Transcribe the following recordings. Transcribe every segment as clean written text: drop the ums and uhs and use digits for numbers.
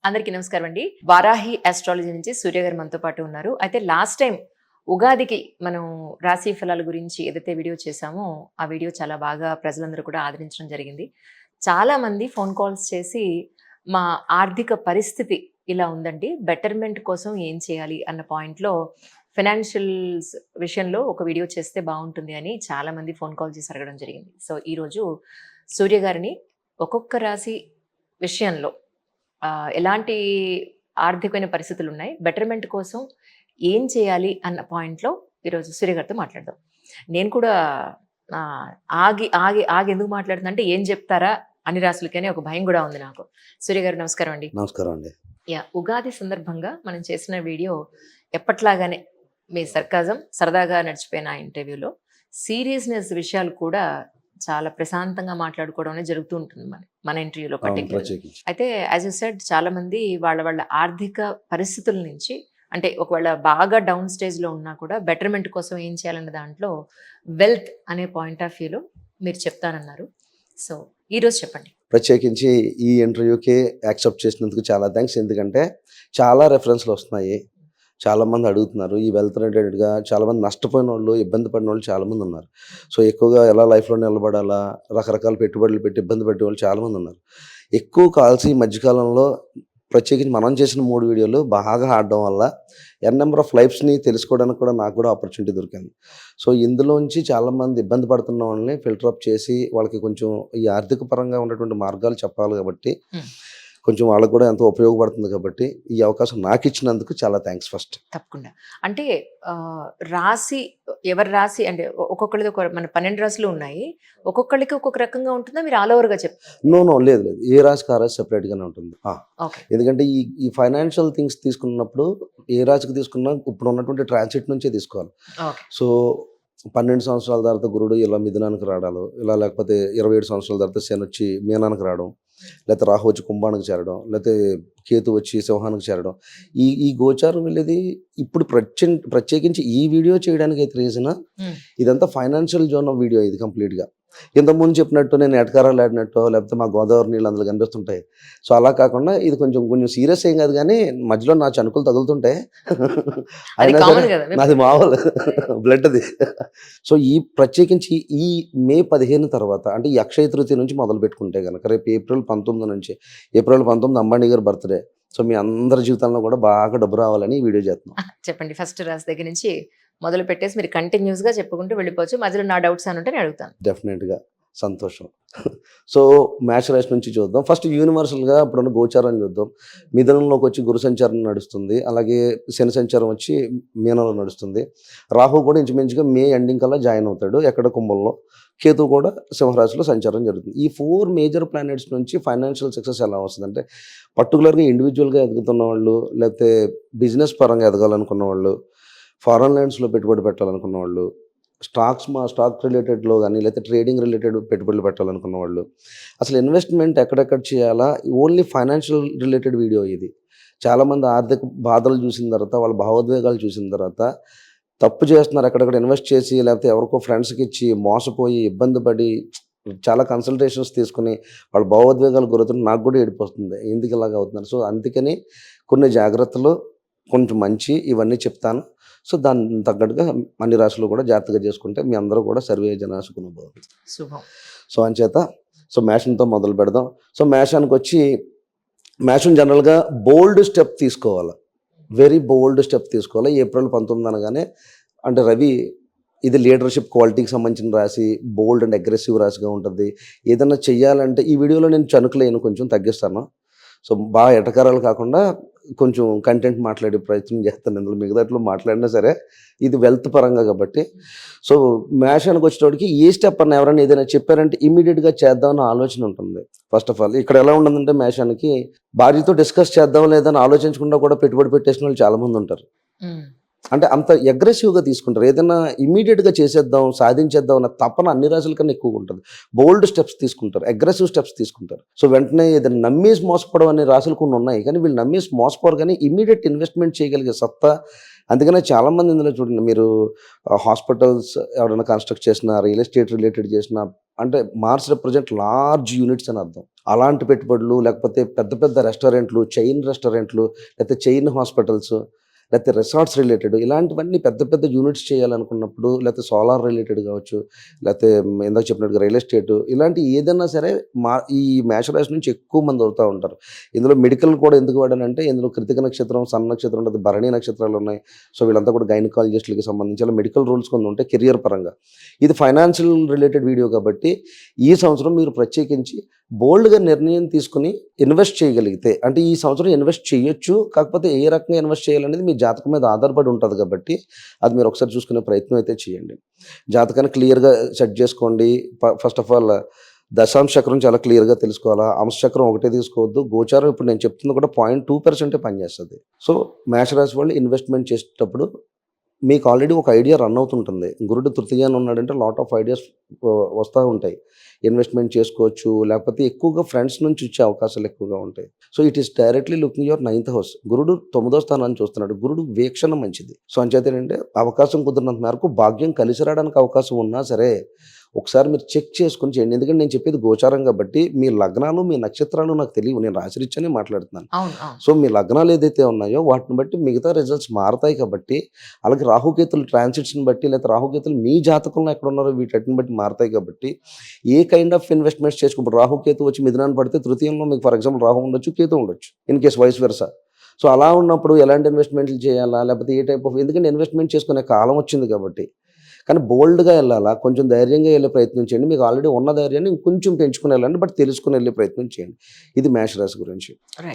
అందరికీ నమస్కారం అండి. వారాహి ఆస్ట్రాలజీ నుంచి సూర్య గారు మనతో పాటు ఉన్నారు. అయితే లాస్ట్ టైం ఉగాదికి మనం రాశి ఫలాల గురించి ఏదైతే వీడియో చేశామో, ఆ వీడియో చాలా బాగా ప్రజలందరూ కూడా ఆదరించడం జరిగింది. చాలామంది ఫోన్ కాల్స్ చేసి, మా ఆర్థిక పరిస్థితి ఇలా ఉందండి. బెటర్‌మెంట్ కోసం ఏం చేయాలి అన్న పాయింట్‌లో ఫైనాన్షియల్స్ విషయంలో ఒక వీడియో చేస్తే బావుంటుంది అని చాలామంది ఫోన్ కాల్ చేసి అడగడం జరిగింది. సో, ఈరోజు సూర్య గారిని ఒక్కొక్క రాశి విషయంలో ఎలాంటి ఆర్థికమైన పరిస్థితులున్నాయి, బెటర్‌మెంట్ కోసం ఏం చేయాలి అన్న పాయింట్‌లో ఈరోజు సూర్య గారితో మాట్లాడదాం. నేను కూడా ఆహ్, ఆగి ఎందుకు మాట్లాడుతున్నా అంటే ఏం చెప్తారా అన్ని రాసులకని ఒక భయం గూడా ఉంది నాకు. సూర్య గారు నమస్కారం అండి. నమస్కారం అండి. ఉగాది సందర్భంగా మనం చేసిన వీడియో ఎప్పట్లాగానే మీ సర్కాజం సరదాగా నడిచిపోయిన ఆ ఇంటర్వ్యూలో సీరియస్‌నెస్ విషయాలు కూడా చాలా ప్రశాంతంగా మాట్లాడుకోవడం అనేది జరుగుతూ ఉంటుంది మన ఇంటర్వ్యూలో అవును. పర్టిక్యులర్‌గా. ప్రత్యేకించి. అయితే యాజ్ యూ సెడ్ చాలామంది వాళ్ళ ఆర్థిక పరిస్థితుల నుంచి అంటే ఒకవేళ బాగా డౌన్ స్టేజ్‌లో ఉన్నా కూడా బెటర్‌మెంట్ కోసం ఏం చేయాలన్న దాంట్లో వెల్త్ అనే పాయింట్ ఆఫ్ వ్యూలో మీరు చెప్తానన్నారు. సో, ఈరోజు చెప్పండి. ప్రత్యేకించి ఈ ఇంటర్వ్యూకి యాక్సెప్ట్ చేసినందుకు చాలా థాంక్స్. ఎందుకంటే చాలా రెఫరెన్స్‌లు వస్తున్నాయి. చాలామంది అడుగుతున్నారు. ఈ వెల్త్ రిలేటెడ్‌గా చాలామంది నష్టపోయినోళ్ళు, ఇబ్బంది పడినోళ్ళు చాలామంది ఉన్నారు. సో, ఎక్కువగా ఎలా లైఫ్‌లో నిలబడాలా, రకరకాల పెట్టుబడులు పెట్టి ఇబ్బంది పడేవాళ్ళు చాలామంది ఉన్నారు. ఎక్కువ కాల్స్ ఈ మధ్య కాలంలో ప్రత్యేకించి మనం చేసిన 3 వీడియోలు బాగా ఆడడం వల్ల నెంబర్ ఆఫ్ లైఫ్స్‌ని తెలుసుకోవడానికి కూడా నాకు కూడా ఆపర్చునిటీ దొరికింది. సో, ఇందులోంచి చాలామంది ఇబ్బంది పడుతున్న వాళ్ళని ఫిల్టర్ అప్ చేసి వాళ్ళకి కొంచెం ఈ ఆర్థిక పరంగా ఉన్నటువంటి మార్గాలు చెప్పాలి కాబట్టి హ్మ్. కొంచెం వాళ్ళకి కూడా ఎంతో ఉపయోగపడుతుంది కాబట్టి ఈ అవకాశం నాకిచ్చినందుకు చాలా థాంక్స్ ఫస్ట్. తప్పకుండా. అంటే రాశి ఎవరి రాశి అంటే ఒక్కొక్కళ్ళది మన 12 రాశులు ఉన్నాయి. ఒక్కొక్కళ్ళకి ఒక్కొక్క రకంగా ఉంటుందా? మీరు ఆల్ ఓవర్‌గా నో. లేదు. ఏ రాశికి ఆ రాశి సెపరేట్‌గానే ఉంటుంది. ఓకే. ఎందుకంటే ఈ ఫైనాన్షియల్ థింగ్స్ తీసుకున్నప్పుడు ఏ రాశికి తీసుకున్నా ఇప్పుడు ఉన్నటువంటి ట్రాన్సిట్ నుంచే తీసుకోవాలి. ఓకే. సో, 12 సంవత్సరాల తర్వాత గురుడు ఇలా మిథునానికి రావడాలు, ఇలా లేకపోతే 27 సంవత్సరాల తర్వాత శనొచ్చి మీనానికి రావడం, లేకపోతే రాహు వచ్చి కుంభానికి చేరడం, లేకపోతే కేతు వచ్చి సింహానికి చేరడం. ఈ గోచారం వెళ్ళేది ఇప్పుడు ప్రత్యేకించి ఈ వీడియో చేయడానికి అయితే రీజన్ హ్మ్. ఇదంతా ఫైనాన్షియల్ జోన్ ఆఫ్ వీడియో ఇది కంప్లీట్‌గా. ఇంతకుముందు చెప్పినట్టు నేను ఎటకారాలు ఆడినట్టో లేకపోతే మా గోదావరి నీళ్ళు అందులో కనిపిస్తుంటాయి. సో, అలా కాకుండా ఇది కొంచెం సీరియస్ ఏం కాదు గానీ మధ్యలో నా చనుకులు తగులుతుంటాయి. అది అయినా సరే కామన్ గదా! నాది మామూలు బ్లడ్ అది. సో, ప్రత్యేకించి ఈ మే 15 తర్వాత అంటే ఈ అక్షయ తృతీయ నుంచి మొదలుపెట్టుకుంటే గనక రేపు ఏప్రిల్ 19 నుంచి ఏప్రిల్ 19 అంబానీ గారి బర్త్‌డే. సో, మీ అందరి జీవితంలో కూడా బాగా డబ్బు రావాలని ఈ వీడియో చేస్తున్నాం. చెప్పండి. ఫస్ట్ రాశి దగ్గర నుంచి మొదలు పెట్టేసి మీరు కంటిన్యూస్‌గా చెప్పుకుంటూ వెళ్ళిపోవచ్చు. మధ్యలో నా డౌట్స్ ఏమైనా ఉంటే నేను అడుగుతాను. డెఫినెట్‌గా. సంతోషం. సో, మేష రాశి నుంచి చూద్దాం. ఫస్ట్ యూనివర్సల్‌గా ఇప్పుడున్న గోచారం చూద్దాం. మిథునంలోకి వచ్చి గురు సంచారం నడుస్తుంది. అలాగే శని సంచారం వచ్చి మీనంలో నడుస్తుంది. రాహు కూడా ఇంచుమించుగా మే ఎండింగ్ కల్లా జాయిన్ అవుతాడు. ఎక్కడ కుంభంలో. కేతువు కూడా సింహరాశిలో సంచారం జరుగుతుంది. ఈ 4 మేజర్ ప్లానెట్స్ నుంచి ఫైనాన్షియల్ సక్సెస్ ఎలా వస్తదంటే పర్టిక్యులర్‌గా ఇండివిడ్యువల్‌గా ఎదుగుతున్న వాళ్ళు, లేకపోతే బిజినెస్ పరంగా ఎదగాలనుకున్న వాళ్ళు, ఫారెన్ ల్యాండ్స్‌లో పెట్టుబడి పెట్టాలనుకున్న వాళ్ళు, స్టాక్ రిలేటెడ్‌లో గాని, లేకపోతే ట్రేడింగ్ రిలేటెడ్ పెట్టుబడులు పెట్టాలనుకున్న వాళ్ళు, అసలు ఇన్వెస్ట్‌మెంట్ ఎక్కడెక్కడ చేయాలా? ఓన్లీ ఫైనాన్షియల్ రిలేటెడ్ వీడియో ఇది. చాలామంది ఆర్థిక బాధలు చూసిన తర్వాత, వాళ్ళ భావోద్వేగాలు చూసిన తర్వాత, తప్పు చేస్తున్నారు ఎక్కడెక్కడ ఇన్వెస్ట్ చేసి, లేకపోతే ఎవరికో ఫ్రెండ్స్‌కిచ్చి, మోసపోయి, ఇబ్బంది పడి, చాలా కన్సల్టేషన్స్ తీసుకొని, వాళ్ళ భావోద్వేగాలకు గురవుతుంటే నాకు కూడా ఏడుపొస్తుంది. ఎందుకు ఇలాగ అవుతున్నారు? సో, అందుకని కొన్ని జాగ్రత్తలు, కొంచెం మంచి ఇవన్నీ చెప్తాను. సో, దానికి తగ్గట్టుగా అన్ని రాశులు కూడా జాగ్రత్తగా చేసుకుంటే మీ అందరూ కూడా సర్వే జన సుఖినో భవంతు. శుభం. సో, అంచేత మేషంతో మొదలు పెడదాం. సో, మేషానికొచ్చి మేషం జనరల్‌గా బోల్డ్ స్టెప్ తీసుకోవాలి. వెరీ బోల్డ్ స్టెప్ తీసుకోవాలి. ఏప్రిల్ 19 అనగానే అంటే రవి ఇది లీడర్‌షిప్ క్వాలిటీకి సంబంధించిన రాశి. బోల్డ్ అండ్ అగ్రెసివ్ రాశిగా ఉంటది. ఏదన్నా చెయ్యాలంటే ఈ వీడియోలో నేను చనుకులేను కొంచెం తగ్గిస్తాను. సో, బాగా ఎటకారాలు కాకుండా కొంచెం కంటెంట్ మాట్లాడే ప్రయత్నం చేస్తాను. ఇందులో మిగతాట్లో మాట్లాడినా సరే ఇది వెల్త్ పరంగా కాబట్టి. సో, మేషానికి వచ్చేటప్పటికి ఏ స్టెప్ అన్నా ఎవరైనా ఏదైనా చెప్పారంటే ఇమ్మీడియేట్‌గా చేద్దామన్న ఆలోచన ఉంటుంది. ఫస్ట్ ఆఫ్ ఆల్ ఇక్కడ ఎలా ఉండదంటే మేషానికి భార్యతో డిస్కస్ చేద్దాం లేదని ఆలోచించకుండా కూడా పెట్టుబడి పెట్టేసిన వాళ్ళు చాలామంది ఉంటారు. హ్మ్. అంటే అంత అగ్రెసివ్‌గా తీసుకుంటారు. ఏదైనా ఇమ్మీడియేట్‌గా చేసేద్దాం, సాధించేద్దాం అన్న తపన అన్ని రాశుల కన్నా ఎక్కువగా ఉంటది. బోల్డ్ స్టెప్స్ తీసుకుంటారు. అగ్రెసివ్ స్టెప్స్ తీసుకుంటారు. సో, వెంటనే ఏదైనా నమ్మేసి మోసపోవడం అనే రాశులు కొన్ని ఉన్నాయి. కానీ వీళ్ళు నమ్మేసి మోసపోరు కానీ ఇమ్మీడియేట్ ఇన్వెస్ట్‌మెంట్ చేయగలిగే సత్తా అందుకనే చాలామంది ఇందులో చూడండి మీరు హాస్పిటల్స్ ఎవరైనా కన్‌స్ట్రక్ట్ చేసినా, రియల్ ఎస్టేట్ రిలేటెడ్ చేసినా అంటే మార్స్ రిప్రజెంట్ లార్జ్ యూనిట్స్ అని అర్థం. అలాంటి పెట్టుబడులు, లేకపోతే పెద్ద పెద్ద రెస్టారెంట్లు, చైన్ రెస్టారెంట్లు, లేకపోతే చైన్ హాస్పిటల్స్, లేకపోతే రిసార్ట్స్ రిలేటెడ్ ఇలాంటివన్నీ పెద్ద పెద్ద యూనిట్స్ చేయాలనుకున్నప్పుడు, లేకపోతే సోలార్ రిలేటెడ్ కావచ్చు, లేకపోతే ఇందాక చెప్పినట్టుగా రియల్ ఎస్టేట్ ఇలాంటి ఏదైనా సరే ఈ మేషరాశి నుంచి ఎక్కువ మంది అవుతూ ఉంటారు. ఇందులో మెడికల్ కూడా ఎందుకు వాడానంటే, ఇందులో కృతిక నక్షత్రం, సన్ నక్షత్రం ఉంటుంది, భరణి నక్షత్రాలు ఉన్నాయి. సో వీళ్ళంతా కూడా గైనకాలజిస్టులకి సంబంధించి అలా మెడికల్ రూల్స్ కొన్ని ఉంటాయి కెరియర్ పరంగా. ఇది ఫైనాన్షియల్ రిలేటెడ్ వీడియో కాబట్టి ఈ సంవత్సరం మీరు ప్రత్యేకించి బోల్డ్గా నిర్ణయం తీసుకుని ఇన్వెస్ట్ చేయగలిగితే, అంటే ఈ సంవత్సరం ఇన్వెస్ట్ చేయొచ్చు, కాకపోతే ఏ రకంగా ఇన్వెస్ట్ చేయాలనేది మీ జాతకం మీద ఆధారపడి ఉంటుంది కాబట్టి అది మీరు ఒకసారి చూసుకునే ప్రయత్నం అయితే చేయండి. జాతకాన్ని క్లియర్గా సెట్ చేసుకోండి. ఫస్ట్ ఆఫ్ ఆల్ దశాంశ చక్రం చాలా క్లియర్గా తెలుసుకోవాలా. అంశ చక్రం ఒకటే తీసుకోవద్దు. గోచారం ఇప్పుడు నేను చెప్తుంది కూడా 0.2% పనిచేస్తుంది. సో మేషరాశి వాళ్ళు ఇన్వెస్ట్మెంట్ చేసేటప్పుడు మీకు ఆల్రెడీ ఒక ఐడియా రన్ అవుతుంటుంది. గురుడు తృతీయాన్ని ఉన్నాడంటే లాట్ ఆఫ్ ఐడియాస్ వస్తూ ఉంటాయి. ఇన్వెస్ట్మెంట్ చేసుకోవచ్చు, లేకపోతే ఎక్కువగా ఫ్రెండ్స్ నుంచి వచ్చే అవకాశాలు ఎక్కువగా ఉంటాయి. So it is directly looking your 9th house. గురుడు 9వ స్థానాన్ని చూస్తున్నాడు. గురుడు వీక్షణ మంచిది. సో అంచేత ఏంటంటే అవకాశం కుదిరినంత మేరకు భాగ్యం కలిసి రావడానికి అవకాశం ఉన్నా సరే ఒకసారి మీరు చెక్ చేసుకొని చేయండి. ఎందుకంటే నేను చెప్పేది గోచారం కాబట్టి మీ లగ్నాలు, మీ నక్షత్రాలు నాకు తెలియవు. నేను రాశిరీత్యానే మాట్లాడుతున్నాను. సో మీ లగ్నాలు ఏదైతే ఉన్నాయో వాటిని బట్టి మిగతా రిజల్ట్స్ మారతాయి కాబట్టి, అలాగే రాహుకేతులు ట్రాన్సిట్స్ని బట్టి, లేకపోతే రాహుకేతులు మీ జాతకంలో ఎక్కడ ఉన్నారో వీటిని బట్టి మారతాయి కాబట్టి ఏ కైండ్ ఆఫ్ ఇన్వెస్ట్మెంట్స్ చేసుకుంటారు. రాహుకేతు వచ్చి మిథునాన్ని పడితే తృతీయంలో మీకు ఫర్ ఎగ్జాంపుల్ రాహు ఉండొచ్చు, కేతు ఉండొచ్చు, in case vice versa. So అలా ఉన్నప్పుడు ఎలాంటి ఇన్వెస్ట్మెంట్లు చేయాలా, లేకపోతే ఏ టైప్ ఆఫ్, ఎందుకంటే ఇన్వెస్ట్మెంట్ చేసుకునే కాలం వచ్చింది కాబట్టి. కానీ బోల్డ్గా వెళ్ళాలా, కొంచెం ధైర్యంగా వెళ్ళే ప్రయత్నం చేయండి. మీకు ఆల్రెడీ ఉన్న ధైర్యాన్ని ఇంకొంచెం పెంచుకుని వెళ్ళండి, బట్ తెలుసుకుని వెళ్ళే ప్రయత్నం చేయండి. ఇది మేషరాశి గురించి.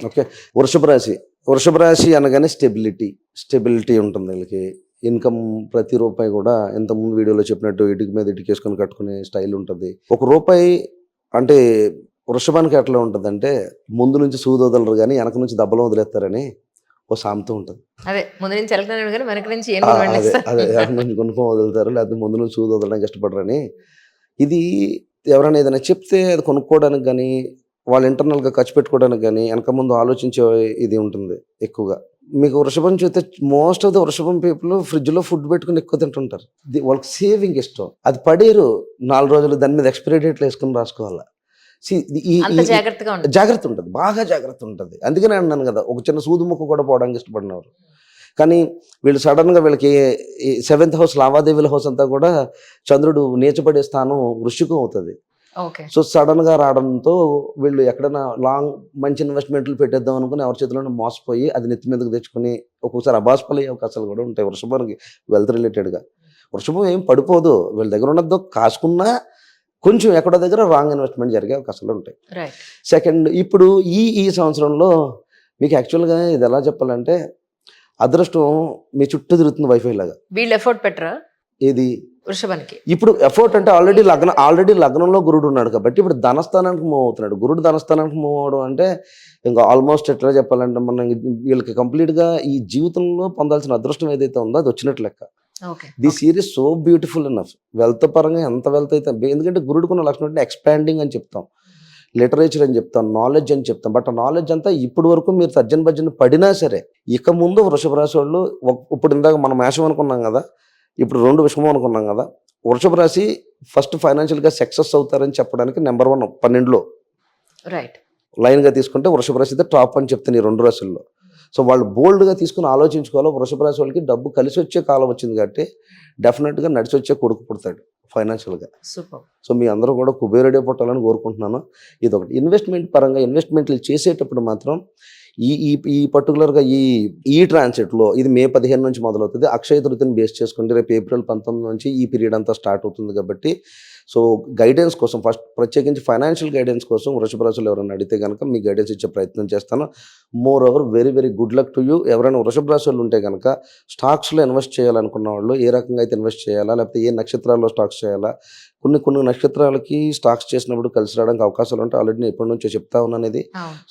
ఓకే. వృషభ రాశి అనగానే స్టెబిలిటీ ఉంటుంది. వీళ్ళకి ఇన్కమ్ ప్రతి రూపాయి కూడా ఇంతకుముందు వీడియోలో చెప్పినట్టు ఇటుక మీద ఇటుకేసుకొని కట్టుకునే స్టైల్ ఉంటుంది. ఒక రూపాయి అంటే వృషభానికి ఎట్లా ఉంటుందంటే, ముందు నుంచి సూది వదలరు కానీ వెనక నుంచి దెబ్బలు వదిలేస్తారని ఓ సామెత ఉంటుంది. అదే ముందు నుంచి వెళ్తున్నాడు కానీ వెనక నుంచి అదే వెనక నుంచి గుణపం వదులుతారు, లేకపోతే ముందు నుంచి సూది వదలడానికి ఇష్టపడరని. ఇది ఎవరైనా ఏదైనా చెప్తే అది కొనుక్కోవడానికి కానీ, వాళ్ళు ఇంటర్నల్గా ఖర్చు పెట్టుకోవడానికి కానీ వెనక ముందు ఆలోచించే ఇది ఉంటుంది ఎక్కువగా. మీకు వృషభం చూస్తే మోస్ట్ ఆఫ్ ద వృషభం పీపుల్ ఫ్రిడ్జ్లో ఫుడ్ పెట్టుకుని ఎక్కువ తింటుంటారు. వాళ్ళకి సేవింగ్ ఇష్టం. అది పడేరు 4 రోజులు, దాని మీద ఎక్స్పైరీ డేట్లు వేసుకుని రాసుకోవాలా. జాగ్రత్త ఉంటుంది, బాగా జాగ్రత్త ఉంటుంది. అందుకనే అన్నాను కదా, ఒక చిన్న సూది ముక్క కూడా పోవడానికి ఇష్టపడినవారు. కానీ వీళ్ళు సడన్గా వీళ్ళకి 7th హౌస్ లావాదేవీల హౌస్ అంతా కూడా చంద్రుడు నీచపడే స్థానం వృశ్చికం అవుతుంది. సో సడన్గా రావడంతో వీళ్ళు ఎక్కడైనా మంచి ఇన్వెస్ట్మెంట్లు పెట్టేద్దాం అనుకుని ఎవరి చేతిలోనే మోసపోయి అది నెత్తి మీదకి తెచ్చుకుని ఒక్కొక్కసారి అబాస్పలయ్యే అవకాశాలు కూడా ఉంటాయి వృషభానికి వెల్త్ రిలేటెడ్గా. వృషభం ఏం పడిపోదు, వీళ్ళ దగ్గర ఉన్నదో కాసుకున్నా కొంచెం ఎక్కడో దగ్గర రాంగ్ ఇన్వెస్ట్మెంట్ జరిగే అవకాశాలు ఉంటాయి. సెకండ్, ఇప్పుడు ఈ సంవత్సరంలో మీకు యాక్చువల్గా ఇది ఎలా చెప్పాలంటే, అదృష్టం మీ చుట్టూ తిరుగుతుంది వైఫై లాగా. వీళ్ళు ఎఫర్ట్ పెట్టరా ఏది వృషభానికి? ఇప్పుడు ఎఫర్ట్ అంటే ఆల్రెడీ లగ్నంలో గురుడు ఉన్నాడు కాబట్టి ఇప్పుడు ధనస్థానానికి మూవ్ అవుతున్నాడు. గురుడు ధనస్థానానికి మూవ్ అవడం అంటే ఇంకా ఆల్మోస్ట్ ఎట్లా చెప్పాలంటే మనం వీళ్ళకి కంప్లీట్గా ఈ జీవితంలో పొందాల్సిన అదృష్టం ఏదైతే ఉందో అది వచ్చినట్టు లెక్క. The series so beautiful enough. Wealth పరంగా ఎంత వెల్త్ అయితే, ఎందుకంటే గురుడుకున్న లక్షణం అంటే ఎక్స్పాండింగ్ అని చెప్తాం, లిటరేచర్ అని చెప్తాం, నాలెడ్జ్ అని చెప్తాం. బట్ ఆ నాలెడ్జ్ అంతా ఇప్పుడు వరకు మీరు తర్జన పడినా సరే ఇక ముందు వృషభ రాశి వాళ్ళు, ఇప్పుడు ఇందాక మనం మేషం అనుకున్నాం కదా, ఇప్పుడు 2 విషమం అనుకున్నాం కదా, వృషభ రాశి ఫస్ట్ ఫైనాన్షియల్గా సక్సెస్ అవుతారని చెప్పడానికి నెంబర్ 1 12లో లైన్గా తీసుకుంటే వృషభ రాశి అయితే టాప్ అని చెప్తాను ఈ 2 రాశుల్లో. సో వాళ్ళు బోల్డ్గా తీసుకుని ఆలోచించుకోవాలి. వృషభ రాశి వాళ్ళకి డబ్బు కలిసి వచ్చే కాలం వచ్చింది కాబట్టి డెఫినెట్గా నడిచి వచ్చే కొడుకు పుడతాడు ఫైనాన్షియల్గా. సో మీ అందరూ కూడా కుబేరుడే పుట్టాలని కోరుకుంటున్నాను. ఇదొకటి. ఇన్వెస్ట్మెంట్ పరంగా ఇన్వెస్ట్మెంట్లు చేసేటప్పుడు మాత్రం ఈ పర్టికులర్గా ఈ ట్రాన్సిట్లో ఇది మే 15 నుంచి మొదలవుతుంది. అక్షయ తృతీయని బేస్ చేసుకుంటే రేపు ఏప్రిల్ 19 నుంచి ఈ పీరియడ్ అంతా స్టార్ట్ అవుతుంది కాబట్టి, సో గైడెన్స్ కోసం ఫస్ట్ ప్రత్యేకించి ఫైనాన్షియల్ గైడెన్స్ కోసం వృషభ రాశులు ఎవరైనా అడిగితే కనుక మీకు గైడెన్స్ ఇచ్చే ప్రయత్నం చేస్తాను. More over very very good luck to you. ఎవరైనా వృషభ రాశులు ఉంటే కనుక స్టాక్స్లో ఇన్వెస్ట్ చేయాలనుకున్న వాళ్ళు ఏ రకంగా అయితే ఇన్వెస్ట్ చేయాలా, లేకపోతే ఏ నక్షత్రాల్లో స్టాక్స్ చేయాలా, కొన్ని నక్షత్రాలకి స్టాక్స్ చేసినప్పుడు కలిసి రావడానికి అవకాశాలు ఉంటాయి. ఆల్రెడీ నేను ఎప్పటి నుంచో చెప్తా ఉన్నాను ఇది.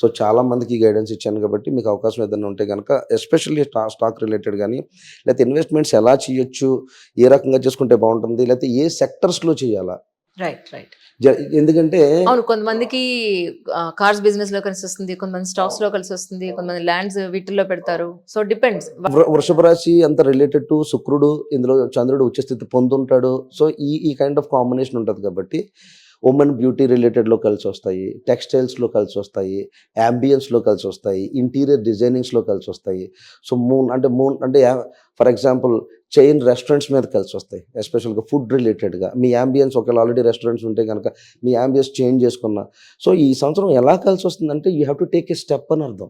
సో చాలా మందికి గైడెన్స్ ఇచ్చాను కాబట్టి మీకు అవకాశం ఏదైనా ఉంటే కనుక ఎస్పెషల్లీ స్టాక్ రిలేటెడ్ కానీ, లేకపోతే ఇన్వెస్ట్మెంట్స్ ఎలా చేయొచ్చు, ఏ రకంగా చేసుకుంటే బాగుంటుంది, లేకపోతే ఏ సెక్టర్స్లో చేయాలా. ఎందుకంటే కొంతమందికి కార్స్ బిజినెస్ లో కలిసి వస్తుంది, కొంతమంది స్టాక్స్ లో కలిసి వస్తుంది, కొంతమంది ల్యాండ్స్ వీటిల్లో పెడతారు. So depends. వృషభ రాశి అంత రిలేటెడ్ టు శుక్రుడు, ఇందులో చంద్రుడు ఉచ్చస్థితి పొందుంటాడు. సో ఈ కైండ్ ఆఫ్ కాంబినేషన్ ఉంటుంది కాబట్టి ఉమెన్ బ్యూటీ రిలేటెడ్లో కలిసి వస్తాయి, టెక్స్టైల్స్లో కలిసి వస్తాయి, యాంబియన్స్లో కలిసి వస్తాయి, ఇంటీరియర్ డిజైనింగ్స్లో కలిసి వస్తాయి. సో అంటే ఫర్ ఎగ్జాంపుల్ చైన్ రెస్టారెంట్స్ మీద కలిసి వస్తాయి, ఎస్పెషల్గా ఫుడ్ రిలేటెడ్గా. మీ యాంబియన్స్ ఒకవేళ ఆల్రెడీ రెస్టారెంట్స్ ఉంటే కనుక మీ యాంబియన్స్ చేంజ్ చేసుకున్నా. సో ఈ సంవత్సరం ఎలా కలిసి వస్తుందంటే you have to take a step అని అర్థం.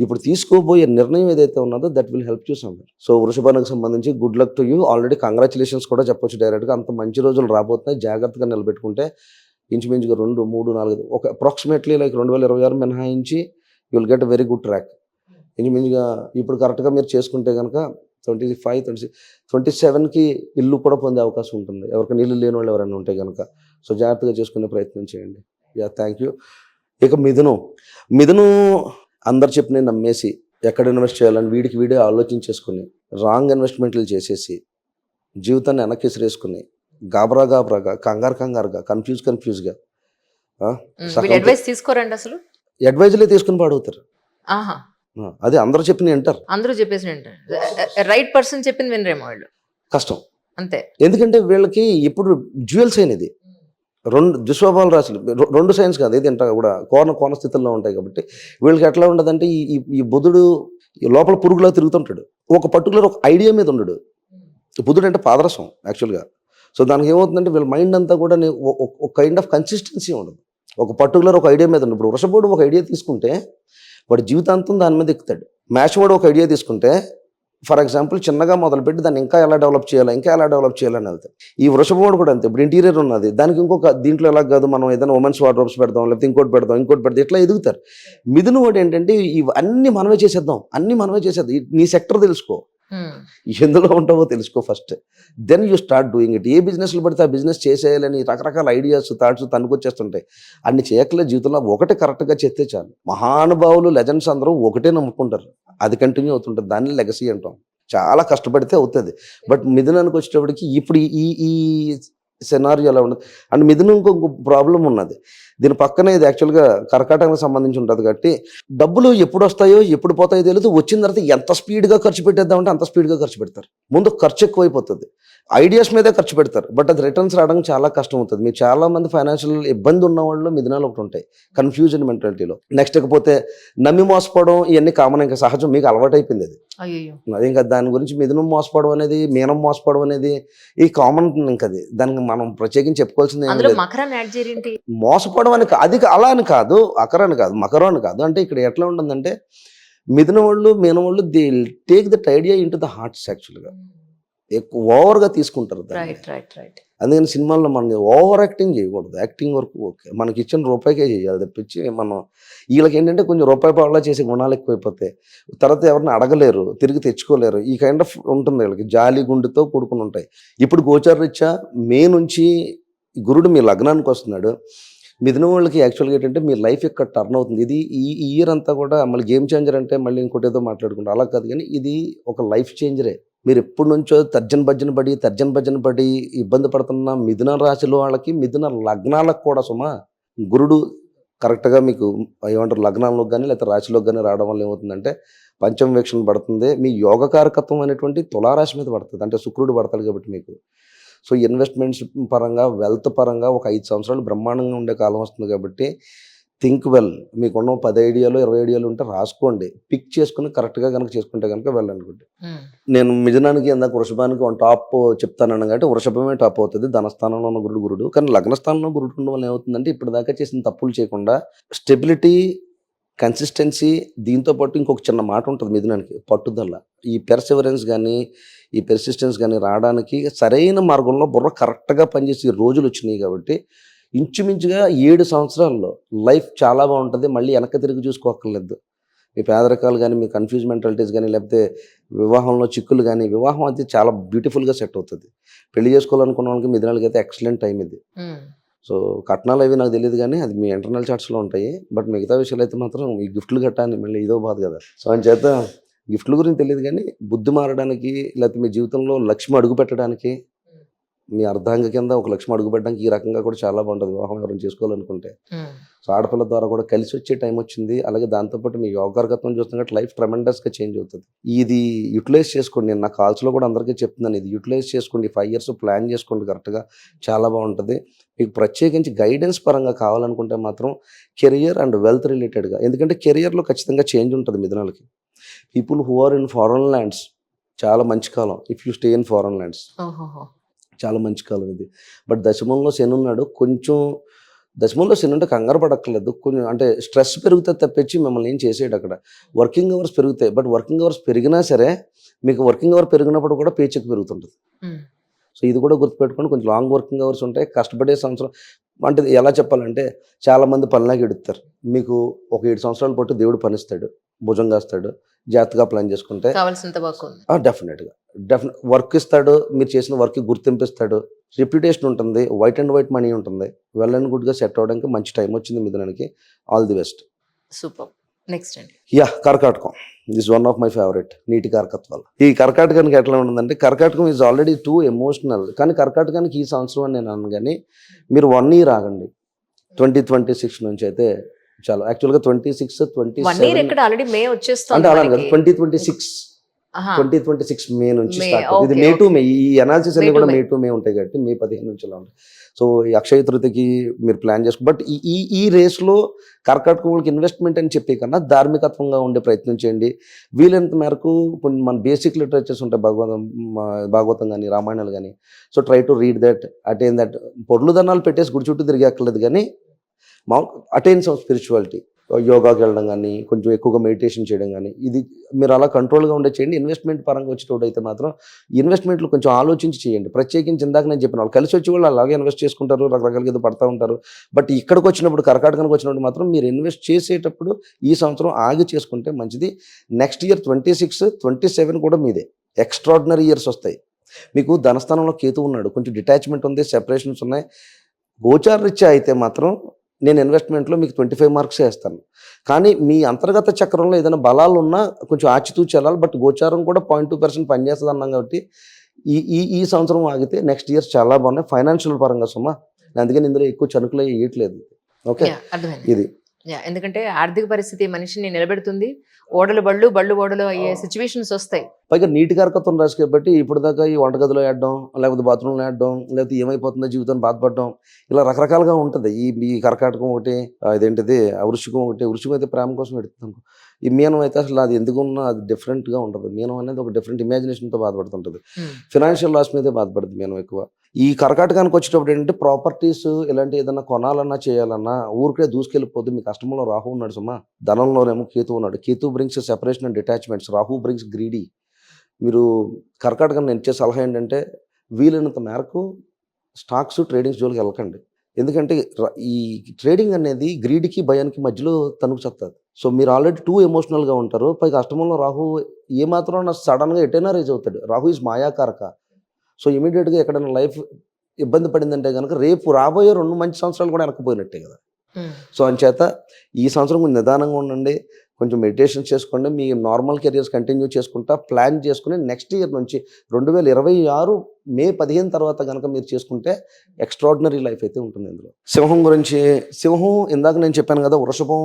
ఇప్పుడు తీసుకోబోయే నిర్ణయం ఏదైతే ఉన్నదో that will help you somewhere. So వృషభానికి సంబంధించి good luck to you. Already congratulations కూడా చెప్పొచ్చు డైరెక్ట్గా. అంత మంచి రోజులు రాబోతున్నాయి, జాగ్రత్తగా నిలబెట్టుకుంటే ఇంచుమించుగా 2, 3, 4 ఒక అప్రాక్సిమేట్లీ లైక్ 2026 మినహాయించి you will get very good track. ఇంచుమించుగా ఇప్పుడు కరెక్ట్గా మీరు చేసుకుంటే కనుక 25, 26, 27కి ఇల్లు కూడా పొందే అవకాశం ఉంటుంది, ఎవరికి నీళ్ళు లేని వాళ్ళు ఎవరైనా ఉంటే కనుక. సో జాగ్రత్తగా చేసుకునే ప్రయత్నం చేయండి. Thank you. ఇక మిథును అందరు చెప్పిన నమ్మేసి ఎక్కడ ఇన్వెస్ట్ చేయాలని వీడే ఆలోచించేసుకుని రాంగ్ ఇన్వెస్ట్మెంట్లు చేసేసి జీవితాన్ని వెనక్కి విసిరేసుకుని గాబరాగా కంగారుగా కన్ఫ్యూజ్గా అడ్వైస్ తీసుకోరండి అసలు. అడ్వైజులే తీసుకుని పాడవుతారు. అది అందరూ చెప్పిన వింటారు, అందరూ చెప్పేసి రైట్ పర్సన్ చెప్పింది వినరేమో వాళ్ళు. కష్టం అంతే. ఎందుకంటే ఎందుకంటే వీళ్ళకి ఇప్పుడు జ్యువెల్ సైన్ ఇది, 2 దుస్వభావాల రాశులు, 2 సైన్స్ కాదు ఇది, ఇంట కూడా కోణ స్థితుల్లో ఉంటాయి. కాబట్టి వీళ్ళకి ఎట్లా ఉండదంటే ఈ బుధుడు లోపల పురుగులా తిరుగుతుంటాడు, ఒక పర్టికులర్ ఒక ఐడియా మీద ఉండడు. బుధుడు అంటే పాదరసం యాక్చువల్గా. సో దానికి ఏమవుతుందంటే వీళ్ళ మైండ్ అంతా కూడా ఒక కైండ్ ఆఫ్ కన్సిస్టెన్సీ ఉండదు, ఒక పర్టికులర్ ఒక ఐడియా మీద ఉండదు. ఇప్పుడు వృషభుడు ఒక ఐడియా తీసుకుంటే వాడు జీవితాంతం దాని మీద ఎక్కుతాడు. మేషవాడు ఒక ఐడియా తీసుకుంటే ఫర్ ఎగ్జాంపుల్ చిన్నగా మొదలుపెట్టి దాన్ని ఇంకా ఎలా డెవలప్ చేయాలని వెళ్తాడు. ఈ వృషభుడు కూడా అంతే. ఇప్పుడు ఇంటీరియర్ ఉన్నది, దానికి ఇంకొక దీంట్లో ఎలా కాదు, మనం ఏదైనా ఉమెన్స్ వార్డ్రోబ్స్ పెడదాం, లేకపోతే ఇంకోటి పెడదాం, ఇట్లా ఎదుగుతారు. మిథున వాడు ఏంటంటే ఇవన్నీ మనమే చేసేద్దాం, నీ సెక్టర్ తెలుసుకో, ఎందులో ఉంటావో తెలుసుకో first, then you start doing it. ఏ బిజినెస్లు పడితే ఆ బిజినెస్ చేసేయాలని రకరకాల ఐడియాస్ థాట్స్ తనుకొచ్చేస్తుంటాయి. అన్ని చేయకలే జీవితంలో, ఒకటి కరెక్ట్గా చేస్తే చాలు. మహానుభావులు లెజెండ్స్ అందరూ ఒకటే నమ్ముకుంటారు, అది కంటిన్యూ అవుతుంటుంది, దాన్ని లెగసీ అంటాం. చాలా కష్టపడితే అవుతుంది. బట్ మిథునానికి వచ్చేటప్పటికి ఇప్పుడు ఈ సెనారియో ఎలా ఉండదు. అండ్ మిథున ఇంకొక ప్రాబ్లం ఉన్నది, దీని పక్కనే ఇది యాక్చువల్గా కర్కాటకానికి సంబంధించి ఉంటుంది. కాబట్టి డబ్బులు ఎప్పుడు వస్తాయో ఎప్పుడు పోతాయో తెలియదు, వచ్చిన తర్వాత ఎంత స్పీడ్గా ఖర్చు పెట్టేద్దామంటే అంత స్పీడ్గా ఖర్చు పెడతారు. ముందు ఖర్చు ఎక్కువైపోతుంది, ఐడియాస్ మీదే ఖర్చు పెడతారు, బట్ అది రిటర్న్స్ రావడానికి చాలా కష్టం అవుతుంది. మీరు చాలా మంది ఫైనాన్షియల్ ఇబ్బంది ఉన్న వాళ్ళు మిథునాలు ఒకటి ఉంటాయి, కన్ఫ్యూజన్ మెంటాలిటీలో. నెక్స్ట్ ఇకపోతే నమ్మి మోసపోవడం, ఇవన్నీ కామన్, ఇంకా సహజం, మీకు అలవాటు అయిపోయింది అది. అది ఇంకా దాని గురించి మిథునం మోసపోవడం అనేది, మీనం మోసపోవడం అనేది ఈ కామన్. ఇంకా అది దానికి మనం ప్రత్యేకించి చెప్పుకోవాల్సింది మోసపోవడం అని అది అలా అని కాదు, అకరాని కాదు, మకరం అని కాదు. అంటే ఇక్కడ ఎట్లా ఉంటుందంటే మిథున వాళ్ళు మీనం వాళ్ళు they take that idea in to the hearts. యాక్చువల్గా ఎక్కువ ఓవర్గా తీసుకుంటారు. అందుకని సినిమాల్లో మనం ఓవర్ యాక్టింగ్ చేయకూడదు, యాక్టింగ్ వరకు ఓకే, మనకి ఇచ్చిన రూపాయికే చేయాలి తప్పించి మనం వీళ్ళకి ఏంటంటే కొంచెం రూపాయి పావులా చేసే గుణాలు ఎక్కువైపోతాయి. తర్వాత ఎవరిని అడగలేరు, తిరిగి తెచ్చుకోలేరు, ఈ కైండ్ ఆఫ్ ఉంటుంది వీళ్ళకి, జాలి గుండెతో కూడుకుని ఉంటాయి. ఇప్పుడు గోచారరీత్యా మే నుంచి గురుడు మీ లగ్నానికి వస్తున్నాడు. మిథున వాళ్ళకి యాక్చువల్గా ఏంటంటే మీ లైఫ్ ఇక్కడ టర్న్ అవుతుంది. ఇది ఈ ఇయర్ అంతా కూడా మళ్ళీ గేమ్ చేంజర్ అంటే మళ్ళీ ఇంకోటి ఏదో మాట్లాడుకుంటారు, అలా కాదు. కానీ ఇది ఒక లైఫ్ చేంజరే. మీరు ఎప్పటి నుంచో తర్జన భజన పడి ఇబ్బంది పడుతున్న మిథున రాశిలో వాళ్ళకి, మిథున లగ్నాలకు కూడా గురుడు కరెక్ట్గా మీకు ఏమంటారు లగ్నాల్లోకి కానీ లేకపోతే రాశిలోకి కానీ రావడం వల్ల ఏమవుతుందంటే పంచమ వీక్షణ పడుతుంది. మీ యోగకారకత్వం అనేటువంటి తులారాశి మీద పడుతుంది, అంటే శుక్రుడు పడతాడు కాబట్టి మీకు. సో ఇన్వెస్ట్మెంట్స్ పరంగా, వెల్త్ పరంగా ఒక 5 సంవత్సరాలు బ్రహ్మాండంగా ఉండే కాలం వస్తుంది. కాబట్టి థింక్ వెల్, మీకున్న 10 ఐడియాలు 20 ఐడియాలు ఉంటే రాసుకోండి, పిక్ చేసుకుని కరెక్ట్గా కనుక చేసుకుంటే కనుక వెళ్ళనుకోండి. నేను మిథునానికి ఇందాక వృషభానికి టాప్ చెప్తానన్నా కాబట్టి వృషభమే టాప్ అవుతుంది, ధనస్థానంలో ఉన్న గురుడు. కానీ లగ్నస్థానంలో గురుడు ఉండడం వల్ల ఏమవుతుందంటే ఇప్పుడు దాకా చేసిన తప్పులు చేయకుండా స్టెబిలిటీ, కన్సిస్టెన్సీ, దీంతో పాటు ఇంకొక చిన్న మాట ఉంటుంది మిథునానికి, పట్టుదల. ఈ పెర్సివరెన్స్ కానీ ఈ పెర్సిస్టెన్స్ కానీ రావడానికి సరైన మార్గంలో బుర్ర కరెక్ట్గా పనిచేసే రోజులు వచ్చినాయి. కాబట్టి ఇంచుమించుగా 7 సంవత్సరాల్లో లైఫ్ చాలా బాగుంటుంది. మళ్ళీ వెనక్కి తిరిగి చూసుకోక్కర్లేదు. మీ పేదరికాలు కానీ, మీ కన్ఫ్యూజ్ మెంటాలిటీస్ కానీ, లేకపోతే వివాహంలో చిక్కులు కానీ, వివాహం అయితే చాలా బ్యూటిఫుల్గా సెట్ అవుతుంది. పెళ్లి చేసుకోవాలనుకున్న వాళ్ళకి మిథునాలకి అయితే ఎక్సలెంట్ టైం ఇది. సో కట్నాలు అవి నాకు తెలియదు కానీ అది మీ ఇంటర్నల్ చార్ట్స్లో ఉంటాయి. బట్ మిగతా విషయాలు అయితే మాత్రం ఈ గిఫ్ట్లు కట్టాలి మళ్ళీ ఇదో బాధ కదా. సో అని చేత గిఫ్ట్ల గురించి తెలియదు కానీ బుద్ధి మారడానికి, లేకపోతే మీ జీవితంలో లక్ష్మి అడుగు పెట్టడానికి మీ అర్ధాంగ కింద ఒక లక్ష్యం అడుగు పెట్టడానికి ఈ రకంగా కూడా చాలా బాగుంటుంది వివాహం ఎవరైనా చేసుకోవాలనుకుంటే. సో ఆడపిల్ల ద్వారా కూడా కలిసి వచ్చే టైం వచ్చింది. అలాగే దాంతోపాటు మీ యోగకర్గత్వం చూస్తున్నట్టు లైఫ్ ట్రెమెండస్గా చేంజ్ అవుతుంది. ఇది యూటిలైజ్ చేసుకోండి. నేను నా కాల్స్లో కూడా అందరికీ చెప్తున్నాను, ఇది యూటిలైజ్ చేసుకోండి. 5 years ప్లాన్ చేసుకోండి కరెక్ట్గా, చాలా బాగుంటుంది. మీకు ప్రత్యేకించి గైడెన్స్ పరంగా కావాలనుకుంటే మాత్రం కెరియర్ అండ్ వెల్త్ రిలేటెడ్గా, ఎందుకంటే కెరియర్లో ఖచ్చితంగా చేంజ్ ఉంటుంది మిథునాలకి. People who are in foreign lands చాలా మంచి కాలం. If you stay in foreign lands చాలా మంచి కాలం ఇది. బట్ దశమంలో శని ఉన్నాడు. కొంచెం దశమంలో శని ఉంటే కంగారు పడక్కర్లేదు. కొంచెం అంటే స్ట్రెస్ పెరుగుతుంది తప్పించి మిమ్మల్ని ఏం చేసేయడు అక్కడ. వర్కింగ్ అవర్స్ పెరుగుతాయి. బట్ వర్కింగ్ అవర్స్ పెరిగినా సరే మీకు వర్కింగ్ అవర్ పెరిగినప్పుడు కూడా పే చెక్ పెరుగుతుంటుంది. సో ఇది కూడా గుర్తుపెట్టుకోండి. కొంచెం లాంగ్ వర్కింగ్ అవర్స్ ఉంటాయి. కష్టపడే సంవత్సరం అంటే ఎలా చెప్పాలంటే చాలామంది పనిలాగా ఎడుతారు. మీకు ఒక 7 సంవత్సరాల పాటు దేవుడు పనిస్తాడు, భుజం కాస్తాడు. జాగ్రత్తగా ప్లాన్ చేసుకుంటే డెఫినెట్గా వర్క్ ఇస్తాడు. మీరు చేసిన వర్క్ గుర్తింపు ఇస్తాడు. రెప్యుటేషన్ ఉంటుంది. వైట్ అండ్ వైట్ మనీ ఉంటుంది. వెల్ అండ్ గుడ్గా సెట్ అవ్వడానికి మంచి టైం వచ్చింది మిథునానికి. All the best. Super. Next అండి. కర్కాటకం is one of my favourite. నీటి కర్కత్వాలు. ఈ కర్కాటకానికి ఎట్లా ఉంటుందంటే, కర్కాటకం ఈజ్ ఆల్రెడీ టూ ఎమోషనల్. కానీ కర్కాటకానికి ఈ సంవత్సరం అని నేను అన్నాను. కానీ మీరు 1 year ఆగండి. 2026 నుంచి అయితే చాలా యాక్చువల్గా 26, 27 ఆల్రెడీ మే వచ్చేస్తుంది అంటే అలా కదా. 2026 మే నుంచి స్టార్ట్ అవుతుంది. ఇది మే టు మే. ఈ అనాలిసిస్ అన్ని కూడా మే టు మే ఉంటాయి కాబట్టి మే 15 నుంచి అలా ఉంటాయి. సో ఈ అక్షయ తృతీయకి మీరు ప్లాన్ చేసుకో. బట్ ఈ రేస్లో కర్కాటకులకి ఇన్వెస్ట్మెంట్ అని చెప్పే కన్నా ధార్మికత్వంగా ఉండే ప్రయత్నం చేయండి. వీలైనంత మేరకు కొన్ని మన బేసిక్ లిటరేచర్స్ ఉంటాయి, భాగవతం కానీ రామాయణాలు కానీ. So try to read that, attain that. పొర్లు దన్నాలు పెట్టేసి గుడి చుట్టూ తిరిగి అక్కర్లేదు, కానీ అటైన్ సమ్ స్పిరిచువాలిటీ. యోగాకి వెళ్ళడం కానీ, కొంచెం ఎక్కువగా మెడిటేషన్ చేయడం కానీ, ఇది మీరు అలా కంట్రోల్గా ఉండే చేయండి. ఇన్వెస్ట్మెంట్ పరంగా వచ్చేటోడు అయితే మాత్రం ఇన్వెస్ట్మెంట్లు కొంచెం ఆలోచించి చేయండి. ప్రత్యేకించి ఇందాక నేను చెప్పిన వాళ్ళు కలిసి వచ్చి వాళ్ళు అలాగే ఇన్వెస్ట్ చేసుకుంటారు, రకరకాలుగా ఏదో పడతా ఉంటారు. బట్ ఇక్కడికి వచ్చినప్పుడు, కర్కాటకానికి వచ్చినప్పుడు మాత్రం మీరు ఇన్వెస్ట్ చేసేటప్పుడు ఈ సంవత్సరం ఆగి చేసుకుంటే మంచిది. నెక్స్ట్ ఇయర్ 26, 27 కూడా మీదే. ఎక్స్ట్రాడినరీ ఇయర్స్ వస్తాయి. మీకు ధనస్థానంలో కేతు ఉన్నాడు. కొంచెం డిటాచ్మెంట్ ఉంది, సెపరేషన్స్ ఉన్నాయి. గోచార రీత్యా అయితే మాత్రం నేను ఇన్వెస్ట్మెంట్లో మీకు 25 marks వేస్తాను. కానీ మీ అంతర్గత చక్రంలో ఏదైనా బలాలు ఉన్నా కొంచెం ఆచితూచి వెళ్ళాలి. బట్ గోచారం కూడా 0.2% పనిచేస్తుంది అన్నాం కాబట్టి ఈ సంవత్సరం ఆగితే నెక్స్ట్ ఇయర్స్ చాలా బాగున్నాయి ఫైనాన్షియల్ పరంగా. సుమా అందుకని ఇందులో ఎక్కువ చనుకులు వేయట్లేదు. ఓకే, ఇది ఎందుకంటే ఆర్థిక పరిస్థితి మనిషిని నిలబెడుతుంది. ఓడలు బళ్ళు, బళ్ళు ఓడలు అయ్యే సిచ్యువేషన్స్ వస్తాయి. పైగా నీటి కరకత్వం రాసి కాబట్టి ఇప్పుడు దాకా ఈ వంటగదిలో వేయడం, లేకపోతే బాత్రూంలో వేయడం, లేకపోతే ఏమైపోతుందో జీవితాన్ని బాధపడడం, ఇలా రకరకాలుగా ఉంటుంది. ఈ కర్కాటకం ఒకటి, ఇదేంటిది వృశ్చికం ఒకటి. వృశ్చికం అయితే ప్రేమ కోసం పెడుతుంది. ఈ మీనం అయితే అసలు అది ఎందుకున్నా అది డిఫరెంట్గా ఉంటుంది. మీనం అనేది ఒక డిఫరెంట్ ఇమాజినేషన్తో బాధపడుతుంటుంది. ఫినాన్షియల్ లాస్ మీదే బాధపడుతుంది మీనం ఎక్కువ. ఈ కర్కాటకానికి వచ్చేటప్పుడు ఏంటంటే ప్రాపర్టీస్ ఇలాంటి ఏదైనా కొనాలన్నా చేయాలన్నా ఊరికే దూసుకెళ్ళిపోద్దు. మీ కష్టంలో రాహు ఉన్నాడు సుమా. ధనంలోనేమో కేతు ఉన్నాడు. Ketu brings separation and detachments, Rahu brings greedy. మీరు కర్కాటకం నేను ఇచ్చే సలహా ఏంటంటే వీలైనంత మేరకు స్టాక్స్ ట్రేడింగ్స్ జోలికి వెళ్ళకండి. ఎందుకంటే ఈ ట్రేడింగ్ అనేది గ్రీడ్కి భయానికి మధ్యలో తనుకు చెప్తుంది. సో మీరు ఆల్రెడీ టూ ఎమోషనల్గా ఉంటారు. పైగా అష్టమంలో రాహు ఏమాత్రం సడన్గా ఎటైనా రేజ్ అవుతాడు. రాహు ఈజ్ మాయాకారక. సో ఇమీడియట్గా ఎక్కడైనా లైఫ్ ఇబ్బంది పడిందంటే కనుక రేపు రాబోయే 2 మంచి సంవత్సరాలు కూడా వెనకపోయినట్టే కదా. సో అంచేత ఈ సంవత్సరం కొంచెం నిదానంగా ఉండండి, కొంచెం మెడిటేషన్ చేసుకోండి. మీ నార్మల్ కెరియర్స్ కంటిన్యూ చేసుకుంటా ప్లాన్ చేసుకుని నెక్స్ట్ ఇయర్ నుంచి 2026 మే 15 తర్వాత కనుక మీరు చేసుకుంటే ఎక్స్ట్రాడినరీ లైఫ్ అయితే ఉంటుంది. ఇందులో సింహం గురించి, సింహం ఇందాక నేను చెప్పాను కదా, వృషభం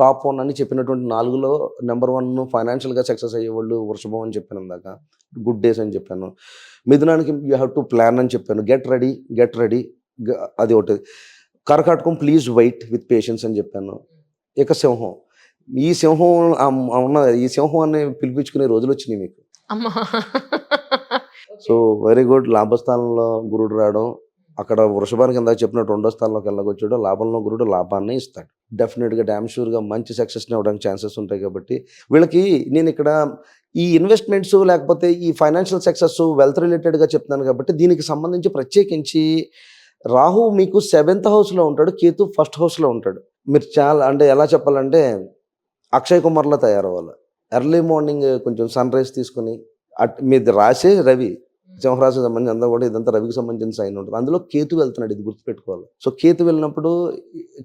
టాప్ 1 అని చెప్పినటువంటి 4లో నెంబర్ 1 ఫైనాన్షియల్గా సక్సెస్ అయ్యేవాళ్ళు వృషభం అని చెప్పాను ఇందాక. గుడ్ డేస్ అని చెప్పాను. మిథునానికి యూ హ్యావ్ టు ప్లాన్ అని చెప్పాను. గెట్ రెడీ అది ఒకటి. కర్కాటకం ప్లీజ్ వెయిట్ విత్ పేషెన్స్ అని చెప్పాను. ఇక సింహం, ఈ సింహం ఈ సింహం అని పిలిపించుకునే రోజులు వచ్చినాయి మీకు. So very good. లాభస్థానంలో గురుడు రావడం, అక్కడ వృషభానికి ఇందాక చెప్పినట్టు 2వ స్థానంలోకి వెళ్ళగొచ్చాడు. లాభంలో గురుడు లాభాన్ని ఇస్తాడు. డెఫినెట్గా డ్యామ్ షూర్గా మంచి సక్సెస్ని ఇవ్వడానికి ఛాన్సెస్ ఉంటాయి. కాబట్టి వీళ్ళకి నేను ఇక్కడ ఈ ఇన్వెస్ట్మెంట్స్ లేకపోతే ఈ ఫైనాన్షియల్ సక్సెస్ వెల్త్ రిలేటెడ్గా చెప్తున్నాను. కాబట్టి దీనికి సంబంధించి ప్రత్యేకించి రాహు మీకు 7th హౌస్లో ఉంటాడు, కేతు 1st హౌస్లో ఉంటాడు. మీరు చాలా అంటే ఎలా చెప్పాలంటే అక్షయ్ కుమార్లో తయారవ్వాలి. ఎర్లీ మార్నింగ్ కొంచెం సన్ రైజ్ తీసుకుని మీది రాసే రవి, సింహరాశికి సంబంధించి అంతా కూడా ఇదంతా రవికి సంబంధించిన సైన్ ఉంటుంది. అందులో కేతు వెళ్తున్నాడు, ఇది గుర్తుపెట్టుకోవాలి. సో కేతు వెళ్ళినప్పుడు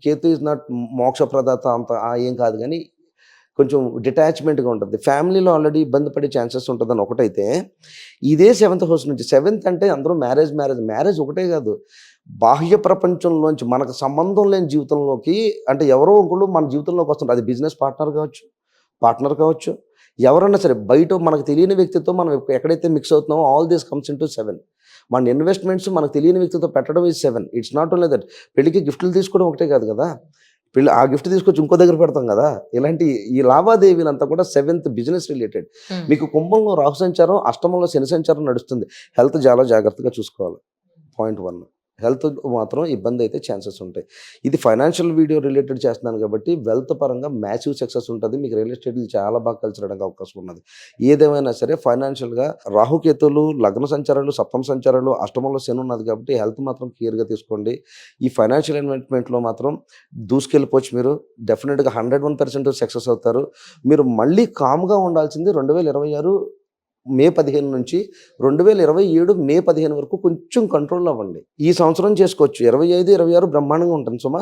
కేతు ఈజ్ నాట్ మోక్ష ప్రదాత అంత ఏం కాదు, కానీ కొంచెం డిటాచ్మెంట్గా ఉంటుంది. ఫ్యామిలీలో ఆల్రెడీ ఇబ్బంది పడే ఛాన్సెస్ ఉంటుందని ఒకటైతే, ఇదే 7th హౌస్ నుంచి 7th అంటే అందరూ మ్యారేజ్ ఒకటే కాదు, బాహ్య ప్రపంచంలోంచి మనకు సంబంధం లేని జీవితంలోకి, అంటే ఎవరో ఒకళ్ళు మన జీవితంలోకి వస్తుంటారు. అది బిజినెస్ పార్ట్నర్ కావచ్చు, ఎవరన్నా సరే బయట మనకు తెలియని వ్యక్తితో మనం ఎక్కడైతే మిక్స్ అవుతున్నామో ఆల్ దిస్ కమ్స్ ఇంటూ 7. మన ఇన్వెస్ట్మెంట్స్ మనకు తెలియని వ్యక్తితో పెట్టడం is 7. It's not only that. పెళ్ళికి గిఫ్ట్లు తీసుకోవడం ఒకటే కాదు కదా, ఆ గిఫ్ట్ తీసుకొచ్చి ఇంకో దగ్గర పెడతాం కదా. ఇలాంటి ఈ లావాదేవీలంతా కూడా 7th బిజినెస్ రిలేటెడ్. మీకు కుంభంలో రాహు సంచారం, అష్టమంలో శని సంచారం నడుస్తుంది. హెల్త్ చాలా జాగ్రత్తగా చూసుకోవాలి. పాయింట్ 1. హెల్త్ మాత్రం ఇబ్బంది అయితే ఛాన్సెస్ ఉంటాయి. ఇది ఫైనాన్షియల్ వీడియో రిలేటెడ్ చేస్తున్నాను కాబట్టి వెల్త్ పరంగా మ్యాసివ్ సక్సెస్ ఉంటుంది. మీకు రియల్ ఎస్టేట్లు చాలా బాగా కలిసి రావడానికి అవకాశం ఉన్నది. ఏదేమైనా సరే ఫైనాన్షియల్గా రాహుకేతులు, లగ్న సంచారాలు, సప్తమ సంచారాలు, అష్టమంలో శని ఉన్నది కాబట్టి హెల్త్ మాత్రం క్లియర్గా తీసుకోండి. ఈ ఫైనాన్షియల్ ఇన్వెస్ట్మెంట్లో మాత్రం దూసుకెళ్ళిపోవచ్చు. మీరు డెఫినెట్గా 101% సక్సెస్ అవుతారు. మీరు మళ్ళీ కామ్గా ఉండాల్సింది 2026 మే 15 నుంచి 2027 మే 15 వరకు కొంచెం కంట్రోల్ అవ్వండి. ఈ సంవత్సరం చేసుకోవచ్చు. 25, 26 బ్రహ్మాండంగా ఉంటుంది సుమా.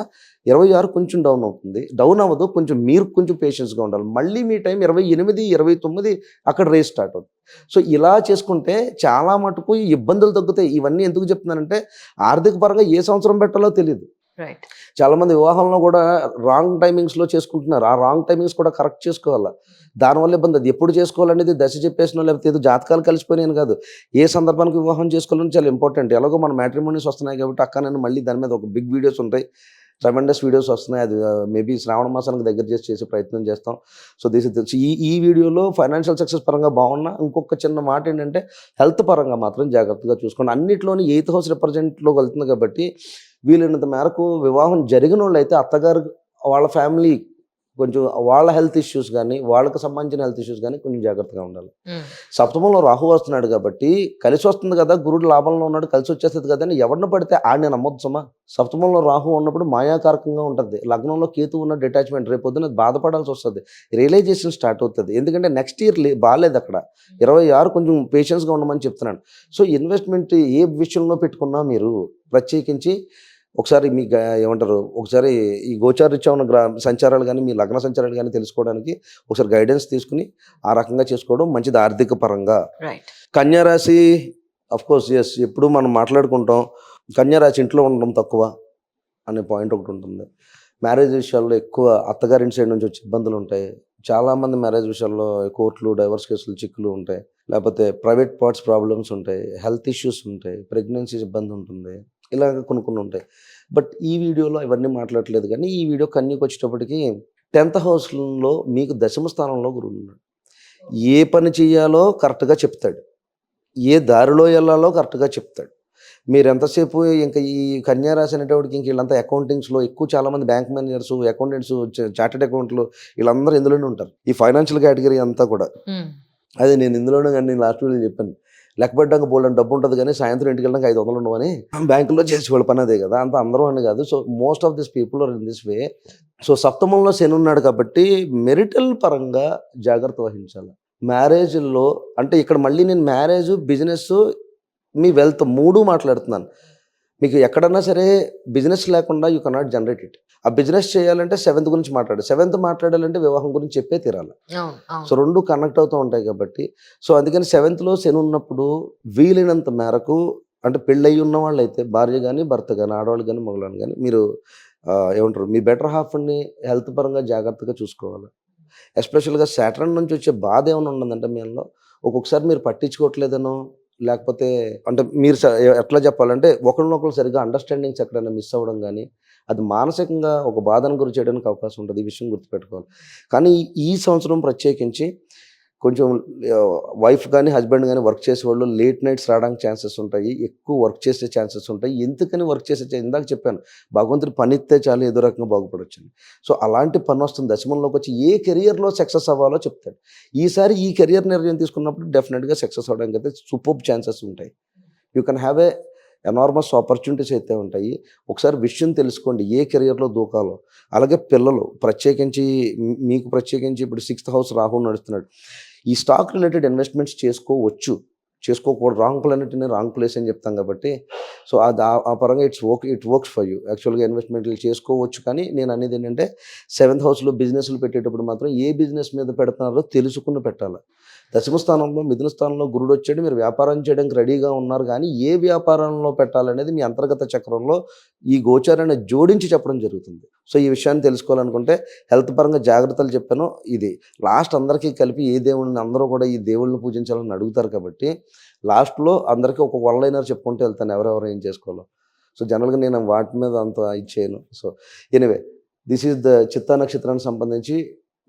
26 కొంచెం డౌన్ అవుతుంది. డౌన్ అవ్వదు, మీరు కొంచెం పేషెన్స్గా ఉండాలి. మళ్ళీ మీ టైం 28, 29 అక్కడ రేస్ స్టార్ట్ అవుతుంది. సో ఇలా చేసుకుంటే చాలా మటుకు ఈ ఇబ్బందులు తగ్గుతాయి. ఇవన్నీ ఎందుకు చెప్తున్నానంటే ఆర్థిక పరంగా ఏ సంవత్సరం పెట్టాలో తెలియదు. చాలామంది వివాహంలో కూడా రాంగ్ టైమింగ్స్లో చేసుకుంటున్నారు. ఆ రాంగ్ టైమింగ్స్ కూడా కరెక్ట్ చేసుకోవాలి. దానివల్ల ఇబ్బంది. అది ఎప్పుడు చేసుకోవాలనేది దశ చెప్పేసినా, లేకపోతే ఏదో జాతకాలు కలిసిపోయినాను కాదు, ఏ సందర్భానికి వివాహం చేసుకోవాలని చాలా ఇంపార్టెంట్. ఎలాగో మన మ్యాట్రిమోనీస్ వస్తున్నాయి కాబట్టి అక్క నేను మళ్ళీ దాని మీద ఒక బిగ్ వీడియోస్ ఉంటాయి, ట్రెమెండస్ వీడియోస్ వస్తున్నాయి. అది మేబీ శ్రావణ మాసానికి దగ్గర చేసే ప్రయత్నం చేస్తాం. సో తెలుసు ఈ వీడియోలో ఫైనాన్షియల్ సక్సెస్ పరంగా బాగున్నా, ఇంకొక చిన్న మాట ఏంటంటే హెల్త్ పరంగా మాత్రం జాగ్రత్తగా చూసుకోండి. అన్నిట్లోని 8th హౌస్ రిప్రజెంట్లో వెళ్తుంది కాబట్టి వీలైనంత మేరకు వివాహం జరిగిన వాళ్ళు అయితే అత్తగారు వాళ్ళ ఫ్యామిలీ కొంచెం వాళ్ళ హెల్త్ ఇష్యూస్ కానీ, వాళ్ళకి సంబంధించిన హెల్త్ ఇష్యూస్ కానీ కొంచెం జాగ్రత్తగా ఉండాలి. సప్తమంలో రాహు వస్తున్నాడు కాబట్టి కలిసి వస్తుంది కదా, గురుడు లాభంలో ఉన్నాడు, కలిసి వచ్చేస్తుంది కదా అని ఎవరిని పడితే ఆడిని నమ్మొద్దు సుమా. సప్తమంలో రాహు ఉన్నప్పుడు మాయాకారకంగా ఉంటుంది. లగ్నంలో కేతు ఉన్న డిటాచ్మెంట్, రేపు పొద్దున బాధపడాల్సి వస్తుంది, రియలైజేషన్ స్టార్ట్ అవుతుంది. ఎందుకంటే నెక్స్ట్ ఇయర్ బాగాలేదు అక్కడ. 26 కొంచెం పేషెన్స్గా ఉండమని చెప్తున్నాను. సో ఇన్వెస్ట్మెంట్ ఏ విషయంలో పెట్టుకున్నా మీరు ప్రత్యేకించి ఒకసారి మీ ఏమంటారు, ఒకసారి ఈ గోచారీత్యా ఉన్న సంచారాలు కానీ, మీ లగ్న సంచారాలు కానీ తెలుసుకోవడానికి ఒకసారి గైడెన్స్ తీసుకుని ఆ రకంగా చేసుకోవడం మంచిది ఆర్థిక పరంగా. కన్యా రాశి అఫ్కోర్స్ ఎస్, ఎప్పుడు మనం మాట్లాడుకుంటాం కన్యా రాశి ఇంట్లో ఉండడం తక్కువ అనే పాయింట్ ఒకటి ఉంటుంది. మ్యారేజ్ విషయాల్లో ఎక్కువ అత్తగారింటి సైడ్ నుంచి వచ్చే ఇబ్బందులు ఉంటాయి. చాలామంది మ్యారేజ్ విషయాల్లో కోర్టులు, డైవర్స్ కేసులు, చిక్కులు ఉంటాయి, లేకపోతే ప్రైవేట్ పార్ట్స్ ప్రాబ్లమ్స్ ఉంటాయి, హెల్త్ ఇష్యూస్ ఉంటాయి, ప్రెగ్నెన్సీ ఇబ్బంది ఉంటుంది, ఇలాగ కొన్ని ఉంటాయి. బట్ ఈ వీడియోలో ఇవన్నీ మాట్లాడలేదు. కానీ ఈ వీడియో కన్యకు వచ్చేటప్పటికి 10th హౌస్లో మీకు దశమ స్థానంలో గురువు ఉన్నాడు. ఏ పని చేయాలో కరెక్ట్గా చెప్తాడు, ఏ దారిలో వెళ్ళాలో కరెక్ట్గా చెప్తాడు. మీరు ఎంతసేపు ఇంకా ఈ కన్యా రాశి అనేటప్పటికి ఇంక వీళ్ళంతా అకౌంటింగ్స్లో ఎక్కువ, చాలామంది బ్యాంక్ మేనేజర్స్, అకౌంటెంట్స్, చార్టెడ్ అకౌంట్లు వీళ్ళందరూ ఇందులోనే ఉంటారు. ఈ ఫైనాన్షియల్ కేటగిరీ అంతా కూడా అదే నేను ఇందులోనే, కానీ నేను లాస్ట్ వీడియో చెప్పాను, లెక్క పెట్టడానికి బోల్డ్ డబ్బు ఉంటుంది కానీ సాయంత్రం ఇంటికి వెళ్ళడానికి 500 ఉండవని బ్యాంకులో చేసేవాళ్ళ పని అదే కదా, అంత అందరూ అని కాదు. So most of this people are in this way. So సప్తమంలో శని ఉన్నాడు కాబట్టి మెరిటల్ పరంగా జాగ్రత్త వహించాలి. మ్యారేజ్లో అంటే ఇక్కడ మళ్ళీ నేను మ్యారేజ్, బిజినెస్, మీ వెల్త్ 3 మాట్లాడుతున్నాను. మీకు ఎక్కడన్నా సరే బిజినెస్ లేకుండా యూ కెనాట్ జనరేట్ ఇట్. ఆ బిజినెస్ చేయాలంటే 7th గురించి మాట్లాడాలి, 7th మాట్లాడాలంటే వివాహం గురించి చెప్పే తీరాలి. సో 2 కనెక్ట్ అవుతూ ఉంటాయి కాబట్టి, సో అందుకని 7thలో శని ఉన్నప్పుడు వీలైనంత మేరకు, అంటే పెళ్ళయి ఉన్న వాళ్ళు అయితే భార్య కానీ, భర్త కానీ, ఆడవాళ్ళు కానీ, మగవాళ్ళు కానీ, మీరు ఏమంటారు, మీ బెటర్ హాఫ్ని హెల్త్ పరంగా జాగ్రత్తగా చూసుకోవాలి. ఎస్పెషల్గా సాటర్న్ నుంచి వచ్చే బాధ ఏమైనా ఉన్నదంటే మీలో ఒక్కొక్కసారి మీరు పట్టించుకోవట్లేదనో, లేకపోతే అంటే మీరు ఎట్లా చెప్పాలంటే ఒకరినొకరు సరిగ్గా అండర్స్టాండింగ్స్ ఎక్కడైనా మిస్ అవ్వడం కానీ, అది మానసికంగా ఒక బాధను గురి చేయడానికి అవకాశం ఉంటుంది. ఈ విషయం గుర్తుపెట్టుకోవాలి. కానీ ఈ సంవత్సరం ప్రత్యేకించి కొంచెం వైఫ్ కానీ, హస్బెండ్ కానీ వర్క్ చేసేవాళ్ళు లేట్ నైట్స్ రావడానికి ఛాన్సెస్ ఉంటాయి, ఎక్కువ వర్క్ చేసే ఛాన్సెస్ ఉంటాయి. ఎందుకని వర్క్ చేసే, ఇందాక చెప్పాను భగవంతుడి పని ఇస్తే చాలు ఏదో రకంగా బాగుపడవచ్చు. సో అలాంటి పని వస్తుంది. దశమంలోకి వచ్చి ఏ కెరియర్లో సక్సెస్ అవ్వాలో చెప్తాడు. ఈసారి ఈ కెరియర్ నిర్ణయం తీసుకున్నప్పుడు డెఫినెట్గా సక్సెస్ అవ్వడానికి అయితే సూపర్ ఛాన్సెస్ ఉంటాయి. You can have a enormous opportunities అయితే ఉంటాయి. ఒకసారి విషయం తెలుసుకోండి ఏ కెరియర్లో దూకాలో. అలాగే పిల్లలు ప్రత్యేకించి, మీకు ప్రత్యేకించి ఇప్పుడు 6th హౌస్ రాహు నడుస్తున్నాడు. ఈ స్టాక్ రిలేటెడ్ ఇన్వెస్ట్మెంట్స్ చేసుకోవచ్చు. చేసుకోకూడదు, రాంగ్ ప్లానెట్ని రాంగ్ ప్లేస్ అని చెప్తాం కాబట్టి సో అది ఆ పరంగా ఇట్ వర్క్స్ ఫర్ యూ. యాక్చువల్గా ఇన్వెస్ట్మెంట్లు చేసుకోవచ్చు, కానీ నేను అనేది ఏంటంటే 7th హౌస్లో బిజినెస్లు పెట్టేటప్పుడు మాత్రం ఏ బిజినెస్ మీద పెడుతున్నారో తెలుసుకుని పెట్టాలి. దశమ స్థానంలో మిథున స్థానంలో గురుడు వచ్చాడు, మీరు వ్యాపారం చేయడానికి రెడీగా ఉన్నారు, కానీ ఏ వ్యాపారంలో పెట్టాలనేది మీ అంతర్గత చక్రంలో ఈ గోచారాన్ని జోడించి చెప్పడం జరుగుతుంది. సో ఈ విషయాన్ని తెలుసుకోవాలనుకుంటే హెల్త్ పరంగా జాగ్రత్తలు చెప్పాను. ఇది లాస్ట్ అందరికీ కలిపి ఏ దేవుడిని అందరూ కూడా ఈ దేవుళ్ళని పూజించాలని అడుగుతారు కాబట్టి లాస్ట్లో అందరికీ ఒక వన్ లైనర్ చెప్పుకుంటూ వెళ్తాను ఎవరెవరు ఏం చేసుకోవాలో. సో జనరల్గా నేను వాటి మీద అంత ఇచ్చేయను. So anyway this is the Chitta నక్షత్రానికి సంబంధించి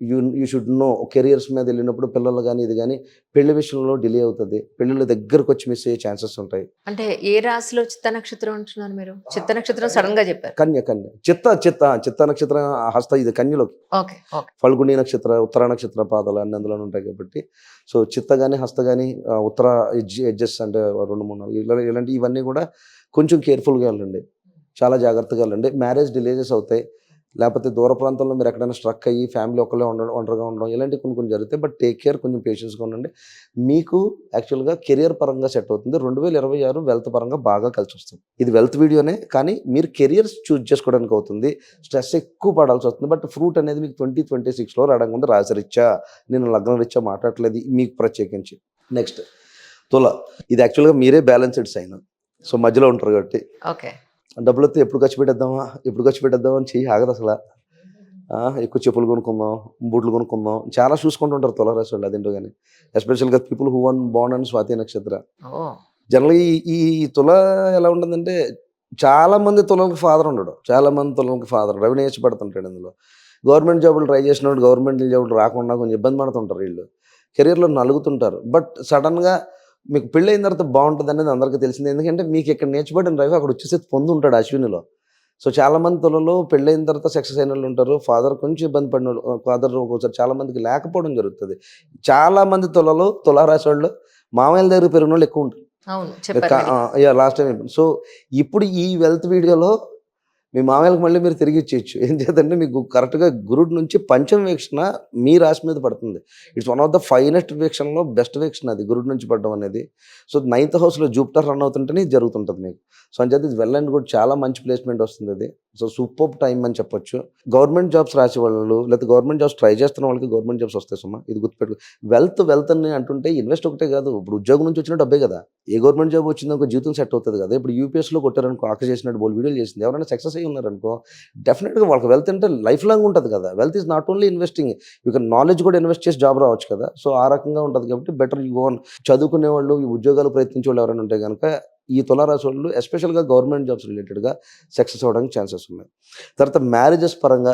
యూ షుడ్ నో. కెరియర్స్ మీద వెళ్ళినప్పుడు పిల్లలు కానీ ఇది కానీ పెళ్లి విషయంలో డిలే అవుతుంది, పెళ్ళిళ్ళ దగ్గరకు వచ్చి మిస్ అయ్యే ఛాన్సెస్ ఉంటాయి. అంటే ఏ రాశిలో చిత్త నక్షత్రం అంటున్నారు మీరు? చిత్త నక్షత్రం సడన్ గా చెప్పారు. కన్య చిత్త నక్షత్రం హస్త ఇది కన్యలోకి. Okay okay. ఫల్గుణి నక్షత్ర ఉత్తర నక్షత్ర పాదాలు అన్ని అందులోనే ఉంటాయి కాబట్టి సో చిత్త కానీ హస్త కానీ ఉత్తర ఎడ్జెస్ అంటే 2, 3, 4 ఇలాంటి ఇవన్నీ కూడా కొంచెం కేర్ఫుల్గా వెళ్ళండి, చాలా జాగ్రత్తగా వెళ్ళండి. మ్యారేజ్ డిలేజెస్ అవుతాయి, లేకపోతే దూర ప్రాంతంలో మీరు ఎక్కడైనా స్ట్రక్ అయ్యి ఫ్యామిలీ ఒక్కళ్ళే ఒంటరిగా ఉండడం ఇలాంటివి కొన్ని జరుగుతాయి. బట్ టేక్ కేర్, కొంచెం పేషెన్స్గా ఉండండి. మీకు యాక్చువల్గా కెరియర్ పరంగా సెట్ అవుతుంది. 2026 వెల్త్ పరంగా బాగా కలిసి వస్తుంది. ఇది వెల్త్ వీడియోనే, కానీ మీరు కెరియర్స్ చూజ్ చేసుకోవడానికి అవుతుంది. స్ట్రెస్ ఎక్కువ పడాల్సి వస్తుంది. బట్ ఫ్రూట్ అనేది మీకు 2026లో రావడానికి ముందు రాశిరీత్యా, నేను లగ్న రీత్యా మాట్లాడట్లేదు మీకు ప్రత్యేకించి. నెక్స్ట్ తుల, ఇది యాక్చువల్గా మీరే బ్యాలెన్స్డ్ సైన్. సో మధ్యలో ఉంటారు కాబట్టి ఓకే. డబ్బులు వస్తే ఎప్పుడు ఖర్చు పెట్టేద్దామా అని చెయ్యి ఆగదు అసలు. ఎక్కువ చెప్పులు కొనుక్కుందాం, బూట్లు కొనుక్కుందాం, చాలా చూసుకుంటూ ఉంటారు తులారాశి వాళ్ళు. అదేంటో కానీ ఎస్పెషల్గా people who one born and Swati నక్షత్ర. జనరల్గా ఈ తుల ఎలా ఉంటుందంటే చాలా మంది తులలకు ఫాదర్ ఉండడు, రెవెన్యూ ఇష్టపడుతుంటాడు. అందులో గవర్నమెంట్ జాబులు ట్రై చేసినప్పుడు గవర్నమెంట్ జాబులు రాకుండా కొంచెం ఇబ్బంది పడుతుంటారు వీళ్ళు, కెరీర్లో నలుగుతుంటారు. బట్ సడన్గా మీకు పెళ్ళి అయిన తర్వాత బాగుంటుంది అనేది అందరికీ తెలిసింది. ఎందుకంటే మీకు ఇక్కడ నేర్చుబడిన డ్రైవ్ అక్కడ వచ్చేసి పొంది ఉంటాడు అశ్వినిలో. సో చాలామంది తులలో పెళ్ళైన తర్వాత సక్సెస్ అయిన వాళ్ళు ఉంటారు, ఫాదర్ కొంచెం ఇబ్బంది పడిన వాళ్ళు, ఫాదర్ ఒక్కోసారి చాలామందికి లేకపోవడం జరుగుతుంది. చాలామంది తులారాశి వాళ్ళు మామయ్యల దగ్గర పెరిగిన వాళ్ళు ఎక్కువ ఉంటారు. Last time. సో ఇప్పుడు ఈ వెల్త్ వీడియోలో మీ మామయ్యలకు మళ్ళీ మీరు తిరిగి ఇచ్చేయచ్చు. ఏం చేద్దంటే మీకు కరెక్ట్గా గురుడు నుంచి పంచమ వీక్షణ మీ రాశి మీద పడుతుంది. It's one of the finest వీక్షణలో బెస్ట్ వీక్షణ అది, గురుడు నుంచి పడడం అనేది. సో 9th హౌస్లో జూపిటర్ రన్ అవుతుంటేనే ఇది జరుగుతుంటుంది మీకు. సో అంచేది ఇది వెల్ అండ్ గుడ్, చాలా మంచి ప్లేస్మెంట్ వస్తుంది అది. సో సూపర్ టైం అని చెప్పొచ్చు. గవర్నమెంట్ జాబ్స్ రాసే వాళ్ళు లేకపోతే గవర్నమెంట్ జాబ్స్ ట్రై చేస్తున్న వాళ్ళకి గవర్నమెంట్ జాబ్స్ వస్తాయి సుమా, ఇది గుర్తుపెట్టు. వెల్త్ అని అంటుంటే ఇన్వెస్ట్ ఒకటే కాదు, ఇప్పుడు ఉద్యోగం నుంచి వచ్చిన డబ్బే కదా. ఏ గవర్నమెంట్ జాబ్ వచ్చిందనుకో జీవితం సెట్ అవుతుంది కదా. ఇప్పుడు యూపీఎస్లో కొట్టారనుకో, ఆక చేసినట్టు బోల్ వీడియోలు చేసింది, ఎవరైనా సక్సెస్ అయ్యి ఉన్నారనుకో డెఫినెట్గా వాళ్ళకి వెల్త్ అంటే లైఫ్ లాంగ్ ఉంటుంది కదా. Wealth is not only investing, you can knowledge కూడా ఇన్వెస్ట్ చేసి జాబ్ రావచ్చు కదా. సో ఆ రకంగా ఉంటుంది కాబట్టి బెటర్ యూ గోన్. చదువుకునే వాళ్ళు, ఈ ఉద్యోగాలు ప్రయత్నించే వాళ్ళు ఎవరైనా ఉంటే కనుక ఈ తులారాశి వాళ్ళు ఎస్పెషల్గా గవర్నమెంట్ జాబ్స్ రిలేటెడ్గా సక్సెస్ అవ్వడానికి ఛాన్సెస్ ఉన్నాయి. తర్వాత మ్యారేజెస్ పరంగా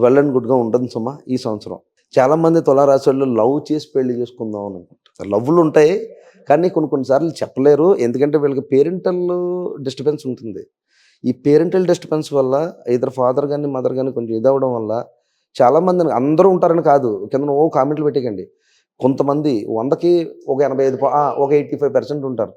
వెల్ అండ్ గుడ్గా ఉంటుంది సుమా ఈ సంవత్సరం. చాలామంది తులారాశి వాళ్ళు లవ్ చేసి పెళ్లి చేసుకుందాం అని అనుకుంటారు. లవ్లు ఉంటాయి కానీ కొన్నిసార్లు చెప్పలేరు, ఎందుకంటే వీళ్ళకి పేరెంటల్ డిస్టర్బెన్స్ ఉంటుంది. ఈ పేరెంటల్ డిస్టర్బెన్స్ వల్ల ఇద్దరు ఫాదర్ కానీ మదర్ కానీ కొంచెం ఇదవడం వల్ల చాలామంది, అందరూ ఉంటారని కాదు, కింద కామెంట్లు పెట్టకండి, కొంతమంది 100కి ఒక 85% ఉంటారు.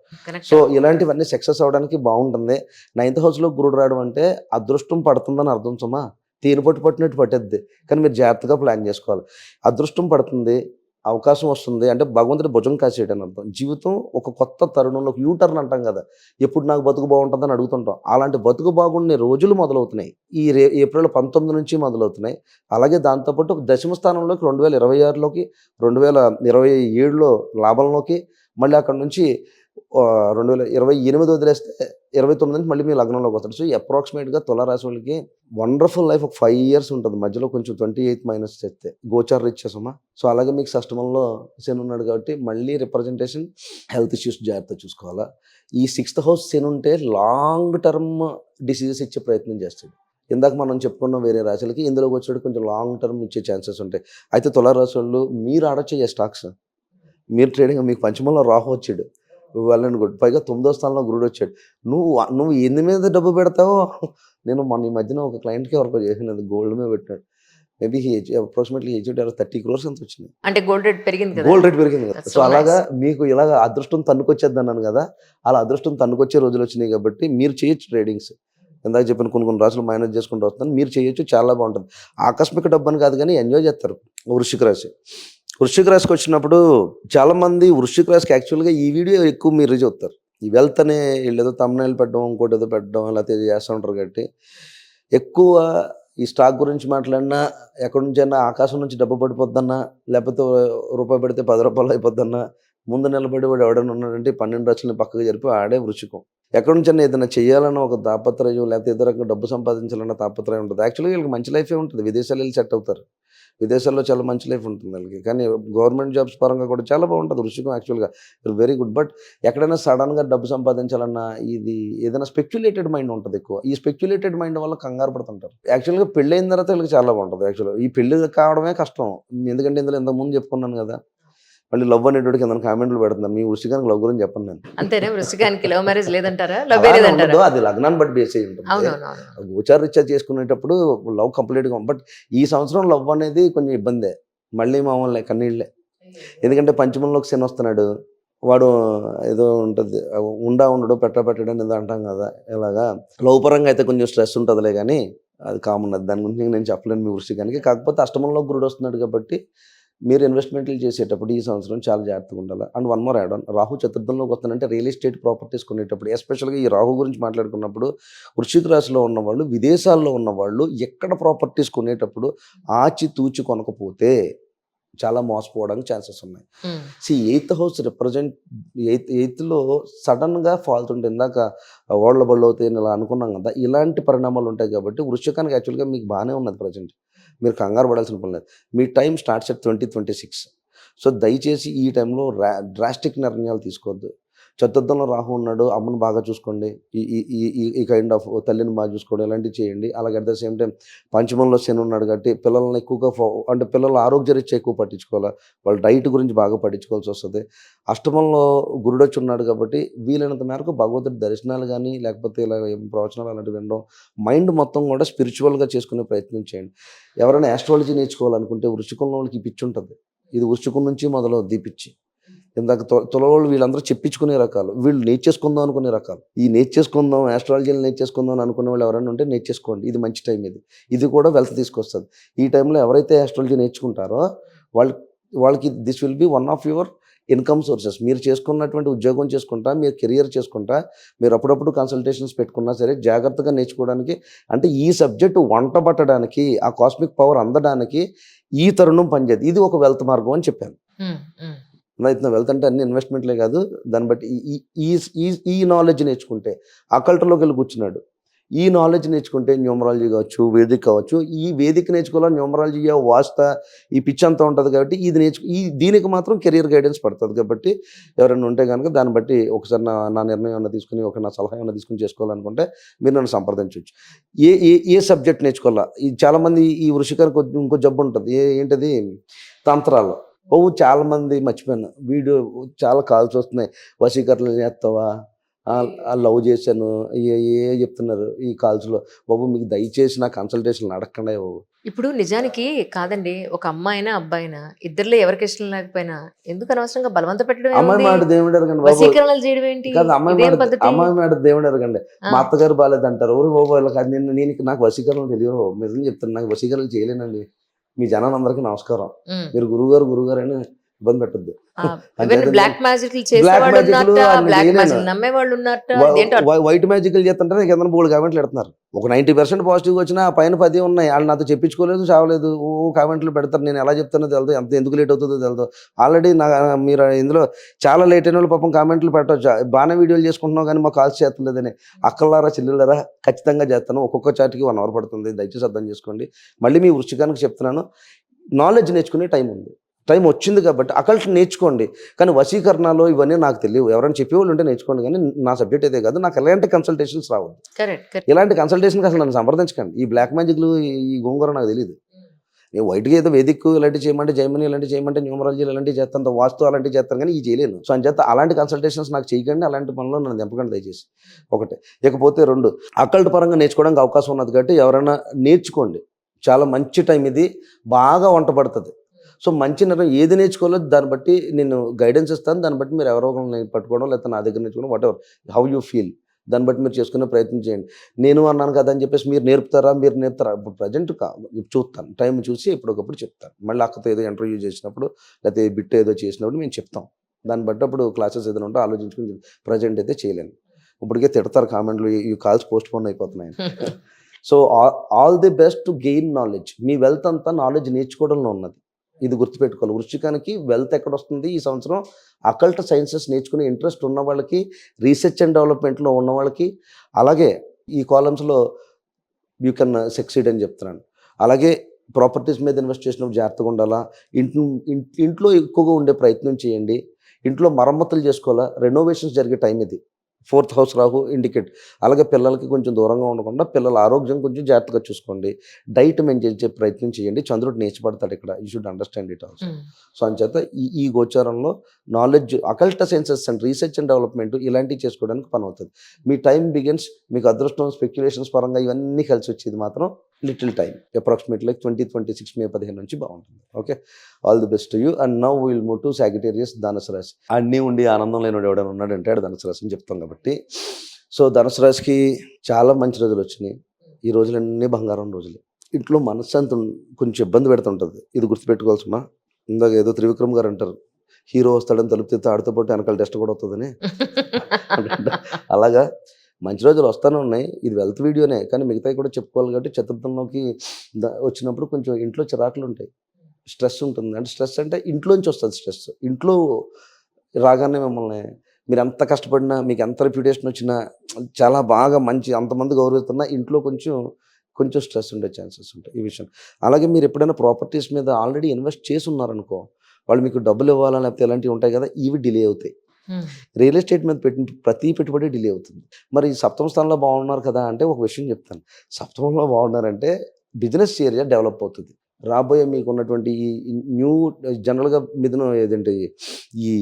సో ఇలాంటివన్నీ సక్సెస్ అవ్వడానికి బాగుంటుంది. 9th హౌస్లో గురుడు రావడం అంటే అదృష్టం పడుతుందని అర్థం సుమా. తేనె పట్టినట్టు పట్టేద్ది, కానీ మీరు జాగ్రత్తగా ప్లాన్ చేసుకోవాలి. అదృష్టం పడుతుంది, అవకాశం వస్తుంది అంటే భగవంతుడి భుజం కాసేయడం అర్థం. జీవితం ఒక కొత్త తరుణంలో ఒక యూటర్న్ అంటాం కదా, ఎప్పుడు నాకు బతుకు బాగుంటుందని అడుగుతుంటాం. అలాంటి బతుకు బాగుండే రోజులు మొదలవుతున్నాయి ఈ ఏప్రిల్ 19 నుంచి మొదలవుతున్నాయి. అలాగే దాంతోపాటు ఒక దశమ స్థానంలోకి 2026లోకి 2027లో లాభంలోకి, మళ్ళీ అక్కడ నుంచి 2028 వదిలేస్తే 29 నుంచి మళ్ళీ మీ లగ్నంలోకి వస్తాడు. సో అప్రాక్సిమేట్గా తులారాశి వాళ్ళకి వండర్ఫుల్ లైఫ్ ఒక 5 years ఉంటుంది. మధ్యలో కొంచెం 28 మైనస్ చేస్తే గోచార రీత్యాసమా. సో అలాగే మీకు షష్టమంలో శని ఉన్నాడు కాబట్టి మళ్ళీ రిప్రజెంటేషన్ హెల్త్ ఇష్యూస్ జాగ్రత్త చూసుకోవాలా. ఈ 6th హౌస్ శని ఉంటే లాంగ్ టర్మ్ డిసీజెస్ ఇచ్చే ప్రయత్నం చేస్తాడు. ఇందాక మనం చెప్పుకున్న వేరే రాశులకి ఇందులోకి వచ్చాడు కొంచెం లాంగ్ టర్మ్ ఇచ్చే ఛాన్సెస్ ఉంటాయి. అయితే తులారాశి వాళ్ళు మీరు ఆడొచ్చే స్టాక్స్, మీరు ట్రేడింగ్, మీకు పంచమంలో రాహు వచ్చాడు, వెళ్ళండి గుడ్. పైగా 9వ స్థానంలో గురుడు వచ్చాడు. నువ్వు ఎన్ని మీద డబ్బు పెడతావో. నేను ఈ మధ్యన ఒక క్లయింట్కి ఎవరికో చేసినది, గోల్డ్ మీద పెట్టాడు. మేబీ అప్రాక్సిమేట్లీ 30 crores ఎంత వచ్చినాయి. అంటే గోల్డ్ రేట్ పెరిగింది కదా. సో అలాగా మీకు ఇలాగ అదృష్టం తన్నుకొచ్చేద్ది అన్నాను కదా, అలా అదృష్టం తన్నుకొచ్చే రోజులు వచ్చినాయి కాబట్టి మీరు చేయొచ్చు ట్రేడింగ్స్. ఇందాక చెప్పిన కొన్ని రాశులు మైనస్ చేసుకుంటూ వస్తాను, మీరు చేయొచ్చు, చాలా బాగుంటుంది. ఆకస్మిక డబ్బు అని కాదు కానీ ఎంజాయ్ చేస్తారు. వృశ్చిక రాశి వృశ్చిక రాశికి వచ్చినప్పుడు చాలామంది వృశ్చిక రాశికి యాక్చువల్గా ఈ వీడియో ఎక్కువ మీరు చూస్తారు. ఈ వెల్త్ అనే వీళ్ళేదో తమ్నైల్ పెట్టడం, ఇంకోటి ఏదో పెట్టడం, లేకపోతే ఏదో చేస్తూ ఉంటారు కాబట్టి ఎక్కువ ఈ స్టాక్ గురించి మాట్లాడినా, ఎక్కడి నుంచైనా ఆకాశం నుంచి డబ్బు పడిపోద్దన్నా, లేకపోతే రూపాయి పెడితే 10 రూపాయలు అయిపోద్దన్నా, ముందు నిలబడి వాడు ఎవడైనా ఉన్నాడంటే 12 రాశులని పక్కకు జరిపి ఆడే వృశ్చికం. ఎక్కడి నుంచైనా ఏదైనా చేయాలన్న ఒక తాపత్రయం, లేకపోతే ఏదో రకంగా డబ్బు సంపాదించాలన్న తాపత్రయం ఉంటుంది. యాక్చువల్గా వీళ్ళకి మంచి లైఫే ఉంటుంది. విదేశాలు వెళ్ళి సెట్ అవుతారు. విదేశాల్లో చాలా మంచి లైఫ్ ఉంటుంది వాళ్ళకి. కానీ గవర్నమెంట్ జాబ్స్ పరంగా కూడా చాలా బాగుంటుంది వృశ్చికం యాక్చువల్గా. Very good. బట్ ఎక్కడైనా సడన్గా డబ్బు సంపాదించాలన్నా ఇది ఏదైనా స్పెక్యులేటెడ్ మైండ్ ఉంటుంది ఎక్కువ. ఈ స్పెక్యులేటెడ్ మైండ్ వల్ల కంగారు పడుతుంటారు. యాక్చువల్గా పెళ్ళైన తర్వాత వీళ్ళకి చాలా బాగుంటుంది. యాక్చువల్గా ఈ పెళ్ళి కావడమే కష్టం. ఎందుకంటే ఇందులో ఇంతకుముందు చెప్పుకున్నాను కదా, మళ్ళీ లవ్ అనేటోడికి ఏదైనా కామెంట్లు పెడుతున్నాను. మీ వృశ్చికానికి లవ్ గురించి చెప్పను నేను. అంతేనా? వృశ్చికానికి లవ్ మ్యారేజ్ లేదంటారా? లవ్ అలానే లేదంటారా? ఉండదు, అది లగ్నాన్ని బట్టి బేస్ అయి ఉంటుంది. అవునవును. గోచార రీత్యా చేసుకునేటప్పుడు లవ్ కంప్లీట్గా. బట్ ఈ సంవత్సరం లవ్ అనేది కొంచెం ఇబ్బందే. మళ్ళీ మామూలే కన్నీళ్ళే. ఎందుకంటే పంచమంలోకి శని వస్తున్నాడు. వాడు ఏదో ఉంటుంది, ఉండడు పెట్టడం ఏదో అంటాం కదా. ఇలాగా లవ్ పరంగా అయితే కొంచెం స్ట్రెస్ ఉంటుందిలే, కానీ అది కామన్. అది దాని గురించి నేను చెప్పలేను మీ వృశ్చికానికి. కాకపోతే అష్టమంలో గురుడు వస్తున్నాడు కాబట్టి మీరు ఇన్వెస్ట్మెంట్లు చేసేటప్పుడు ఈ సంవత్సరం చాలా జాగ్రత్తగా ఉండాలి. And one more add on, Rahu చతుర్థంలోకి వస్తానంటే రియల్ ఎస్టేట్ ప్రాపర్టీస్ కొనేటప్పుడు, ఎస్పెషల్గా ఈ రాహు గురించి మాట్లాడుకున్నప్పుడు వృశ్చిక రాశిలో ఉన్నవాళ్ళు, విదేశాల్లో ఉన్నవాళ్ళు ఎక్కడ ప్రాపర్టీస్ కొనేటప్పుడు ఆచితూచి కొనకపోతే చాలా మోసపోవడానికి ఛాన్సెస్ ఉన్నాయి. ఎయిత్ హౌస్ రిప్రజెంట్ ఎయిత్లో సడన్గా ఫాల్ట్ ఉంటుంది. ఇందాక ఓళ్ళ బళ్ళు అవుతాయి ఇలా అనుకున్నాం కదా, ఇలాంటి పరిణామాలు ఉంటాయి. కాబట్టి వృశ్చికానికి యాక్చువల్గా మీకు బాగానే ఉన్నది ప్రజెంట్. మీరు కంగారు పడాల్సిన పని లేదు. మీ టైం స్టార్ట్స్ ఎట్ 2026. సో దయచేసి ఈ టైంలో డ్రాస్టిక్ నిర్ణయాలు తీసుకోవద్దు. చతుర్థంలో రాహు ఉన్నాడు, అమ్మను బాగా చూసుకోండి. ఈ ఈ ఈ ఈ కైండ్ ఆఫ్ తల్లిని బాగా చూసుకోవడం ఇలాంటివి చేయండి. అలాగే అట్ ద సేమ్ టైం పంచమంలో శని ఉన్నాడు కాబట్టి పిల్లల్ని ఎక్కువగా అంటే పిల్లల ఆరోగ్యరీత్యా ఎక్కువ పట్టించుకోవాలి. వాళ్ళ డైట్ గురించి బాగా పట్టించుకోవాల్సి వస్తుంది. అష్టమంలో గురుడు వచ్చి ఉన్నాడు కాబట్టి వీలైనంత మేరకు భగవంతుడి దర్శనాలు కానీ, లేకపోతే ఇలా ప్రవచనాలు అలాంటివి వినడం, మైండ్ మొత్తం కూడా స్పిరిచువల్గా చేసుకునే ప్రయత్నం చేయండి. ఎవరైనా ఆస్ట్రాలజీ నేర్చుకోవాలనుకుంటే వృశ్చికంలో వాళ్ళకి పిచ్చి ఉంటుంది. ఇది వృశ్చికం నుంచి మొదలవుద్ది పిచ్చి. ఇందాక తులవాళ్ళు వీళ్ళందరూ చెప్పించుకునే రకాలు, వీళ్ళు నేర్చేసుకుందాం అనుకునే రకాలు. ఈ నేర్చేసుకుందాం, ఆస్ట్రాలజీని నేర్చేసుకుందాం అని అనుకునే వాళ్ళు ఎవరైనా ఉంటే నేర్చేసుకోండి. ఇది మంచి టైం. ఇది కూడా వెల్త్ తీసుకొస్తుంది. ఈ టైంలో ఎవరైతే ఆస్ట్రాలజీ నేర్చుకుంటారో వాళ్ళకి this will be one of your income sources. మీరు చేసుకున్నటువంటి ఉద్యోగం చేసుకుంటా, మీరు కెరియర్ చేసుకుంటా, మీరు అప్పుడప్పుడు కన్సల్టేషన్స్ పెట్టుకున్నా సరే జాగ్రత్తగా నేర్చుకోవడానికి, అంటే ఈ సబ్జెక్టు వంట పట్టడానికి, ఆ కాస్మిక్ పవర్ అందడానికి ఈ తరుణం పనిచేది. ఇది ఒక వెల్త్ మార్గం అని చెప్పాను. అయితే వెల్త్ అంటే అన్ని ఇన్వెస్ట్మెంట్లే కాదు. దాన్ని బట్టి ఈ నాలెడ్జ్ నేర్చుకుంటే, అకల్ట్లోకి వెళ్ళి కూర్చున్నాడు, ఈ నాలెడ్జ్ నేర్చుకుంటే న్యూమరాలజీ కావచ్చు, వేదిక్ కావచ్చు. ఈ వేదిక నేర్చుకోవాలి, న్యూమరాలజీ, వాస్తా, ఈ పిచ్ అంతా ఉంటుంది కాబట్టి దీనికి మాత్రం కెరియర్ గైడెన్స్ పడుతుంది. కాబట్టి ఎవరైనా ఉంటే కనుక దాన్ని బట్టి ఒకసారి నా నిర్ణయం ఏమైనా తీసుకుని, నా సలహా ఏమైనా తీసుకుని చేసుకోవాలనుకుంటే మీరు నన్ను సంప్రదించవచ్చు. ఏ సబ్జెక్ట్ నేర్చుకోవాలా. చాలామంది ఈ వృషికానికి ఇంకో జబ్బు ఉంటుంది. ఏంటది? తంత్రాలు. చాలామంది మర్చిపోయాను, వీడియో చాలా కాల్స్ వస్తున్నాయి. వశీకరణలు చేస్తావా, లవ్ చేశాను, ఏ చెప్తున్నారు ఈ కాల్స్లో. బాబు మీకు దయచేసి నా కన్సల్టేషన్లు అడగకుండా బాబు. ఇప్పుడు నిజానికి కాదండి, ఒక అమ్మాయినా అబ్బాయినా ఇద్దరిలో ఎవరికి ఇష్టం లేకపోయినా ఎందుకు అనవసరంగా బలవంత పెట్టడం? అమ్మాయి మాట దేవుడు అడగండి బాబు. వశీకరణలు చేయడం ఏంటి? కాదు, అమ్మాయి మాట దేవుడు అడగండి. మా అత్తగారు బాగాలేదంటారు. ఎవరు బాబు వాళ్ళకి? నాకు వశీకరణలు తెలియదు బాబు. నిజం చెప్తాను, నాకు వశీకరణలు చేయలేనండి. మీ జనాలందరికీ నమస్కారం. మీరు గురువుగారు అని ఇబ్బంది పెట్టద్దు. బ్లాక్ మ్యాజిక్లు వైట్ మ్యాజిక్లు చేస్తుంటే కింద 3 కామెంట్లు పెడుతున్నారు. ఒక 90% పాజిటివ్ వచ్చినా పైన 10 ఉన్నాయి. వాళ్ళు నాతో చెప్పించుకోలేదు, చావలేదు, కామెంట్లు పెడతారు. నేను ఎలా చెప్తానో తెలియదు, ఎంత ఎందుకు లేట్ అవుతుందో తెలియదు. ఆల్రెడీ మీరు ఇందులో చాలా లేట్ అయిన వాళ్ళు పాపం కామెంట్లు పెట్టవచ్చు. బాగానే వీడియోలు చేసుకుంటున్నావు కానీ మాకు కాల్స్ చేస్తలేదని. అక్కలారా చెల్లెళ్ళారా, ఖచ్చితంగా చేస్తాను. ఒక్కొక్క చాట్కి 1 అవర్ పడుతుంది. దయచేసి అర్థం చేసుకోండి. మళ్ళీ మీ వృశ్చికానికి చెప్తున్నాను, నాలెడ్జ్ నేర్చుకునే టైం ఉంది, టైం వచ్చింది కాబట్టి అకల్ట్ నేర్చుకోండి. కానీ వశీకరణలో ఇవన్నీ నాకు తెలియవు. ఎవరైనా చెప్పేవాళ్ళు ఉంటే నేర్చుకోండి. కానీ నా సబ్జెక్ట్ అయితే కాదు. నాకు ఎలాంటి కన్సల్టేషన్స్ రావు. ఇలాంటి కన్సల్టేషన్కి అసలు నన్ను సంప్రదించకండి. ఈ బ్లాక్ మ్యాజిక్లు, ఈ గోంగూర నాకు తెలియదు. నేను వైట్గా ఏదో వేదిక్ ఇలాంటివి చేయమంటే, జైమని ఇలాంటివి చేయమంటే, న్యూమరాలజీ ఇలాంటివి చేస్తాను, వాస్తు అలాంటివి చేస్తాను, కానీ ఇది చేయలేను. సో అంచేత అలాంటి కన్సల్టేషన్స్ నాకు చేయకండి. అలాంటి పనుల్లో నన్ను దింపకండి దయచేసి. ఒకటి. ఇకపోతే 2, అకల్ట్ పరంగా నేర్చుకోవడానికి అవకాశం ఉన్నది కాబట్టి ఎవరైనా నేర్చుకోండి. చాలా మంచి టైం ఇది, బాగా వంట పడుతుంది. సో మంచి నిర్ణయం ఏది నేర్చుకోవాలో దాన్ని బట్టి నేను గైడెన్స్ ఇస్తాను. దాన్ని బట్టి మీరు ఎవరో ఒకరిని పట్టుకోవడం, లేకపోతే నా దగ్గర నేర్చుకోవడం, what ever how you feel, దాన్ని బట్టి మీరు చేసుకునే ప్రయత్నం చేయండి. నేను అన్నాను కదా అని చెప్పేసి మీరు నేర్పుతారా ఇప్పుడు ప్రజెంట్ చూస్తాను, టైం చూసి ఎప్పటికప్పుడు చెప్తాను. మళ్ళీ అక్కతో ఏదో ఇంటర్వ్యూ చేసినప్పుడు లేకపోతే బిట్ ఏదో చేసినప్పుడు మేము చెప్తాం. దాన్ని బట్టి అప్పుడు క్లాసెస్ ఏదైనా ఉంటే ఆలోచించుకుని ప్రజెంట్ అయితే చేయలేను. ఇప్పటికే తిడతారు కామెంట్లు, ఈ కాల్స్ పోస్ట్ పోన్ అయిపోతున్నాయి. So all the best to gain knowledge. Me wealth అంతా నాలెడ్జ్ నేర్చుకోవడంలో ఉన్నది. ఇది గుర్తుపెట్టుకోవాలి. వృశ్చికానికి వెల్త్ ఎక్కడొస్తుంది ఈ సంవత్సరం? అకల్ట్ సైన్సెస్ నేర్చుకునే ఇంట్రెస్ట్ ఉన్న వాళ్ళకి, రీసెర్చ్ అండ్ డెవలప్మెంట్లో ఉన్న వాళ్ళకి, అలాగే ఈ కాలమ్స్లో యూ కెన్ సక్సీడ్ అని చెప్తున్నాను. అలాగే ప్రాపర్టీస్ మీద ఇన్వెస్ట్ చేసినప్పుడు జాగ్రత్తగా ఉండాలా. ఇంట్లో ఎక్కువగా ఉండే ప్రయత్నం చేయండి. ఇంట్లో మరమ్మతులు చేసుకోవాలా. రెనోవేషన్స్ జరిగే టైం ఇది. 4th house Rahu indicate. అలాగే పిల్లలకి కొంచెం దూరంగా ఉండకుండా పిల్లల ఆరోగ్యం కొంచెం జాగ్రత్తగా చూసుకోండి. డైట్ మెయింటైన్ చేసే ప్రయత్నం చేయండి. చంద్రుడు నేర్చబడతాడు ఇక్కడ. You should understand it also. So అంచేత ఈ గోచారంలో knowledge, occult sciences and research and development ఇలాంటివి చేసుకోవడానికి పని అవుతుంది. మీ టైం బిగిన్స్. మీకు అదృష్టం, స్పెక్యులేషన్స్ పరంగా ఇవన్నీ కలిసి వచ్చేది మాత్రం లిటిల్ టైం, అప్రాక్సిమేట్లీ 2026 మే 15 నుంచి బాగుంటుంది. Okay, all the best to you. And now will move to Sagittarius, ధనుసు రాశి. అన్నీ ఉండి ఆనందం లేనివాడు ఎవడైనా ఉన్నాడంటే ఆడు ధనుసు రాశి అని చెప్తాం కాబట్టి. సో ధనుసు రాశికి చాలా మంచి రోజులు వచ్చినాయి. ఈ రోజులన్నీ బంగారం రోజులు. ఇంట్లో మనశ్శాంతి కొంచెం ఇబ్బంది పెడుతుంటుంది. ఇది గుర్తుపెట్టుకోవాల్సిన. ఇందాక ఏదో త్రివిక్రమ్ గారు అంటారు, హీరో వస్తాడని తలుపు తీస్తే ఆడితో పాటు వెనకాల టెస్ట్ కూడా వస్తుందని. అలాగా మంచి రోజులు వస్తూనే ఉన్నాయి. ఇది వెల్త్ వీడియోనే కానీ మిగతావి కూడా చెప్పుకోవాలి కాబట్టి చతుర్థంలోకి వచ్చినప్పుడు కొంచెం ఇంట్లో చిరాకులు ఉంటాయి, స్ట్రెస్ ఉంటుంది. అంటే స్ట్రెస్ అంటే ఇంట్లోంచి వస్తుంది స్ట్రెస్. ఇంట్లో రాగానే మిమ్మల్ని మీరు ఎంత కష్టపడినా, మీకు ఎంత రెప్యుటేషన్ వచ్చినా, చాలా బాగా మంచి అంతమంది గౌరవిస్తున్నా ఇంట్లో కొంచెం స్ట్రెస్ ఉండే ఛాన్సెస్ ఉంటాయి ఈ విషయం. అలాగే మీరు ఎప్పుడైనా ప్రాపర్టీస్ మీద ఆల్రెడీ ఇన్వెస్ట్ చేసి ఉన్నారనుకో, వాళ్ళు మీకు డబ్బులు ఇవ్వాలా లేకపోతే ఇలాంటివి ఉంటాయి కదా, ఇవి డిలే అవుతాయి. రియల్ ఎస్టేట్ మీద పెట్టిన ప్రతి పెట్టుబడి డిలే అవుతుంది. మరి సప్తమ స్థానంలో బాగున్నారు కదా అంటే ఒక విషయం చెప్తాను. సప్తమంలో బాగున్నారంటే బిజినెస్ ఏరియా డెవలప్ అవుతుంది. రాబోయే మీకు ఉన్నటువంటి ఈ న్యూ జనరల్గా మిథునం ఏదంటే ఈ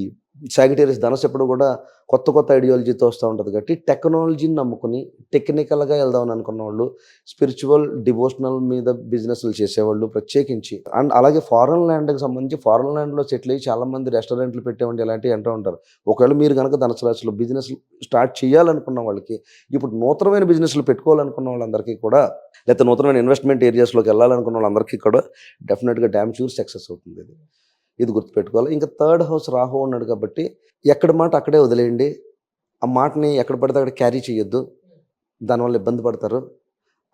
సాగిటేరియస్ ధనుసు ఎప్పుడు కూడా కొత్త ఐడియాలజీతో వస్తూ ఉంటుంది కాబట్టి టెక్నాలజీని నమ్ముకుని టెక్నికల్గా వెళ్దామని అనుకున్న వాళ్ళు, స్పిరిచువల్ డివోషనల్ మీద బిజినెస్లు చేసేవాళ్ళు ప్రత్యేకించి, అండ్ అలాగే ఫారెన్ ల్యాండ్కి సంబంధించి ఫారెన్ ల్యాండ్లో సెటిల్ అయ్యి చాలామంది రెస్టారెంట్లు పెట్టేవంటి ఇలాంటివి అంటూ ఉంటారు. ఒకవేళ మీరు కనుక ధనుసు రాశిలో బిజినెస్ స్టార్ట్ చేయాలనుకున్న వాళ్ళకి, ఇప్పుడు నూతనమైన బిజినెస్లు పెట్టుకోవాలనుకున్న వాళ్ళందరికీ కూడా, లేకపోతే నూతనమైన ఇన్వెస్ట్మెంట్ ఏరియాస్లోకి వెళ్ళాలనుకున్న వాళ్ళందరికీ కూడా డెఫినెట్గా డ్యామ్ షూర్ సక్సెస్ అవుతుంది. ఇది గుర్తుపెట్టుకోవాలి. ఇంకా 3rd హౌస్ రాహు ఉన్నాడు కాబట్టి ఎక్కడ మాట అక్కడే వదిలేయండి. ఆ మాటని ఎక్కడ పడితే అక్కడ క్యారీ చేయొద్దు. దానివల్ల ఇబ్బంది పడతారు.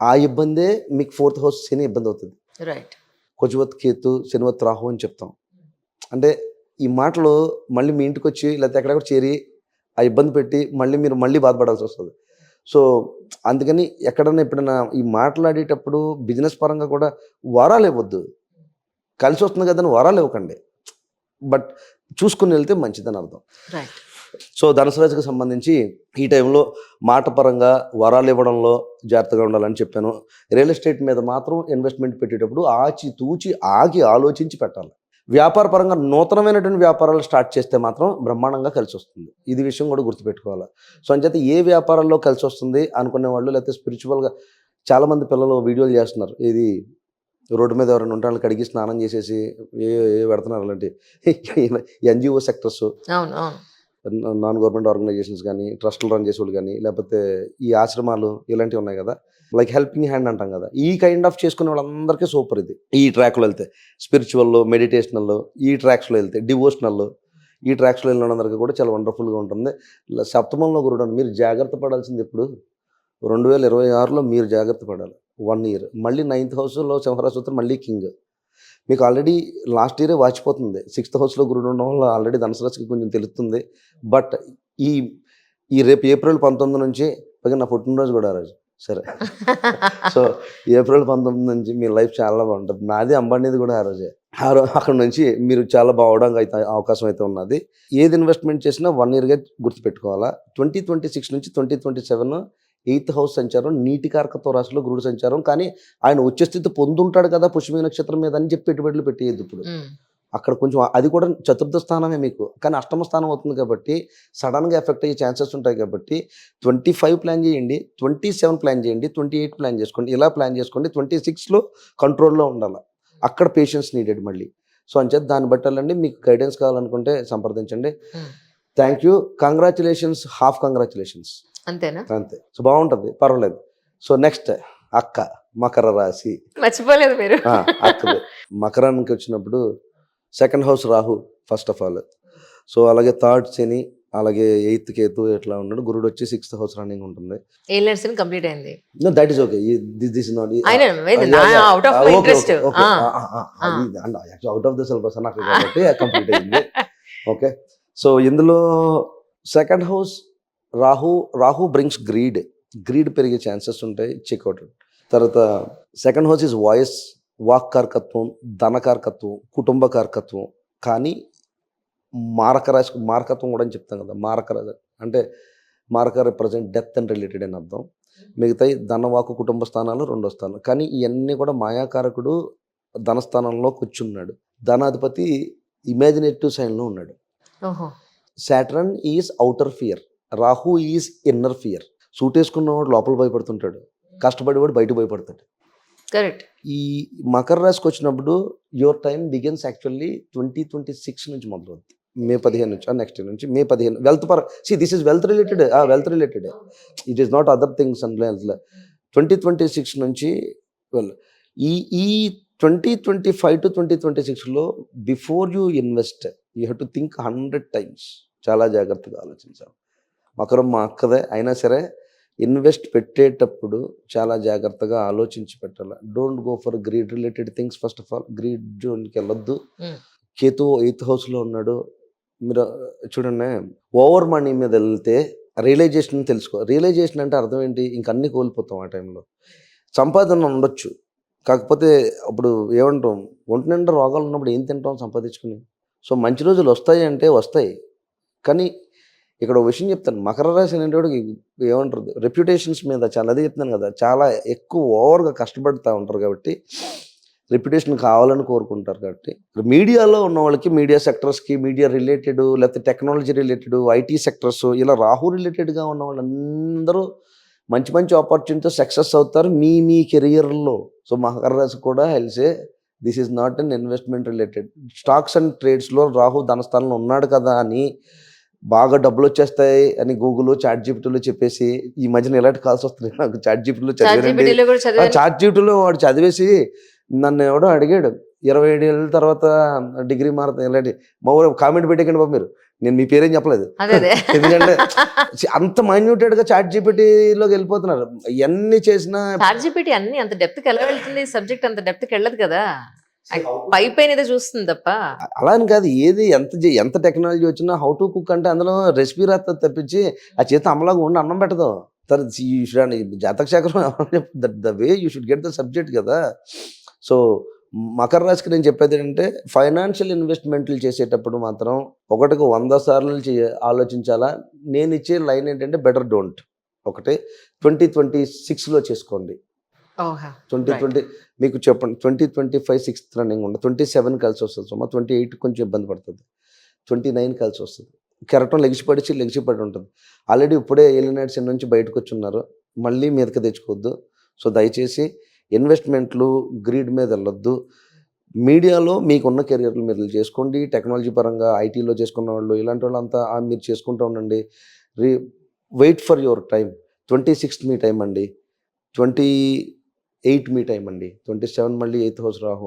ఆ ఇబ్బందే మీకు 4th హౌస్ శని ఇబ్బంది అవుతుంది. రైట్. కుజవత్ కేతు, శనివత్ రాహు అని చెప్తాం. అంటే ఈ మాటలు మళ్ళీ మీ ఇంటికి వచ్చి లేకపోతే ఎక్కడెక్కడ చేరి ఆ ఇబ్బంది పెట్టి మీరు బాధపడాల్సి వస్తుంది. సో అందుకని ఎక్కడన్నా ఎప్పుడైనా ఈ మాట్లాడేటప్పుడు బిజినెస్ పరంగా కూడా వరాలు ఇవ్వద్దు. కలిసి వస్తుంది కదా అని వరాలు ఇవ్వకండి, బట్ చూసుకుని వెళ్తే మంచిదని అర్థం. సో ధనుసు రాశికి సంబంధించి ఈ టైంలో మాట పరంగా వరాలు ఇవ్వడంలో జాగ్రత్తగా ఉండాలని చెప్పాను. రియల్ ఎస్టేట్ మీద మాత్రం ఇన్వెస్ట్మెంట్ పెట్టేటప్పుడు ఆచి ఆగి ఆలోచించి పెట్టాలి. వ్యాపార పరంగా నూతనమైనటువంటి వ్యాపారాలు స్టార్ట్ చేస్తే మాత్రం బ్రహ్మాండంగా కలిసి వస్తుంది. ఇది విషయం కూడా గుర్తుపెట్టుకోవాలి. సో అంచేత ఏ వ్యాపారాల్లో కలిసి వస్తుంది అనుకునే వాళ్ళు, లేకపోతే స్పిరిచువల్గా చాలామంది పిల్లలు వీడియోలు చేస్తున్నారు, ఇది రోడ్డు మీద ఎవరైనా ఉంటే వాళ్ళకి కడిగి స్నానం చేసేసి ఏ పెడుతున్నారు అలాంటి NGO sectors, non government organisations కానీ, ట్రస్టులు రన్ చేసేవాళ్ళు కానీ, లేకపోతే ఈ ఆశ్రమాలు ఇలాంటివి ఉన్నాయి కదా, లైక్ హెల్పింగ్ హ్యాండ్ అంటాం కదా, ఈ కైండ్ ఆఫ్ చేసుకునే వాళ్ళందరికీ సూపర్ ఇది. ఈ ట్రాక్లో వెళ్తే స్పిరిచువల్, మెడిటేషనల్, ఈ ట్రాక్స్లో వెళ్తే డివోషనల్, ఈ ట్రాక్స్లో వెళ్ళిన వాళ్ళందరికీ కూడా చాలా వండర్ఫుల్గా ఉంటుంది. సప్తమంలో గురుడు మీరు జాగ్రత్త పడాల్సింది ఇప్పుడు 2026లో మీరు జాగ్రత్త పడాలి. 1 ఇయర్ మళ్ళీ 9th హౌస్లో సింహరాశి వస్తే మళ్ళీ కింగ్. మీకు ఆల్రెడీ లాస్ట్ ఇయరే వాచిపోతుంది. 6th హౌస్లో గురుడు ఉండడం వల్ల ఆల్రెడీ ధనుసు రాశికి కొంచెం తెలుస్తుంది. బట్ ఈ రేపు ఏప్రిల్ 19 నుంచి, పైగా నా పుట్టినరోజు కూడా ఆ రోజు. సరే, సో ఏప్రిల్ 19 నుంచి మీ లైఫ్ చాలా బాగుంటుంది. నాది అంబానీది కూడా ఆ రోజే. అక్కడ నుంచి మీరు చాలా బాగవడానికి అయితే అవకాశం అయితే ఉన్నది. ఏది ఇన్వెస్ట్మెంట్ చేసినా 1 ఇయర్గా గుర్తుపెట్టుకోవాలా. 2026 నుంచి 2027 8th హౌస్ సంచారం, నీటి కారకత్వ రాశిలో గురుడు సంచారం. కానీ ఆయన వచ్చే స్థితి పొందుంటాడు కదా పుష్యమి నక్షత్రం మీద అని చెప్పి పెట్టుబడులు పెట్టేయద్దు. ఇప్పుడు అక్కడ కొంచెం అది కూడా చతుర్థ స్థానమే మీకు, కానీ అష్టమ స్థానం అవుతుంది కాబట్టి సడన్గా ఎఫెక్ట్ అయ్యే ఛాన్సెస్ ఉంటాయి. కాబట్టి 25 ప్లాన్ చేయండి, 27 ప్లాన్ చేయండి, 28 ప్లాన్ చేసుకోండి, ఇలా ప్లాన్ చేసుకోండి. 26లో కంట్రోల్లో ఉండాలి. అక్కడ పేషెన్స్ నీడెడ్ మళ్ళీ. సో అంచేత దాన్ని బట్టాలండి. మీకు గైడెన్స్ కావాలనుకుంటే సంప్రదించండి. Thank you. Congratulations, half congratulations. అంతేనా? అంతే. సో బాగుంటుంది, పర్వాలేదు. సో నెక్స్ట్ అక్క మకర రాశి. మర్చిపోలేదు మీరు. అక్కది మకరానికి వచ్చినప్పుడు second house Rahu first of all. So అలాగే థర్డ్ శని, అలాగే 8th కేతు ఎట్లా ఉన్నాడు. గురుడు వచ్చి 6th హౌస్ రన్నింగ్ ఉంటుంది. ఏం నర్సింగ్ కంప్లీట్ అయింది. That is okay. This is not out of my interest. Out of the syllabus నాకు కాబట్టి కంప్లీట్ అయింది. ఓకే. సో ఇందులో second house Rahu brings greed పెరిగే ఛాన్సెస్ ఉంటాయి, చెక్అవుట్. తర్వాత సెకండ్ హౌస్ ఇస్ వాయిస్, వాక్కారకత్వం, ధనకారకత్వం, కుటుంబ కారకత్వం. కానీ మారకత్వం కూడా అని చెప్తాం కదా. అంటే మారక రిప్రజెంట్ డెత్ అండ్ రిలేటెడ్ అని అర్థం. మిగతాయి ధనవాకు కుటుంబ స్థానాలు 2వ స్థానం. కానీ ఇవన్నీ కూడా మాయాకారకుడు ధనస్థానంలో కూర్చున్నాడు. ధనాధిపతి ఇమాజినేటివ్ సైన్లో ఉన్నాడు. Saturn is outer fear, Rahu is inner fear. Suit వేసుకున్నవాడు లోపల భయపడుతుంటాడు, కష్టపడేవాడు బయట భయపడతాడు. కరెక్ట్. ఈ మకర రాశికి వచ్చినప్పుడు యువర్ టైం బిగిన్స్ యాక్చువల్లీ 2026 నుంచి మొదలవుతుంది. మే 15 నుంచి, నెక్స్ట్ నుంచి May 15. Wealth this is wealth related. It is not other things and 2026 నుంచి ఈ 2025 to 2026లో before you invest you have to think 100 times. చాలా జాగ్రత్తగా ఆలోచించాలి. మకరం మా అక్కదే అయినా సరే ఇన్వెస్ట్ పెట్టేటప్పుడు చాలా జాగ్రత్తగా ఆలోచించి పెట్టాలి. Don't go for greed related things. First of all greed జోన్కి వెళ్ళొద్దు. కేతు 8th హౌస్లో ఉన్నాడు. మీరు చూడండి, ఓవర్ మనీ మీద వెళ్తే రియలైజేషన్ తెలుసుకో. రియలైజేషన్ అంటే అర్థం ఏంటి? ఇంకన్నీ కోల్పోతాం ఆ టైంలో. సంపాదన ఉండొచ్చు, కాకపోతే అప్పుడు ఏమంటాం, ఒంటి నిండా రోగాలు ఉన్నప్పుడు ఏం తింటాం సంపాదించుకుని. సో మంచి రోజులు వస్తాయి అంటే వస్తాయి, కానీ ఇక్కడ ఒక విషయం చెప్తాను. మకర రాశి అనేటోడికి ఏమంటారు, రెప్యుటేషన్స్ మీద చాలా, అదే చెప్తున్నాను కదా, చాలా ఎక్కువ ఓవర్గా కష్టపడుతూ ఉంటారు కాబట్టి రెప్యుటేషన్ కావాలని కోరుకుంటారు. కాబట్టి మీడియాలో ఉన్న వాళ్ళకి, మీడియా సెక్టర్స్కి, మీడియా రిలేటెడ్, లేకపోతే టెక్నాలజీ రిలేటెడ్, ఐటీ సెక్టర్స్, ఇలా రాహు రిలేటెడ్గా ఉన్న వాళ్ళందరూ మంచి మంచి ఆపర్చునిటీతో సక్సెస్ అవుతారు మీ కెరియర్లో. సో మకర రాశి కూడా హెల్సే this is not an investment related. Stocks and ట్రేడ్స్లో రాహు ధనస్థానంలో ఉన్నాడు కదా అని బాగా డబ్బులు వచ్చేస్తాయి అని గూగుల్, చాట్ జీపీటీలో చెప్పేసి, ఈ మధ్యన ఎలాంటి కాల్స్ వస్తున్నాయి నాకు. చాట్ జీపీటీలో వాడు చదివేసి నన్ను ఎవడో అడిగాడు, 27 ఏళ్ళ తర్వాత డిగ్రీ మారుతుంది ఇలాంటి. మా ఊరు కామెంట్ పెట్టేకండి బాబు మీరు, నేను మీ పేరేం చెప్పలేదు. ఎందుకంటే అంత మైన్యూటెడ్గా చాట్ జీపీటీలోకి వెళ్ళిపోతున్నారు. ఇవన్నీ చేసినా చాట్ జీపీటీ అన్ని అంత డెప్త్కి ఎలా వెళ్తుంది? సబ్జెక్ట్ అంత డెప్త్కి వెళ్ళదు కదా, పైపైన ఏదో చూస్తుంది తప్ప. అలా అని కాదు, ఏది ఎంత టెక్నాలజీ వచ్చినా హౌ టు కుక్ అంటే అందులో రెసిపీ రాస్తా తప్పించి ఆ చేత అమ్మలాగా ఉండి అన్నం పెట్టదు. జాతక చక్రం the way you should get the subject కదా. సో మకర రాశికి నేను చెప్పేది ఏంటంటే, ఫైనాన్షియల్ ఇన్వెస్ట్మెంట్లు చేసేటప్పుడు మాత్రం 1కి 100 సార్లు ఆలోచించాలా. నేను ఇచ్చే లైన్ ఏంటంటే, బెటర్ డోంట్. ఒకటి 2026లో చేసుకోండి. 2020 మీకు చెప్పండి, 2025 6th రన్నింగ్ ఉండదు, 27 కలిసి వస్తుంది. సో 28 కొంచెం ఇబ్బంది పడుతుంది, 29 కలిసి వస్తుంది. కెరటం లెగిసిపడి ఉంటుంది. ఆల్రెడీ ఇప్పుడే ఏలినాటి శని నుంచి బయటకు వచ్చి ఉన్నారు, మళ్ళీ మీదకి తెచ్చుకోవద్దు. సో దయచేసి ఇన్వెస్ట్మెంట్లు గ్రీడ్ మీద వెళ్ళొద్దు. మీడియాలో మీకున్న కెరియర్లు మీరు చేసుకోండి. టెక్నాలజీ పరంగా ఐటీలో చేసుకున్న వాళ్ళు, ఇలాంటి వాళ్ళంతా మీరు చేసుకుంటూ ఉండండి. Wait for your time. 26th మీ టైం అండి, 28 మీ టైం అండి, 27 మళ్ళీ 8th హౌస్ రాహు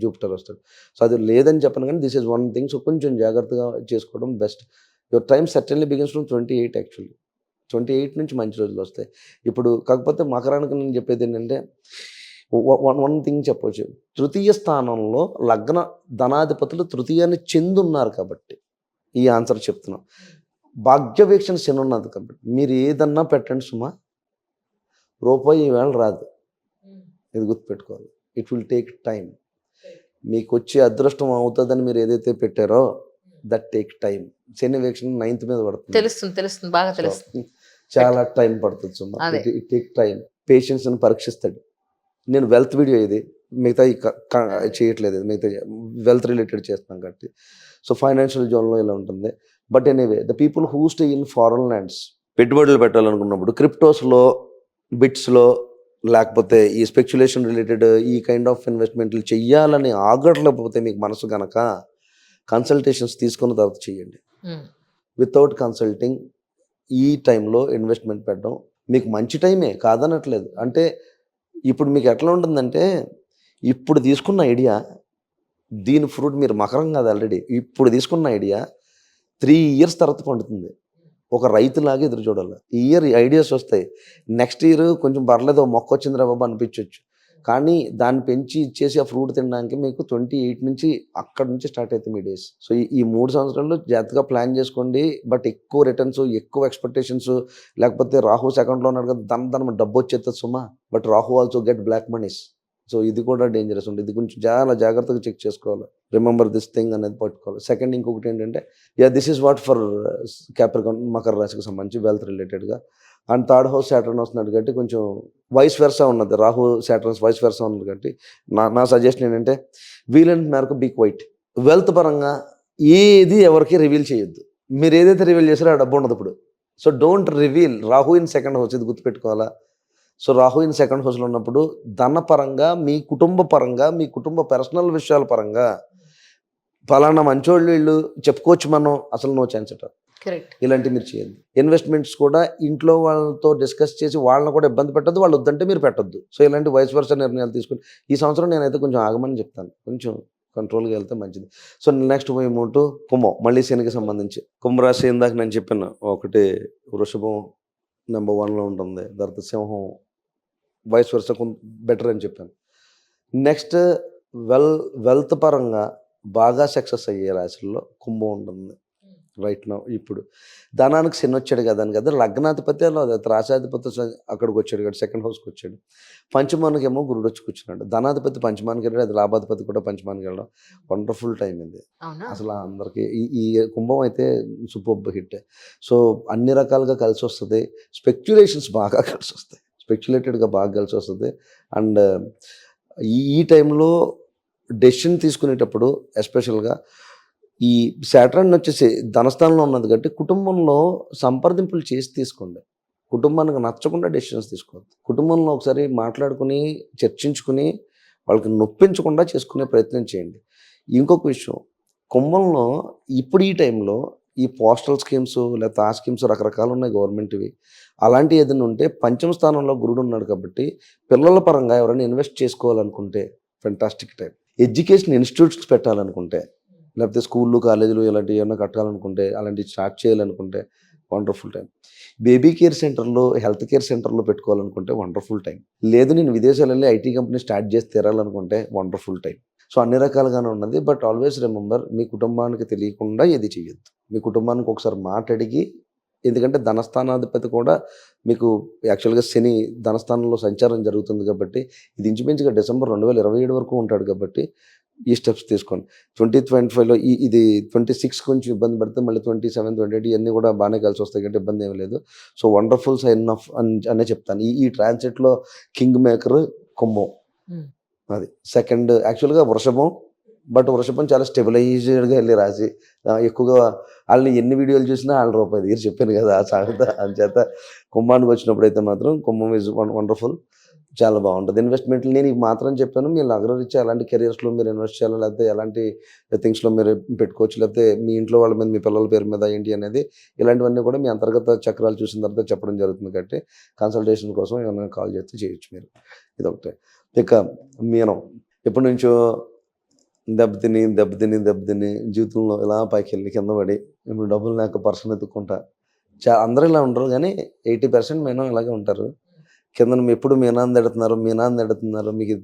జూపిటర్ వస్తాడు. సో అది లేదని చెప్పను, కానీ this is one thing. So కొంచెం జాగ్రత్తగా చేసుకోవడం best. Your time certainly begins from 28. Actually 28 నుంచి మంచి రోజులు వస్తాయి. ఇప్పుడు కాకపోతే మకరానికి నేను చెప్పేది ఏంటంటే, వన్ థింగ్ చెప్పవచ్చు. 3వ స్థానంలో లగ్న ధనాధిపతులు 3ాన్ని చెందున్నారు కాబట్టి ఈ ఆన్సర్ చెప్తున్నాం. భాగ్యవీక్షణ శని ఉన్నది కాబట్టి మీరు ఏదన్నా పెట్టండి సుమా, రూపాయి ఈవేళ రాదు, ఇది గుర్తుపెట్టుకోవాలి. It will take time. మీకు వచ్చే అదృష్టం అవుతుందని మీరు ఏదైతే పెట్టారో దట్ టేక్ టైం. శని వీక్షణ 9th మీద పడుతుంది, తెలుస్తుంది బాగా తెలుస్తుంది. చాలా టైం పడుతుంది సుమా. It take time. పేషెన్స్ అని పరీక్షిస్తాడు. నేను వెల్త్ వీడియో ఇది మిగతా చేయట్లేదు, మిగతా వెల్త్ రిలేటెడ్ చేస్తున్నాం కాబట్టి. సో ఫైనాన్షియల్ జోన్లో ఇలా ఉంటుంది. But anyway the people who stay in foreign lands పెట్టుబడులు పెట్టాలనుకున్నప్పుడు క్రిప్టోస్లో, బిట్స్లో, లేకపోతే ఈ స్పెక్యులేషన్ రిలేటెడ్ ఈ కైండ్ ఆఫ్ ఇన్వెస్ట్మెంట్లు చెయ్యాలని ఆగట్లేకపోతే మీకు మనసు కనుక కన్సల్టేషన్స్ తీసుకున్న తర్వాత చేయండి. వితౌట్ కన్సల్టింగ్ ఈ టైంలో ఇన్వెస్ట్మెంట్ పెట్టడం మీకు మంచి టైమే కాదనట్లేదు. అంటే ఇప్పుడు మీకు ఎట్లా ఉంటుందంటే, ఇప్పుడు తీసుకున్న ఐడియా దీని ఫ్రూట్ మీరు మకరం కాదు ఆల్రెడీ. ఇప్పుడు తీసుకున్న ఐడియా 3 ఇయర్స్ తర్వాత పండుతుంది. ఒక రైతులాగా ఎదురు చూడాలి. ఈ ఇయర్ ఐడియాస్ వస్తాయి. నెక్స్ట్ ఇయర్ కొంచెం పర్లేదు మొక్క వచ్చిందిరా బాబు అనిపించవచ్చు. కానీ దాన్ని పెంచి ఇచ్చేసి ఆ ఫ్రూట్ తినడానికి మీకు 28 నుంచి అక్కడి నుంచి స్టార్ట్ అవుతాయి మీ డేస్. సో ఈ 3 సంవత్సరాలు జాగ్రత్తగా ప్లాన్ చేసుకోండి. బట్ ఎక్కువ రిటర్న్స్, ఎక్కువ ఎక్స్పెక్టేషన్స్, లేకపోతే రాహు సెకండ్లో ఉన్నాడు కదా దాని డబ్బు వచ్చేస్తుంది సుమా. But Rahu also get black monies. So ఇది కూడా డేంజరస్ ఉంటుంది. ఇది కొంచెం చాలా జాగ్రత్తగా చెక్ చేసుకోవాలి. రిమెంబర్ దిస్ థింగ్ అనేది పట్టుకోవాలి. సెకండ్ ఇంకొకటి ఏంటంటే this is what for Capricorn Makar రాశికి సంబంధించి వెల్త్ రిలేటెడ్గా. అండ్ థర్డ్ హౌస్ సాటర్న్ వస్తున్నాడు కాబట్టి కొంచెం వైస్ వెర్సా ఉన్నది. రాహు సాటర్న్స్ వైస్ వెర్సా ఉన్నది కాబట్టి నా సజెషన్ ఏంటంటే వీలైనంత మేరకు బీ క్వైట్. వెల్త్ పరంగా ఏది ఎవరికి రివీల్ చేయొద్దు. మీరు ఏదైతే రివీల్ చేసారో ఆ డబ్బు ఉండదు ఇప్పుడు. So don't reveal. Rahu in second house, ఇది గుర్తుపెట్టుకోవాలా. సో రాహు ఇన్ సెకండ్ హౌస్లో ఉన్నప్పుడు ధనపరంగా, మీ కుటుంబ పరంగా, మీ కుటుంబ పర్సనల్ విషయాల పరంగా ఫలానా మంచోళ్ళు వీళ్ళు చెప్పుకోవచ్చు మనం, అసలు నో ఛాన్స్ అట. కరెక్ట్. ఇలాంటివి మీరు చేయండి. ఇన్వెస్ట్మెంట్స్ కూడా ఇంట్లో వాళ్ళతో డిస్కస్ చేసి వాళ్ళని కూడా ఇబ్బంది పెట్టద్దు, వాళ్ళు వద్దంటే మీరు పెట్టద్దు. సో ఇలాంటి వైస్ వర్స నిర్ణయాలు తీసుకుని ఈ సంవత్సరం నేనైతే కొంచెం ఆగమని చెప్తాను. కొంచెం కంట్రోల్గా వెళ్తే మంచిది. సో నెక్స్ట్ పోయేమోటు కుంభం, మళ్ళీ శనికి సంబంధించి. కుంభరాశి ఇందాక నేను చెప్పాను, ఒకటి వృషభం నెంబర్ 1లో ఉంటుంది, తర్వాత సింహం వైస్ వర్స బెటర్ అని చెప్పాను. నెక్స్ట్ వెల్త్ పరంగా బాగా సక్సెస్ అయ్యే రాశుల్లో కుంభం ఉంటుంది రైట్ నౌ. ఇప్పుడు ధనానికి శని వచ్చాడు కదా లగ్నాధిపతి రాశాధిపతి అక్కడికి వచ్చాడు కదా, సెకండ్ హౌస్కి వచ్చాడు. పంచమానికి ఏమో గురుడు వచ్చి కూర్చున్నాడు. ధనాధిపతి పంచమానికి వెళ్ళాడు, అది లాభాధిపతి కూడా పంచమానికి వెళ్ళడం. వండర్ఫుల్ టైం ఇది అసలు అందరికీ. ఈ కుంభం అయితే సూపర్ హిట్. సో అన్ని రకాలుగా కలిసి వస్తుంది. స్పెక్యులేషన్స్ బాగా కలిసి వస్తాయి, స్పెక్యులేటెడ్గా బాగా కలిసి వస్తుంది. అండ్ ఈ టైంలో డెసిషన్ తీసుకునేటప్పుడు ఎస్పెషల్గా ఈ సాటర్న్ వచ్చేసి ధనస్థానంలో ఉన్నది కాబట్టి కుటుంబంలో సంప్రదింపులు చేసి తీసుకోండి. కుటుంబానికి నచ్చకుండా డెసిషన్స్ తీసుకోవద్దు. కుటుంబంలో ఒకసారి మాట్లాడుకుని చర్చించుకుని వాళ్ళకి నొప్పించకుండా చేసుకునే ప్రయత్నం చేయండి. ఇంకొక విషయం, కుంభంలో ఇప్పుడు ఈ టైంలో ఈ పోస్టల్ స్కీమ్స్ లేకపోతే ఆ స్కీమ్స్ రకరకాలు ఉన్నాయి గవర్నమెంట్వి. అలాంటివి ఏదైనా ఉంటే పంచమ స్థానంలో గురుడు ఉన్నాడు కాబట్టి పిల్లల పరంగా ఎవరైనా ఇన్వెస్ట్ చేసుకోవాలనుకుంటే ఫెంటాస్టిక్ టైం. ఎడ్యుకేషన్ ఇన్స్టిట్యూట్స్ పెట్టాలనుకుంటే, లేకపోతే స్కూళ్ళు కాలేజీలు ఇలాంటివి ఏమైనా కట్టాలనుకుంటే, అలాంటివి స్టార్ట్ చేయాలనుకుంటే వండర్ఫుల్ టైం. బేబీ కేర్ సెంటర్లో, హెల్త్ కేర్ సెంటర్లో పెట్టుకోవాలనుకుంటే వండర్ఫుల్ టైం. లేదు నేను విదేశాలు వెళ్ళి ఐటీ కంపెనీ స్టార్ట్ చేసి తీరాలనుకుంటే వండర్ఫుల్ టైం. సో అన్ని రకాలుగానే ఉన్నది. బట్ ఆల్వేస్ రిమెంబర్, మీ కుటుంబానికి తెలియకుండా ఏది చేయొద్దు. మీ కుటుంబానికి ఒకసారి మాట్లాడిగి, ఎందుకంటే ధనస్థానాధిపతి కూడా మీకు యాక్చువల్గా శని ధనస్థానంలో సంచారం జరుగుతుంది కాబట్టి ఇది ఇంచుమించుగా డిసెంబర్ 2027 వరకు ఉంటాడు కాబట్టి ఈ స్టెప్స్ తీసుకోండి. 2025లో ఇది 26 కొంచెం ఇబ్బంది పడితే మళ్ళీ 27, 28 ఇవన్నీ కూడా బాగానే కలిసి వస్తాయి కాబట్టి ఇబ్బంది ఏమీ లేదు. సో వండర్ఫుల్ సైన్ ఆఫ్ అనే చెప్తాను. ఈ ట్రాన్సిట్లో కింగ్ మేకర్ కుంభం, అది సెకండ్ యాక్చువల్గా వృషభం. బట్ వృషభం చాలా స్టెబిలైజ్డ్గా వెళ్ళి రాసి ఎక్కువగా వాళ్ళని ఎన్ని వీడియోలు చూసినా వాళ్ళ రూపాయి దగ్గర చెప్పాను కదా ఆ సాగుతా. అందుచేత కుంభానికి వచ్చినప్పుడు అయితే మాత్రం కుంభం ఈజ్ వండర్ఫుల్, చాలా బాగుంటుంది. ఇన్వెస్ట్మెంట్లు నేను ఇవి మాత్రం చెప్పాను. మీరు అగ్రరీత్యా ఎలాంటి కెరియర్స్లో మీరు ఇన్వెస్ట్ చేయాలో, లేకపోతే ఎలాంటి థింగ్స్లో మీరు పెట్టుకోవచ్చు, లేకపోతే మీ ఇంట్లో వాళ్ళ మీద, మీ పిల్లల పేరు మీద ఏంటి అనేది, ఇలాంటివన్నీ కూడా మీ అంతర్గత చక్రాలు చూసిన తర్వాత చెప్పడం జరుగుతుంది. కాబట్టి కన్సల్టేషన్ కోసం ఏమైనా కాల్ చేస్తే చేయొచ్చు మీరు. ఇదొకటే. ఇక మీనం ఎప్పటి నుంచో దెబ్బతిని జీవితంలో ఇలా పైకి వెళ్ళి కింద పడి ఇప్పుడు డబ్బులు లేక పర్సన్ ఎత్తుక్కుంటా అందరూ ఇలా ఉండరు, కానీ 80% మీనం ఇలాగే ఉంటారు. కింద ఎప్పుడు మీనాన్ని ఎడుతున్నారు మీకు ఇది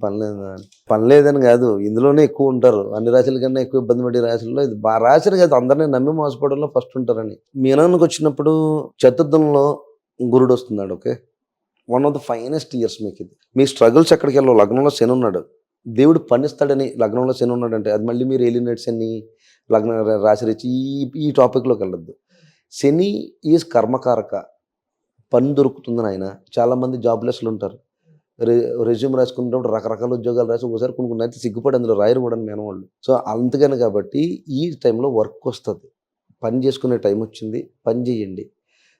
పని లేదని కాదు, ఇందులోనే ఎక్కువ ఉంటారు. అన్ని రాశుల కన్నా ఎక్కువ ఇబ్బంది పడే రాశుల్లో ఇది రాశిని కాదు, అందరినీ నమ్మి మోసపోవడంలో ఫస్ట్ ఉంటారని. మీనానికి వచ్చినప్పుడు చతుర్థంలో గురుడు వస్తున్నాడు. Okay, one of the finest years మీకు ఇది. మీ స్ట్రగుల్స్ ఎక్కడికి వెళ్ళవు. లగ్నంలో శని ఉన్నాడు, దేవుడు పనిస్తాడని. లగ్నంలో శని ఉన్నాడంటే అది మళ్ళీ మీరు ఏలినేట్స్ అని లగ్న రాశి రీచి ఈ టాపిక్లోకి వెళ్ళొద్దు. శని ఈజ్ కర్మకారక, పని దొరుకుతుందని ఆయన. చాలామంది జాబ్లెస్లు ఉంటారు. రెజ్యూమ్ రాసుకున్నప్పుడు రకరకాల ఉద్యోగాలు రాసి ఒకసారి కొన్ని అయితే సిగ్గుపడి అందులో రాయరు కూడా మేనవాళ్ళు. సో అందుకని కాబట్టి ఈ టైంలో వర్క్ వస్తుంది, పని చేసుకునే టైం వచ్చింది, పని చేయండి.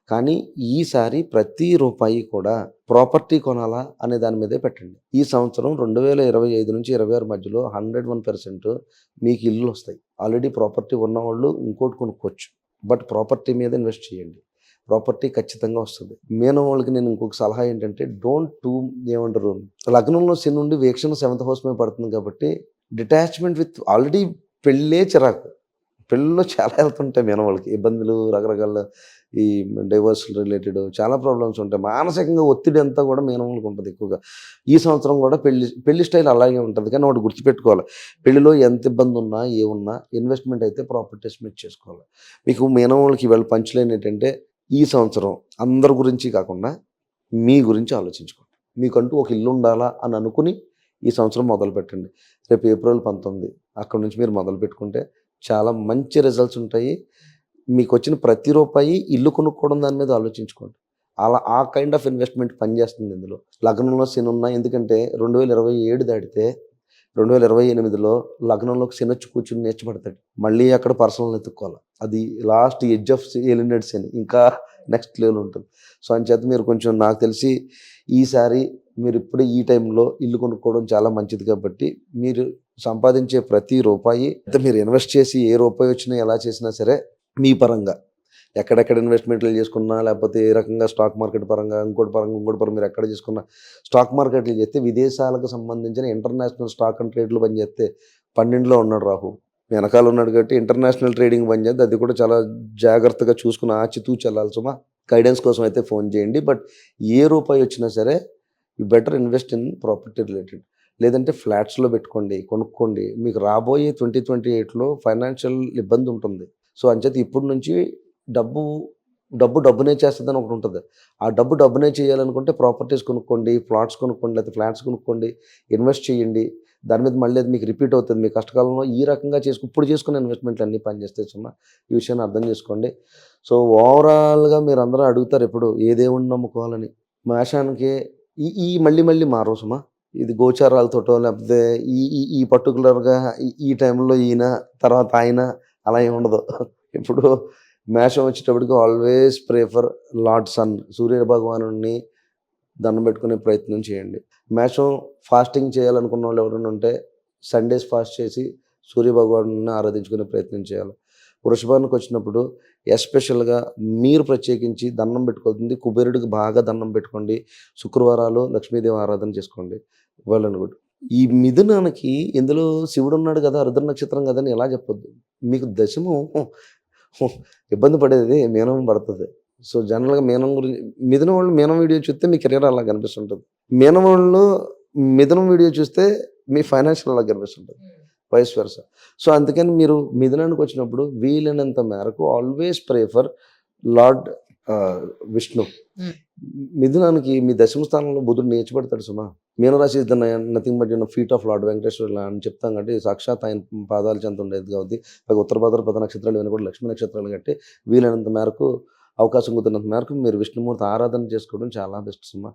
కానీ ఈసారి ప్రతి రూపాయి కూడా ప్రాపర్టీ కొనాలా అనే దాని మీదే పెట్టండి. ఈ సంవత్సరం 2025 నుంచి 26 మధ్యలో 101% మీకు ఇల్లు వస్తాయి. ఆల్రెడీ ప్రాపర్టీ ఉన్నవాళ్ళు ఇంకోటి కొనుక్కోవచ్చు, బట్ ప్రాపర్టీ మీద ఇన్వెస్ట్ చేయండి. ప్రాపర్టీ ఖచ్చితంగా వస్తుంది. మీనం వాళ్ళకి నేను ఇంకొక సలహా ఏంటంటే ఏమంటారు, లగ్నంలో శని నుండి వీక్షణ 7th హౌస్ మీద పడుతుంది కాబట్టి డిటాచ్మెంట్ విత్ ఆల్రెడీ పెళ్ళే చిరాకు. పెళ్ళిలో చాలా వెళ్తుంటాయి మీనం వాళ్ళకి ఇబ్బందులు, రకరకాల ఈ డైవర్స్ రిలేటెడ్ చాలా ప్రాబ్లమ్స్ ఉంటాయి. మానసికంగా ఒత్తిడి అంతా కూడా మీనం వాళ్ళకి ఉంటుంది ఎక్కువగా. ఈ సంవత్సరం కూడా పెళ్లి స్టైల్ అలాగే ఉంటుంది. కానీ ఒకటి గుర్తుపెట్టుకోవాలి, పెళ్లిలో ఎంత ఇబ్బంది ఉన్నా ఏమున్నా ఇన్వెస్ట్మెంట్ అయితే ప్రాపర్టీస్ మీద చేసుకోవాలి. మీకు మీనం వాళ్ళకి ఇవాళ పంచులైన ఏంటంటే, ఈ సంవత్సరం అందరి గురించి కాకుండా మీ గురించి ఆలోచించుకోండి. మీకంటూ ఒక ఇల్లు ఉండాలా అని అనుకుని ఈ సంవత్సరం మొదలు పెట్టండి. రేపు ఏప్రిల్ 19 అక్కడ నుంచి మీరు మొదలు పెట్టుకుంటే చాలా మంచి రిజల్ట్స్ ఉంటాయి. మీకు వచ్చిన ప్రతి రూపాయి ఇల్లు కొనుక్కోవడం దాని మీద ఆలోచించుకోండి. అలా ఆ కైండ్ ఆఫ్ ఇన్వెస్ట్మెంట్ పనిచేస్తుంది ఇందులో. లగ్నంలో శని ఉన్నా, ఎందుకంటే 2027 దాటితే 2028లో లగ్నంలోకి శని వచ్చి కూర్చుని నేర్చబడతాడు. మళ్ళీ అక్కడ పర్సనల్ ఎత్తుక్కోవాలి. అది లాస్ట్ ఎడ్జ్ ఆఫ్ ఎలిమినేట్ శని, ఇంకా నెక్స్ట్ లెవెల్ ఉంటుంది. సో అంచేత మీరు కొంచెం, నాకు తెలిసి ఈసారి మీరు ఇప్పుడు ఈ టైంలో ఇల్లు కొనుక్కోవడం చాలా మంచిది. కాబట్టి మీరు సంపాదించే ప్రతి రూపాయి మీరు ఇన్వెస్ట్ చేసి ఏ రూపాయి వచ్చినా ఎలా చేసినా సరే మీ పరంగా ఎక్కడెక్కడ ఇన్వెస్ట్మెంట్లు చేసుకున్నా, లేకపోతే ఏ రకంగా స్టాక్ మార్కెట్ పరంగా ఇంకోటి పరంగా మీరు ఎక్కడ చేసుకున్నా, స్టాక్ మార్కెట్లు చేస్తే విదేశాలకు సంబంధించిన ఇంటర్నేషనల్ స్టాక్ అండ్ ట్రేడ్లు పనిచేస్తే 12లో ఉన్నాడు రాహు, వెనకాల ఉన్నాడు. కాబట్టి ఇంటర్నేషనల్ ట్రేడింగ్ పనిచేస్తే అది కూడా చాలా జాగ్రత్తగా చూసుకుని ఆచితూచి వెళ్ళాలి. సుమా గైడెన్స్ కోసం అయితే ఫోన్ చేయండి. బట్ ఏ రూపాయి వచ్చినా సరే you better invest in property related. లేదంటే ఫ్లాట్స్లో పెట్టుకోండి, కొనుక్కోండి. మీకు రాబోయే 2028లో ఫైనాన్షియల్ ఇబ్బంది ఉంటుంది. సో అంచేత ఇప్పటి నుంచి డబ్బునే చేస్తుందని ఒకటి ఉంటుంది. ఆ డబ్బునే చేయాలనుకుంటే ప్రాపర్టీస్ కొనుక్కోండి, ప్లాట్స్ కొనుక్కోండి, లేకపోతే ఫ్లాట్స్ కొనుక్కోండి, ఇన్వెస్ట్ చేయండి. దాని మీద మళ్ళీ అది మీకు రిపీట్ అవుతుంది. మీ కష్టకాలంలో ఈ రకంగా ఇప్పుడు చేసుకున్న ఇన్వెస్ట్మెంట్లు అన్నీ పనిచేస్తాయి. సుమా ఈ విషయాన్ని అర్థం చేసుకోండి. సో ఓవరాల్గా మీరు అందరూ అడుగుతారు ఎప్పుడు ఏ దేవుడిని నమ్ముకోవాలని. మేషానికి ఈ మళ్ళీ మారవు సుమా. ఇది గోచారాలతోటో లేకపోతే ఈ పర్టికులర్గా ఈ టైంలో ఈయన తర్వాత ఆయన అలా ఏమి ఉండదు. ఇప్పుడు మేషం వచ్చేటప్పటికి ఆల్వేస్ ప్రేఫర్ లార్డ్ సన్, సూర్య భగవానుడిని దండం పెట్టుకునే ప్రయత్నం చేయండి. మేషం ఫాస్టింగ్ చేయాలనుకున్న వాళ్ళు ఎవరైనా ఉంటే సండేస్ ఫాస్ట్ చేసి సూర్య భగవానుడిని ఆరాధించుకునే ప్రయత్నం చేయాలి. వృషభానికి వచ్చినప్పుడు ఎస్పెషల్గా మీరు ప్రత్యేకించి దండం పెట్టుకోతుంది, కుబేరుడికి బాగా దండం పెట్టుకోండి. శుక్రవారాలు లక్ష్మీదేవి ఆరాధన చేసుకోండి. Well and good. ఈ మిథునానికి ఇందులో శివుడు ఉన్నాడు కదా, రుద్ర నక్షత్రం కదా అని ఎలా చెప్పొద్దు. మీకు దశము ఇబ్బంది పడేది మీనం పడుతుంది. సో జనరల్గా మీనం గురించి, మిథునం వాళ్ళు మీనం వీడియో చూస్తే మీ కెరీర్ అలా కనిపిస్తుంటుంది. మీనం వాళ్ళు మిథునం వీడియో చూస్తే మీ ఫైనాన్షియల్ అలా కనిపిస్తుంటుంది, వైస్ వెర్సా. సో అందుకని మీరు మిథునానికి వచ్చినప్పుడు వీలైనంత మేరకు ఆల్వేస్ ప్రేఫర్ లార్డ్ విష్ణు. మిథునానికి మీ దశమ స్థానంలో బుధుడు నేర్చబడతాడు సుమా. మీనరాశి is the nothing but feet of lord Venkateswara అని చెప్తాం. కాబట్టి సాక్షాత్ ఆయన పాదాలు చెంత ఉండేది కాబట్టి ఉత్తర భాద్రపద నక్షత్రాలు ఇవన్నీ కూడా లక్ష్మీ నక్షత్రాలు. కాబట్టి వీలైనంత మేరకు, అవకాశం కుదిరినంత మేరకు మీరు విష్ణుమూర్తి ఆరాధన చేసుకోవడం చాలా బెస్ట్ సుమా.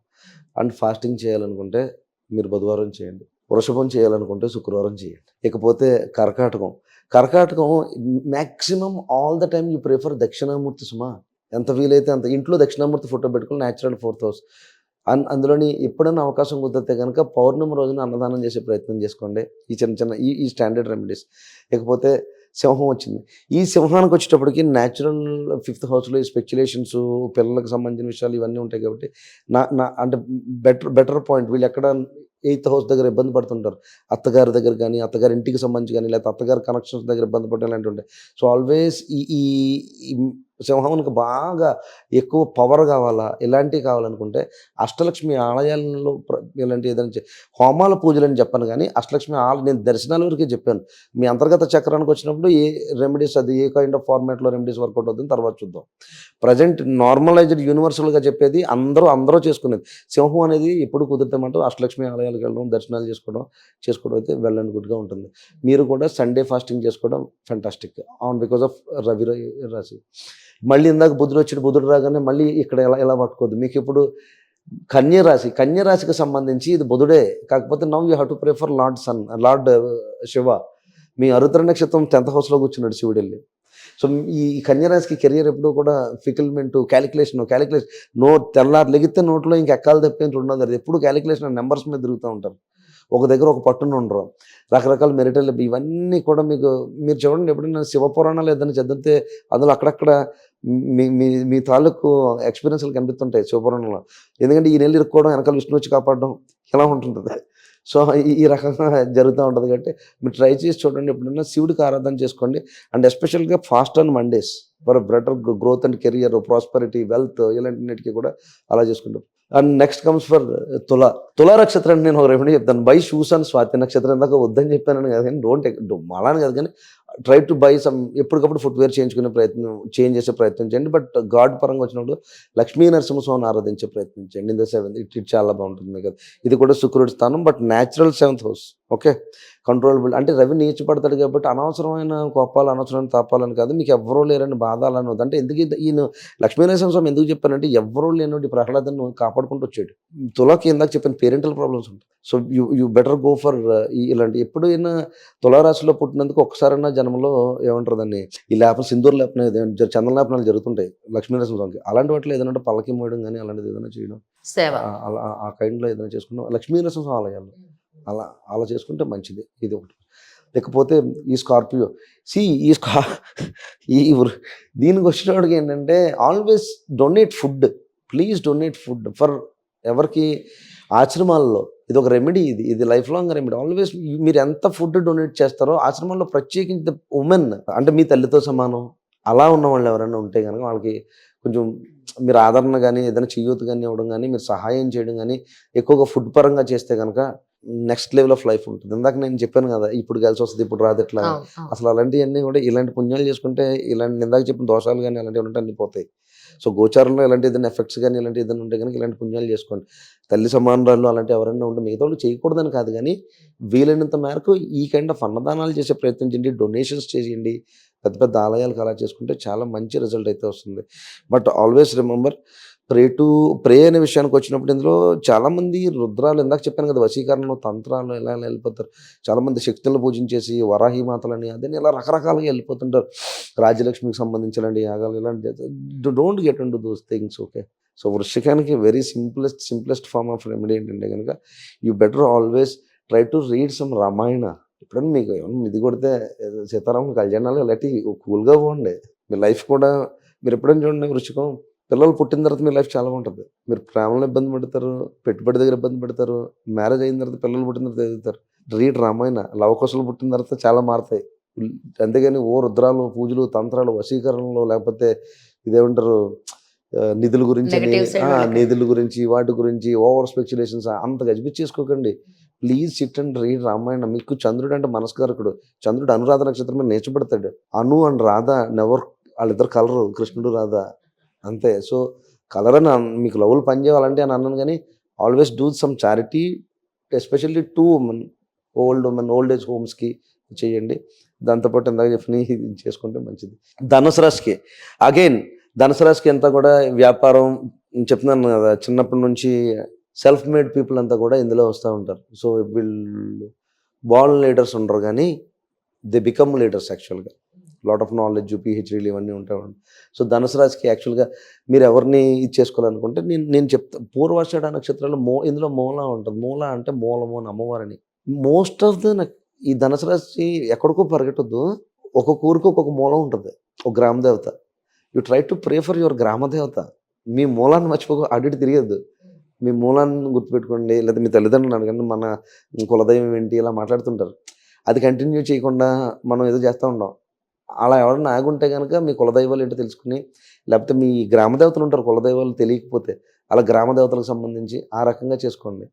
అండ్ ఫాస్టింగ్ చేయాలనుకుంటే మీరు బుధవారం చేయండి, వృషభం చేయాలనుకుంటే శుక్రవారం చేయండి. ఇకపోతే కర్కాటకం maximum all the time you prefer Dakshinamurthy సుమా. ఎంత వీలైతే అంత ఇంట్లో దక్షిణామూర్తి ఫోటో పెట్టుకుని న్యాచురల్ 4th హౌస్. అందులోని ఎప్పుడైనా అవకాశం కుదిరితే కనుక పౌర్ణమి రోజున అన్నదానం చేసే ప్రయత్నం చేసుకోండి. ఈ చిన్న ఈ స్టాండర్డ్ రెమెడీస్. ఇకపోతే సింహం వచ్చింది. ఈ సింహానికి వచ్చేటప్పటికి న్యాచురల్ 5th హౌస్లో ఈ స్పెక్యులేషన్స్, పిల్లలకు సంబంధించిన విషయాలు ఇవన్నీ ఉంటాయి. కాబట్టి అంటే బెటర్ పాయింట్, వీళ్ళు ఎక్కడ 8th హౌస్ దగ్గర ఇబ్బంది పడుతుంటారు. అత్తగారి దగ్గర కానీ, అత్తగారి ఇంటికి సంబంధించి కానీ, లేకపోతే అత్తగారి కనెక్షన్స్ దగ్గర ఇబ్బంది పడడం ఇలాంటివి ఉంటాయి. సో ఆల్వేస్ ఈ సింహానికి బాగా ఎక్కువ పవర్ కావాలా, ఇలాంటివి కావాలనుకుంటే అష్టలక్ష్మి ఆలయాలలో ఇలాంటి ఏదైనా హోమాల పూజలు అని చెప్పాను. కానీ అష్టలక్ష్మి నేను దర్శనాల వరకే చెప్పాను. మీ అంతర్గత చక్రానికి వచ్చినప్పుడు ఏ రెమెడీస్, అది ఏ కైండ్ ఆఫ్ ఫార్మాట్లో రెమెడీస్ వర్కౌట్ అవుతుంది తర్వాత చూద్దాం. ప్రజెంట్ నార్మలైజ్డ్ యూనివర్సల్గా చెప్పేది అందరూ చేసుకునేది. సింహం అనేది ఎప్పుడు కుదిరితే మాట అష్టలక్ష్మి ఆలయాలకు వెళ్ళడం, దర్శనాలు చేసుకోవడం అయితే వెల్ అండ్ గుడ్గా ఉంటుంది. మీరు కూడా సండే ఫాస్టింగ్ చేసుకోవడం ఫెంటాస్టిక్ బికాస్ ఆఫ్ రవి రాశి. మళ్ళీ ఇందాక బుధుడు రాగానే మళ్ళీ ఇక్కడ ఎలా పట్టుకోవద్దు. మీకు ఇప్పుడు కన్యరాశికి సంబంధించి ఇది బుధుడే. కాకపోతే now you have to prefer lord Shiva. మీ అరుద్ర నక్షత్రం 10th హౌస్లో కూర్చున్నాడు శివుడు వెళ్ళి. సో ఈ కన్యరాశికి కెరియర్ ఎప్పుడు కూడా ఫికిల్మెంట్, క్యాలిక్యులేషన్ తెల్లారు లెగితే నోట్లో ఇంక ఎక్కాలు తప్పేంటి ఉండదు. అది ఎప్పుడు క్యాలిక్యులేషన్ నెంబర్స్ మీద తిరుగుతూ ఉంటారు. ఒక దగ్గర ఒక పట్టున ఉండరు. రకరకాల మెరిటల్ ఇవన్నీ కూడా మీరు చూడండి ఎప్పుడైనా శివపురాణాలు ఏదైనా చదివితే అందులో అక్కడక్కడ మీ మీ మీ తాలూకు ఎక్స్‌పీరియన్స్‌లు కనిపిస్తుంటాయి శివపురాణంలో. ఎందుకంటే ఈయనెళ్లి ఇరుక్కోవడం, వెనకాల విష్ణువు వచ్చి కాపాడడం ఇలా ఉంటుంటది. సో, ఈ రకంగా జరుగుతా ఉంటది కాబట్టి మీరు ట్రై చేసి చూడండి. ఎప్పుడైనా శివుడికి ఆరాధన చేసుకోండి. అండ్ ఎస్పెషల్‌గా fast on Mondays for better growth and career, prosperity, wealth ఇలాంటిన్నిటికి కూడా అలా చేసుకుంటాం. అండ్ నెక్స్ట్ కమ్స్ ఫర్ తుల. తుల నక్షత్రం అంటే నేను ఒక రెమెడీ చెప్తాను. బై షూస్ ఆన్ స్వాతి నక్షత్రం. ఇందాక వద్దని చెప్పానని కాదు కానీ అలా అని కాదు కానీ ట్రై టు బై సమ్ ఎప్పటికప్పుడు ఫుట్‌వేర్ చేంజ్ చేసే ప్రయత్నం చేయండి. బట్ గాడ్ పరంగా వచ్చినప్పుడు లక్ష్మీ నరసింహస్వామిని ఆరాధించే ప్రయత్నం చేయండి. ఇన్ ద సెవెంత్ ఇది చాలా బాగుంటుంది మీకు. ఇది కూడా శుక్రుడి స్థానం. But natural 7th house. Okay. Controllable అంటే రవి నీచపడతాడు కాబట్టి అనవసరమైన కోపాలు, అనవసరమైన తాపాలని కాదు. మీకు ఎవ్వరూ లేరని బాధ అలా అనవద్దు. అంటే ఎందుకు ఈయన లక్ష్మీ నరసింహస్వామి ఎందుకు చెప్పానంటే ఎవ్వరూ లేనోడి ప్రహ్లాదుని కాపాడుకుంటూ వచ్చాడు. తులాకి ఇందాక చెప్పాను పేరెంటల్ ప్రాబ్లమ్స్ ఉంటాయి. So you better go for ఇలాంటి ఎప్పుడైనా తులారాశిలో పుట్టినందుకు ఒక్కసారైనా జన్మలో ఏమంటారు దాన్ని ఈ లేపన సింధూర లేపన చందన లేపనాలు జరుగుతుంటాయి లక్ష్మీ నరసింహస్వామికి. అలాంటి వాటిలో ఏదైనా పల్లకి మోయడం కానీ అలాంటిది ఏదైనా చేయడం సేవ. అలా ఆ కైండ్‌లో ఏదైనా చేసుకుంటాం. లక్ష్మీ నరసింహస్వామి ఆలయాల్లో అలా చేసుకుంటే మంచిది. ఇది ఒకటి. లేకపోతే ఈ స్కార్పియో ఈ స్కా ఈ దీనికి వచ్చినప్పటికి ఏంటంటే always donate food. Please donate food for ఎవరికి ఆశ్రమాల్లో ఇది ఒక రెమెడీ. ఇది లైఫ్ లాంగ్ రెమెడీ. ఆల్వేస్ మీరు ఎంత ఫుడ్ డొనేట్ చేస్తారో ఆశ్రమంలో ప్రత్యేకించి ఉమెన్ అంటే మీ తల్లితో సమానం అలా ఉన్న వాళ్ళు ఎవరైనా ఉంటే కనుక వాళ్ళకి కొంచెం మీరు ఆదరణ కానీ ఏదైనా చేయూత కానీ ఇవ్వడం కానీ మీరు సహాయం చేయడం కానీ ఎక్కువగా ఫుడ్ పరంగా చేస్తే కనుక నెక్స్ట్ లెవెల్ ఆఫ్ లైఫ్ ఉంటుంది. ఇందాక నేను చెప్పాను కదా ఇప్పుడు కలిసి వస్తుంది ఇప్పుడు రాదు ఎట్లా అసలు అలాంటివన్నీ కూడా ఇలాంటి పుణ్యాలు చేసుకుంటే ఇలాంటి ఇందాక చెప్పిన దోషాలు కానీ అలాంటివి ఉంటే అన్ని పోతాయి. సో గోచారంలో ఇలాంటి ఏదైనా ఎఫెక్ట్స్ కానీ ఇలాంటి ఏదైనా ఉంటే కనుక ఇలాంటి పుణ్యాలు చేసుకోండి. తల్లి సమానురాలు అలాంటి ఎవరైనా ఉంటే మిగతా వాళ్ళు చేయకూడదని కాదు కానీ వీలైనంత మేరకు ఈ కైండ్ ఆఫ్ అన్నదానాలు చేసే ప్రయత్నం చేయండి. డొనేషన్స్ చేయండి. పెద్ద పెద్ద ఆలయాలకు అలా చేసుకుంటే చాలా మంచి రిజల్ట్ అయితే వస్తుంది. బట్ ఆల్వేస్ రిమెంబర్ ప్రే అనే విషయానికి వచ్చినప్పుడు ఇందులో చాలామంది రుద్రాలు ఇందాక చెప్పాను కదా వశీకరణలు తంత్రాలు ఇలా వెళ్ళిపోతారు. చాలామంది శక్తులను పూజించేసి వరాహి మాతలని అదని ఇలా రకరకాలుగా వెళ్ళిపోతుంటారు. రాజ్యలక్ష్మికి సంబంధించినటువంటి యాగాలు ఇలాంటి don't get into those things. Okay. So వృశ్చికానికి very simplest form of remedy ఏంటంటే కనుక you better always try to read some Ramayana. ఎప్పుడన్నా మీకు ఏమన్నా ఇది కొడితే సీతారామ కళ్యాణాలు ఇలాంటివి కూల్గా పోండి. మీ లైఫ్ కూడా మీరు ఎప్పుడైనా చూడండి వృశ్చికం పిల్లలు పుట్టిన తర్వాత మీ లైఫ్ చాలా ఉంటుంది. మీరు ప్రేమలో ఇబ్బంది పడతారు, పెట్టుబడి దగ్గర ఇబ్బంది పడతారు, మ్యారేజ్ అయిన తర్వాత పిల్లలు పుట్టిన తర్వాత ఎదుగుతారు. రీడ్ రామాయణ. లవకుశలు పుట్టిన తర్వాత చాలా మారుతాయి. అంతేగాని రుద్రాలు పూజలు తంత్రాలు వశీకరణలు లేకపోతే ఇదేమంటారు నిధుల గురించి నిధుల గురించి వాటి గురించి ఓవర్ స్పెక్యులేషన్స్ అంత గజిబిచ్చేసుకోకండి. Please sit and read Ramayana. మీకు చంద్రుడు అంటే మనస్కారకుడు. చంద్రుడు అనురాధ నక్షత్రం మీద నేర్చబడతాడు. అను అండ్ రాధ నెవర్ వాళ్ళిద్దరు కలరు కృష్ణుడు రాధ అంతే. సో కలర్ అని మీకు లవ్లు పనిచేయాలంటే అని అన్నాను కానీ always do some charity especially to women old age హోమ్స్కి చేయండి. దాంతోపాటు ఇందాక చెప్పిన చేసుకుంటే మంచిది. ధనుసు రాశికి అగైన్ ధనుసు రాశికి అంతా కూడా వ్యాపారం చెప్తున్నాను కదా చిన్నప్పటి నుంచి సెల్ఫ్ మేడ్ పీపుల్ అంతా కూడా ఇందులో వస్తూ ఉంటారు. సో వీళ్ళు బాల్ లీడర్స్ ఉండరు కానీ దే బికమ్ లీడర్స్ యాక్చువల్గా. లాట్ ఆఫ్ నాలెడ్జ్ పిహెచ్డీలు ఇవన్నీ ఉంటాయి. సో ధనుసు రాశికి యాక్చువల్గా మీరు ఎవరిని ఇది చేసుకోవాలనుకుంటే నేను చెప్తా పూర్వాషాఢ నక్షత్రాలు ఇందులో మూల ఉంటుంది. మూల అంటే మూలము అని అమ్మవారిని. మోస్ట్ ఆఫ్ ద ఈ ధనుసు రాశి ఎక్కడికో పరిగెట్టొద్దు. ఒక్కొక్క ఊరికి ఒక్కొక్క మూలం ఉంటుంది. ఒక గ్రామ దేవత. You try to pray for your గ్రామ దేవత. మీ మూలాన్ని మర్చిపోక అడిగి తిరగద్దు. మీ మూలాన్ని గుర్తుపెట్టుకోండి. లేదా మీ తల్లిదండ్రులు అడగండి మన కులదైవం ఏంటి ఇలా మాట్లాడుతుంటారు. అది కంటిన్యూ చేయకుండా మనం ఏదో చేస్తూ ఉంటాం. అలా ఎవరైనా ఆగుంటే కనుక మీ కులదైవాలు ఏంటో తెలుసుకుని లేకపోతే మీ గ్రామ దేవతలు ఉంటారు కులదైవాలు తెలియకపోతే అలా గ్రామ దేవతలకు సంబంధించి ఆ రకంగా చేసుకోండి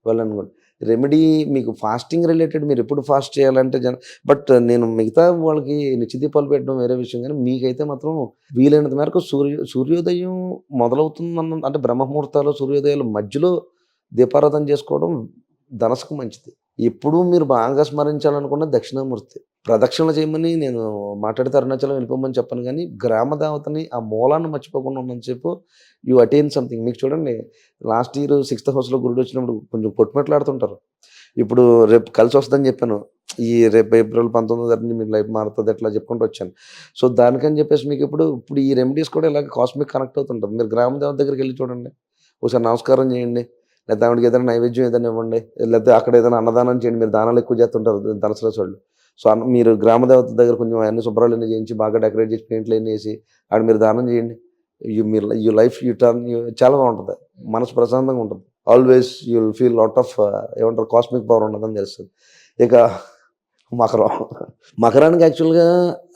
వెళ్ళనుకోండి. రెమెడీ మీకు ఫాస్టింగ్ రిలేటెడ్ మీరు ఎప్పుడు ఫాస్ట్ చేయాలంటే బట్ నేను మిగతా వాళ్ళకి నిత్యదీపాలు పెట్టడం వేరే విషయం కానీ మీకైతే మాత్రం వీలైనంత మేరకు సూర్యోదయం మొదలవుతుందన్న అంటే బ్రహ్మముహూర్తాలు సూర్యోదయాల మధ్యలో దీపారాధన చేసుకోవడం ధనసుకు మంచిది. ఎప్పుడూ మీరు బాగా స్మరించాలనుకున్న దక్షిణామూర్తి ప్రదక్షిణలు చేయమని నేను మాట్లాడితే అరుణాచలం వెళ్ళిపోమని చెప్పను కానీ గ్రామ దేవతని ఆ మూలాన్ని మర్చిపోకుండా ఉన్నంతసేపు యూ అటైన్ సంథింగ్. మీకు చూడండి లాస్ట్ ఇయర్ 6th హౌస్లో గురుడు వచ్చినప్పుడు కొంచెం కొట్టుమెట్లాడుతుంటారు. ఇప్పుడు రేపు కలిసి వస్తుందని చెప్పాను. ఈ రేపు April 19 మీ లైఫ్ మారుతుంది ఎట్లా చెప్పుకుంటూ వచ్చాను. సో దానికని చెప్పేసి మీకు ఇప్పుడు ఈ రెమెడీస్ కూడా ఇలాగ కాస్మిక్ కనెక్ట్ అవుతుంటుంది. మీరు గ్రామ దేవత దగ్గరికి వెళ్ళి చూడండి. ఒకసారి నమస్కారం చేయండి. లేకపోతే ఆవిడకి ఏదైనా నైవేద్యం ఏదైనా ఇవ్వండి, లేకపోతే అక్కడ ఏదైనా అన్నదానం చేయండి. మీరు దానాలు ఎక్కువ చేస్తుంటారు ధనసరాశి వాళ్ళు. సో మీరు గ్రామ దేవత దగ్గర కొంచెం అన్ని శుభ్రాలు అన్నీ చేయించి బాగా డెకరేట్ చేసి పెయింట్లు అన్నీ వేసి ఆడ మీరు దానం చేయండి. యూ లైఫ్ యూ టర్న్ చాలా బాగుంటుంది, మనసు ప్రశాంతంగా ఉంటుంది. Always you will feel lot of ఏమంటారు కాస్మిక్ పవర్ ఉన్నదని తెలుస్తుంది. ఇక మకరం, మకరానికి యాక్చువల్గా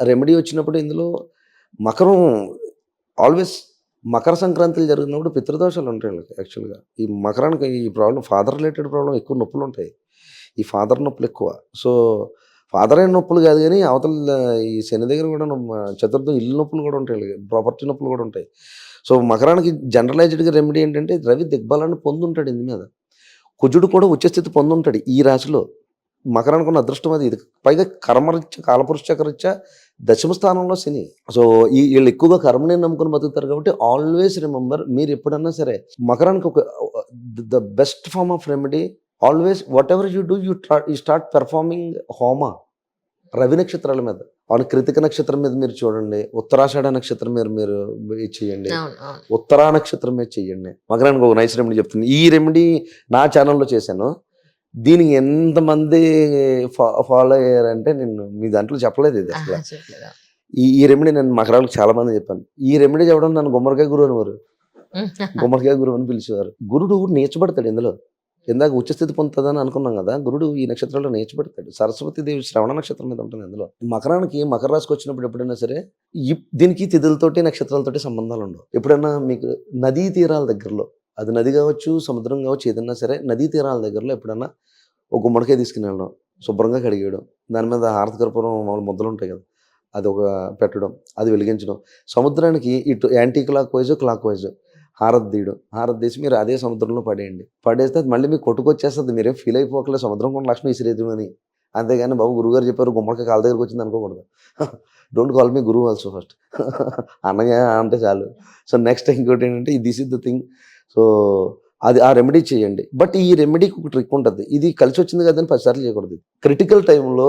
రెమెడీ వచ్చినప్పుడు ఇందులో మకరం ఆల్వేస్ మకర సంక్రాంతిలు జరిగినప్పుడు పితృదోషాలు ఉంటాయి వీళ్ళకి. యాక్చువల్గా ఈ మకరానికి ఈ ప్రాబ్లం ఫాదర్ రిలేటెడ్ ప్రాబ్లం ఎక్కువ నొప్పులు ఉంటాయి. ఈ ఫాదర్ నొప్పులు ఎక్కువ. సో ఫాదర్ అయిన నొప్పులు కాదు కానీ అవతల ఈ శని దగ్గర కూడా చతుర్థం ఇల్లు నొప్పులు కూడా ఉంటాయి వీళ్ళకి, ప్రాపర్టీ నొప్పులు కూడా ఉంటాయి. సో మకరానికి జనరలైజ్డ్గా రెమెడీ ఏంటంటే రవి దిగ్బలాన్ని పొందుంటాడు ఇందు మీద, కుజుడు కూడా ఉచ్చస్థితి పొందుంటాడు ఈ రాశిలో. మకరానికి ఉన్న అదృష్టం అది. ఇది పైగా కర్మరీత్యా కాలపురుష చక్రరీత్యా దశమ స్థానంలో శని. సో వీళ్ళు ఎక్కువగా కర్మని నమ్ముకుని బతుకుతారు కాబట్టి ఆల్వేస్ రిమెంబర్, మీరు ఎప్పుడన్నా సరే మకరానికి ఒక the best form of remedy always whatever you do you start performing హోమ రవి నక్షత్రాల మీద. అవును, కృతిక నక్షత్రం మీద మీరు చూడండి, ఉత్తరాషాఢ నక్షత్రం మీద మీరు చేయండి, ఉత్తరా నక్షత్రం మీద చెయ్యండి. మకరానికి ఒక నైస్ రెమెడీ చెప్తుంది. ఈ రెమెడీ నా ఛానల్లో చేశాను. దీనికి ఎంతమంది ఫాలో అయ్యారంటే నేను మీ దాంట్లో చెప్పలేదు ఇది అసలు. ఈ రెమెడీ నేను మకరాలకు చాలా మంది చెప్పాను. ఈ రెమెడీ చెప్పడం నన్ను గుమ్మడికాయ గురువు అనేవారు, గుమ్మడికాయ గురువు అని పిలిచేవారు. గురుడు నేర్చబడతాడు ఇందులో. ఇందాక ఉచ్చస్థితి పొందుతుందని అనుకున్నాం కదా, గురుడు ఈ నక్షత్రంలో నేర్చబడతాడు. సరస్వతీదేవి శ్రవణ నక్షత్రం మీద ఉంటుంది అందులో. మకరానికి మకర రాశికి వచ్చినప్పుడు ఎప్పుడైనా సరే దీనికి తిథులతోటి నక్షత్రాలతోటి సంబంధాలు ఉండవు. ఎప్పుడైనా మీకు నదీ తీరాల దగ్గరలో, అది నది కావచ్చు సముద్రం కావచ్చు ఏదైనా సరే, నదీ తీరాల దగ్గరలో ఎప్పుడైనా ఒక గుమ్మడికాయ తీసుకుని వెళ్ళడం, శుభ్రంగా కడిగేయడం, దాని మీద హారతి కర్పూరం మామూలు ముద్దలు ఉంటాయి కదా, అది ఒక పెట్టడం, అది వెలిగించడం. సముద్రానికి ఇటు anti clock wise clock wise హారతి తీయడం, హారతి తీసి మీరు అదే సముద్రంలో పడేయండి. పడేస్తే అది మళ్ళీ మీకు కొట్టుకొచ్చేస్తుంది. మీరేం ఫీల్ అయిపోకలేదు సముద్రం కూడా లక్ష్మి విసిరేదు అని. అంతేగాని బాబు గురువుగారు చెప్పారు గుమ్మడికాయ కాళ్ళ దగ్గరికి వచ్చింది అనుకోకూడదు. డోంట్ కాల్ మీ గురువు ఆల్సో ఫస్ట్, అన్నయ్య అంటే చాలు. సో నెక్స్ట్ ఇంకోటి ఏంటంటే this is the thing. So అది ఆ రెమెడీ చేయండి. బట్ ఈ రెమెడీకి ఒక ట్రిక్ ఉంటుంది. ఇది కలిసి వచ్చింది కదని 10 సార్లు చేయకూడదు. క్రిటికల్ టైంలో